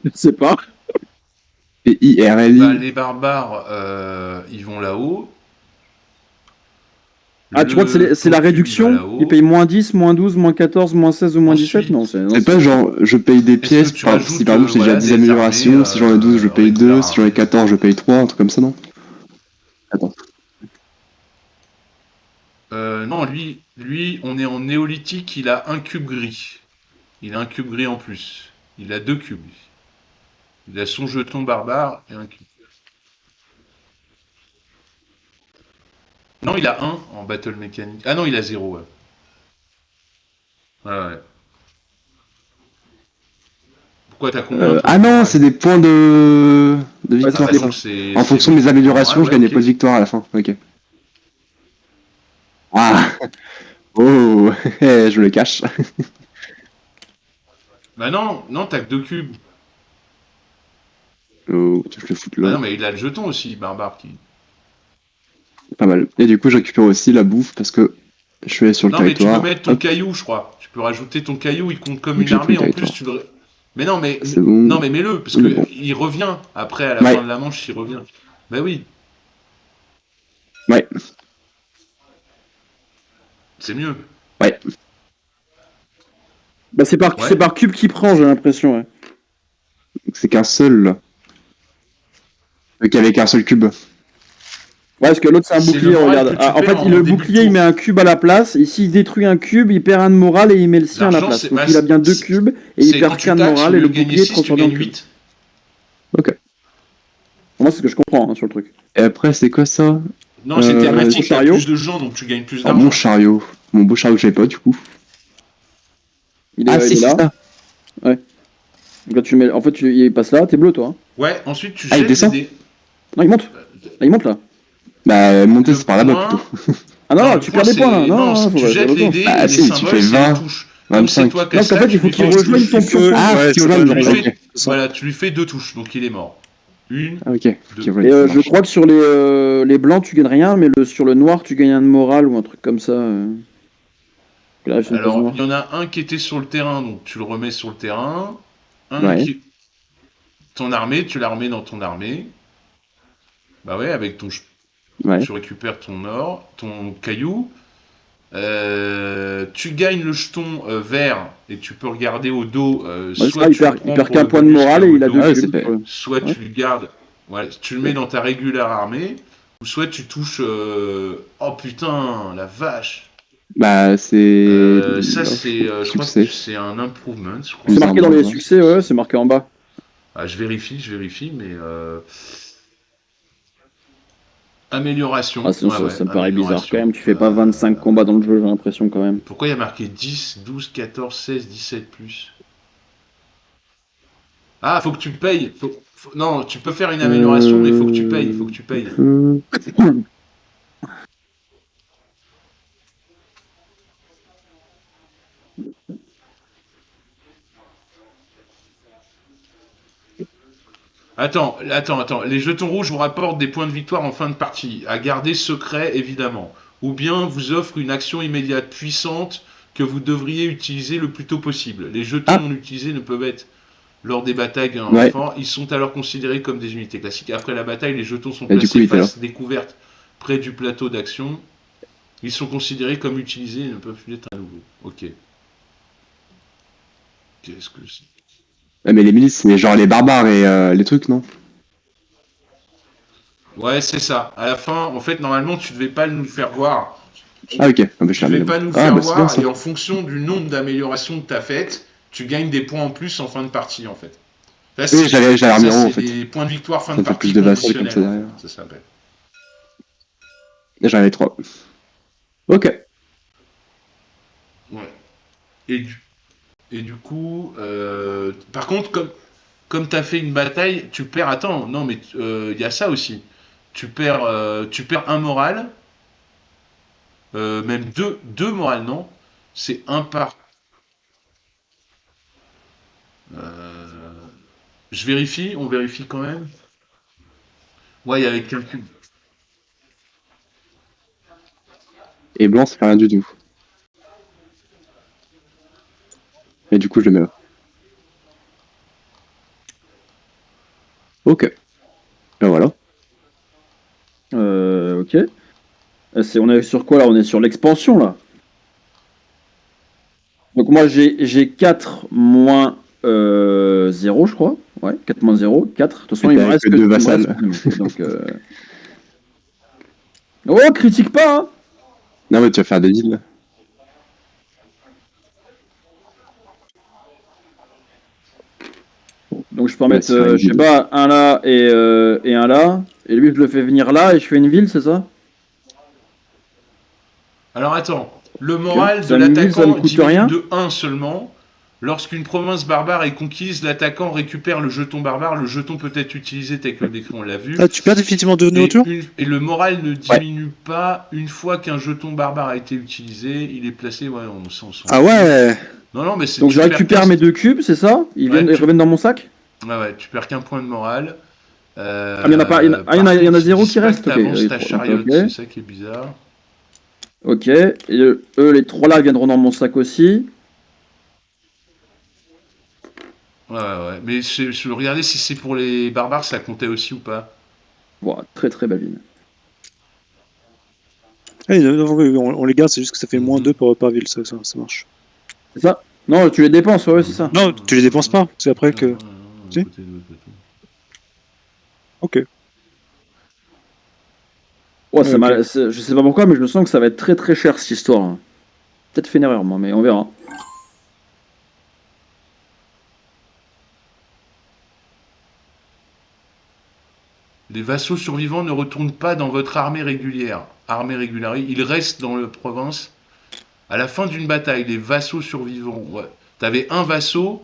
Je sais pas. PIRLI. Bah, les barbares, ils vont là-haut. Ah, tu crois que c'est la Ton cube, il va réduction? là-haut. Ils payent moins 10, moins 12, moins 14, moins 16 ou moins 17? Ensuite, Non, C'est pas genre, je paye des pièces, tu si par rajoutes, exemple j'ai déjà voilà, 10 des améliorations, armées, si j'en ai 12 je paye 2, régulières si j'en ai armées. 14 je paye 3, un truc comme ça, non? Attends. Non, lui, on est en néolithique, il a un cube gris. Il a un cube gris en plus. Il a 2 cubes. Il a son jeton barbare et un cube. Non, il a un en battle mécanique. Ah non, il a 0, ouais. Ouais, ouais. Pourquoi t'as combien toi, Ah de non, moral? c'est des points de Ah, victoire. bah, ça. donc c'est En fonction de mes améliorations, je ouais, gagne des ok. points de victoire à la fin. Ok. Ah oh je me le cache. Bah non, non, t'as que 2 cubes. Oh, je le foutre Ah là. non, mais il a le jeton aussi, Barbare qui. Pas mal. Et du coup, je récupère aussi la bouffe parce que je suis allé sur le Non, mais tu peux territoire. mettre ton Hop, caillou, je crois. Tu peux rajouter ton caillou, il compte comme une j'ai tout le armée. En plus, territoire. tu le. Mais non, C'est bon. non, mais mets-le, parce On est que bon. il revient après à la Ouais. fin de la manche, il revient. Bah oui, Ouais. c'est mieux. Ouais. Bah, c'est Ouais. par cube qui prend, j'ai l'impression. Ouais. Donc, c'est qu'un seul là. Donc avec un seul cube. Ouais, parce que l'autre c'est un C'est bouclier, le moral regarde. que tu Ah, en perds fait, en le début de bouclier il tour. met un cube à la place, et s'il détruit un cube, il perd un de morale et il met le sien à la L'argent, place. c'est- Donc bah, il a bien 2 c'est- cubes et il C'est perd quand tu qu'un de taxes, morale au et lieu le de gagner bouclier est 6, tu transformé en gagnes cube. 8. Moi, c'est ce que je comprends sur le truc. Et après, c'est quoi ça? Non, c'est mon thématique, t'as chariot. plus de gens, donc tu gagnes plus Alors, mon d'argent. chariot. Mon beau chariot que j'avais pas du coup. Il est, Ah il si, est c'est là. ça. Donc là, tu mets... En fait, il passe là, t'es bleu toi. Hein. Ouais, ensuite tu Ah, il jettes descend les dés. Non, il monte. Là, il monte là. Bah, monter, Le c'est par là-bas point- plutôt. Ah non, Non, non, le tu point, perds des points là. c'est- Non, non, faut tu pas jettes les dés Ah, et si, les tu symboles, fais c'est 20, les touches. Comme c'est 25. toi qui Non, as parce qu'en ça, fait, il tu faut lui qu'il fais deux rejoigne touches. ton pion. Ah, ouais, qui c'est rejoigne, ça, Tu lui ok. fais- Voilà, tu lui fais 2 touches, donc il est mort. Une. Ah, ok. Deux. Ok, ouais, Et ça je marche. crois que sur les blancs, tu gagnes rien, mais sur le noir, tu gagnes un de morale ou un truc comme ça. Là, j'ai une case Alors, noire. il y en a un qui était sur le terrain, donc tu le remets sur le terrain. Un Ouais. qui. Ton armée, tu la remets dans ton armée. Bah ouais, avec ton. Ouais. Tu récupères ton or, ton caillou. Tu gagnes le jeton vert et tu peux regarder au dos. Ouais, c'est Soit ça, tu le il prends perd pour qu'un le point de bonus morale qu'il y et a il a au 2 dos, Ah ouais, c'est cubes. fait. soit Ouais. tu le gardes, ouais, tu le mets dans ta régulière armée, ou soit tu touches. Oh putain, la vache! Bah, c'est. Ça, c'est. Je crois Succès. que c'est un improvement, je crois. C'est Plus marqué dans les armoire. succès, ouais, c'est marqué en bas. Ah, je vérifie, mais. Amélioration. Ah, sinon, Ouais, ouais, ça me paraît bizarre amélioration. quand même. Tu fais pas 25 combats dans le jeu, j'ai l'impression quand même. Pourquoi il y a marqué 10, 12, 14, 16, 17 plus? Ah, faut que tu payes. Non, tu peux faire une amélioration, mais faut que tu payes. Faut que tu payes. Attends. Les jetons rouges vous rapportent des points de victoire en fin de partie. À garder secret, évidemment. Ou bien vous offrent une action immédiate puissante que vous devriez utiliser le plus tôt possible. Les jetons Ah. non utilisés ne peuvent être lors des batailles en Ouais. enfant. Ils sont alors considérés comme des unités classiques. Après la bataille, les jetons sont Et du coup, placés il était face découverte près du plateau d'action. Ils sont considérés comme utilisés et ne peuvent plus être à nouveau. Ok. Qu'est-ce que c'est? Ouais, mais les milices, c'est genre les barbares et les trucs, non? Ouais, c'est ça. À la fin, en fait, normalement, tu devais pas nous le faire voir. Ah, ok. Ah, bah, je Tu l'ai devais remis pas là-bas. nous le Ah, faire bah, c'est bien voir, ça. et en fonction du nombre d'améliorations que tu as faites, tu gagnes des points en plus en fin de partie, en fait. Là, Oui, j'avais remis en haut, en c'est fait. des points de victoire fin Ça de fait partie plus de vassals comme ça conditionnels, derrière. en fait, ça s'appelle. Et j'en avais 3. Ok. Ouais. Et du coup, par contre, comme tu as fait une bataille, tu perds. Attends, non, mais il y a ça aussi. Tu perds un moral, même deux morales, non? C'est un par. Euh, je vérifie, on vérifie quand même. Ouais, il y avait quelqu'un. Et blanc, ça fait rien du tout. Et du coup, je le mets là. Ok. Ben voilà. Ok. On est sur quoi là? On est sur l'expansion là. Donc moi j'ai 4 moins 0 je crois. Ouais, 4 moins 0, 4. De toute façon Et il me t'as reste que que deux il me vassals. reste- Donc, Oh, critique pas hein. Non, mais tu vas faire des deals. Donc je peux en Ouais, mettre, c'est un je sais deal. pas, un là et un là. Et lui je le fais venir là et je fais une ville, c'est ça? Alors attends, le moral Ça de me dit, ça me l'attaquant coûte diminue rien. de 1 seulement. Lorsqu'une province barbare est conquise, l'attaquant récupère le jeton barbare. Le jeton peut être utilisé tel que le décrit, on l'a vu. Ah, tu perds définitivement de Et, nourriture? et le moral ne diminue pas une fois qu'un jeton barbare a été utilisé. Il est placé. Ouais, on s'en Ah ouais. Non, mais c'est. Donc tu je perds récupère qu'un- mes 2 cubes, c'est ça? Ils Ouais, reviennent dans mon sac? Ouais, tu perds qu'un point de morale. Ah, mais il y en a pas, il y en a, Par il y en a contre, 0 il qui dit pas restent. que Ok, t'avances ta ok. chariote, c'est ça qui est bizarre. Ok, et eux, les 3 là viendront dans mon sac aussi. Ouais. Mais je regardais si c'est pour les barbares, ça comptait aussi ou pas. Voilà, très très belle ville. Ah, on les garde, c'est juste que ça fait moins 2 par ville, ça marche. C'est ça? Non, tu les dépenses, ouais, c'est ça. Non, tu les dépenses pas, c'est après que. Si. Côté de l'autre côté. Ok. Ouais, Ok. je sais pas pourquoi, mais je me sens que ça va être très très cher cette histoire. Hein. Peut-être fait une erreur, moi, mais on verra. Les vassaux survivants ne retournent pas dans votre armée régulière. Armée régulière, ils restent dans la province. À la fin d'une bataille, les vassaux survivants. Ouais. T'avais un vassau,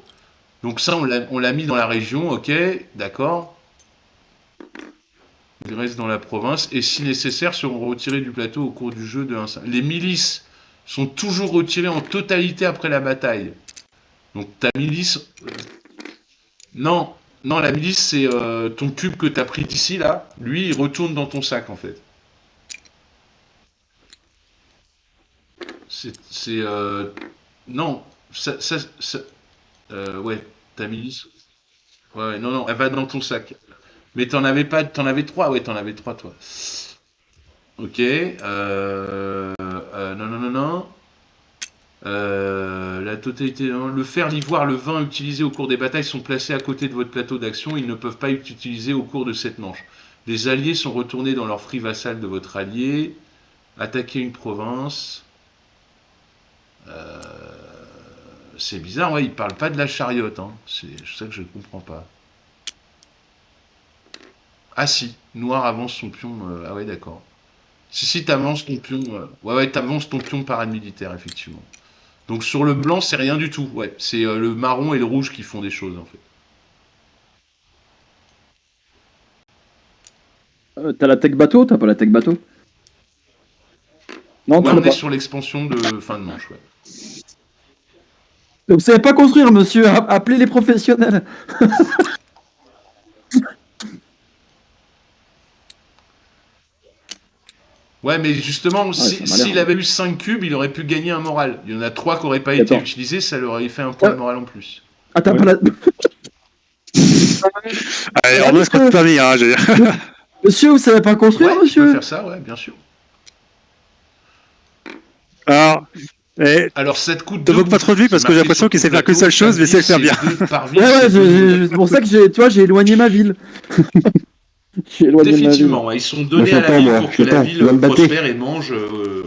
donc ça on l'a mis dans la région, ok, d'accord. Ils restent dans la province et si nécessaire seront retirés du plateau au cours du jeu de 1-5. Les milices sont toujours retirées en totalité après la bataille. Donc ta milice... Non, la milice c'est ton cube que t'as pris d'ici là. Lui il retourne dans ton sac en fait. Non, ouais, ta milice... Ouais, non, elle va dans ton sac. Mais t'en avais pas, t'en avais 3, ouais, t'en avais 3 toi. Ok, non. La totalité, non. Le fer, l'ivoire, le vin utilisés au cours des batailles sont placés à côté de votre plateau d'action. Ils ne peuvent pas être utilisés au cours de cette manche. Les alliés sont retournés dans leur free vassal de votre allié. Attaquer une province. C'est bizarre, ouais, ils parlent pas de la chariote. Hein. C'est ça que je ne comprends pas. Ah si, noir avance son pion. Ah ouais, d'accord. Si, t'avances ton pion. Ouais, t'avances ton pion paramilitaire, effectivement. Donc sur le blanc, c'est rien du tout. Ouais, c'est le marron et le rouge qui font des choses, en fait. T'as la tech bateau? T'as pas la tech bateau? Non, Ouais, tu l'as on est pas. sur l'expansion de fin de manche, ouais. Vous savez pas construire, monsieur. Appelez les professionnels. Ouais, mais justement, ça m'a l'air, s'il hein. avait eu 5 cubes, il aurait pu gagner un moral. Il y en a 3 qui n'auraient pas été Attends. utilisés, ça leur aurait fait un point de moral en plus. Ah, t'as Ouais. pas la... Allez, on laisse pas de permis, hein, je veux dire. Monsieur, vous savez pas construire, Ouais, tu peux monsieur? faire ça, ouais, bien sûr. Alors, Alors, ça te coûte te 2 moque pas trop de lui parce que j'ai l'impression qu'il sait faire qu'une seule chose, mais il sait le faire bien. Ouais, c'est pour ça que c'est pour ça que j'ai éloigné ma ville. J'ai éloigné ma ville. Définitivement, ouais, ils sont donnés Moi, à la j'attends, ville moi, pour que la j'attends, ville je vais me battre. prospère et mange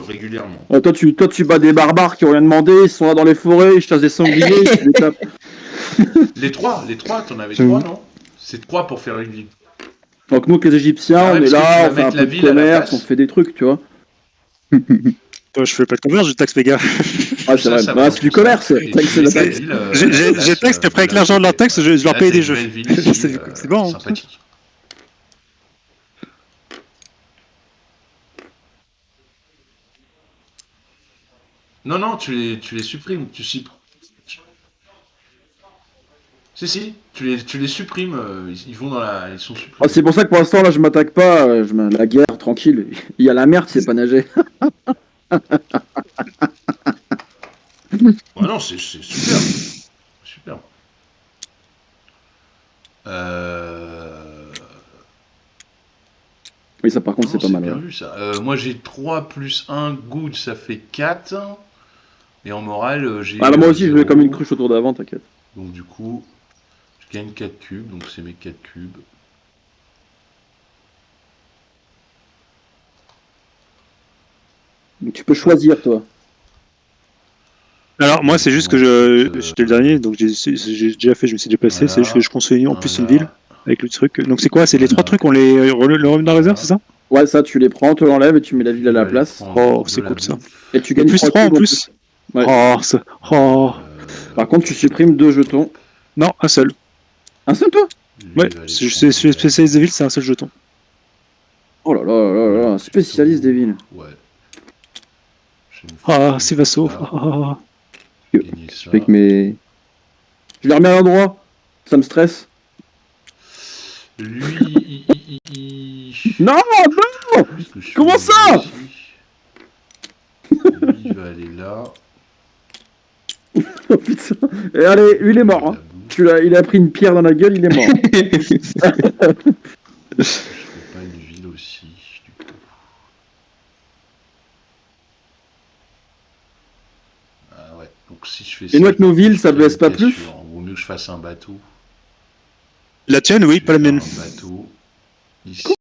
régulièrement. Toi, tu bats des barbares qui ont rien demandé, ils sont là dans les forêts, ils chassent des sangliers, tu les tapes. Les 3, t'en avais J'avoue. 3, non? C'est 3 pour faire une ville. Donc nous, que les Égyptiens, Ah ouais, on est parce que tu vas là, on fait un mettre la peu de ville à la commerce, place. on fait des trucs, tu vois. Toi, je fais pas de commerce, je taxe mes gars. Ah, c'est vrai, Ça bah, va c'est dans du ton commerce, sac. Et taxe, tu c'est mets la ta taxe. ville, à la place, J'ai taxe qu'après avec là, l'argent de leur taxe, je leur là, paye t'as des une jeux. belle ville ici, C'est bon. Hein. sympathique. Non, tu les supprimes. Si, tu les supprimes. Ils vont dans la. Ils sont Ah, supprimés. c'est pour ça que pour l'instant, là, je m'attaque pas, la guerre, tranquille. Il y a la merde, c'est pas nager. Ouais, non, c'est super. Super. Oui, ça, par contre, c'est Non, pas mal. bien Ouais. vu ça. Moi j'ai 3 plus 1 good, ça fait 4. Et en morale, j'ai. Ah, là, moi aussi, je vais 0. comme une cruche autour d'avant, t'inquiète. Donc du coup, je gagne 4 cubes, donc c'est mes 4 cubes. Donc, tu peux choisir, toi. Alors, moi, c'est juste que j'étais le dernier, donc j'ai déjà fait, je me suis déplacé. Voilà. C'est juste que je construis en plus une Voilà. ville avec le truc. Donc, c'est quoi? C'est les Voilà. 3 trucs, on les remet dans la réserve, c'est ça? Ouais, ça, tu les prends, tu l'enlèves et tu mets la ville à la place. Oh, c'est cool, ça. Et tu gagnes Plus 3 en cubes plus. Ouais. Oh, oh. Par contre, tu supprimes 2 jetons. Non, un seul. Un seul, toi? lui, Ouais, il va aller c'est prendre- spécialiste des villes, c'est un seul jeton. Oh là là là là, spécialiste des villes. Ouais. Je vais me Ah, faire c'est vassaux. ça, Ah. gagner ça. Avec mes. Je les remets à l'endroit. Ça me stresse. Lui, Non, non. Qu'est-ce que je Comment fais ça ici Lui, il va aller là. Oh putain. Et allez, lui il est mort. Hein. Il a pris une pierre dans la gueule, il est mort. Je fais pas une ville aussi, du coup. Ah ouais, donc si je fais ça... Et nous, avec nos villes, ça je baisse pas fais plus sûr. Vaut mieux que je fasse un bateau. La tienne, oui, Je pas la vais faire mienne. Un bateau. Ici.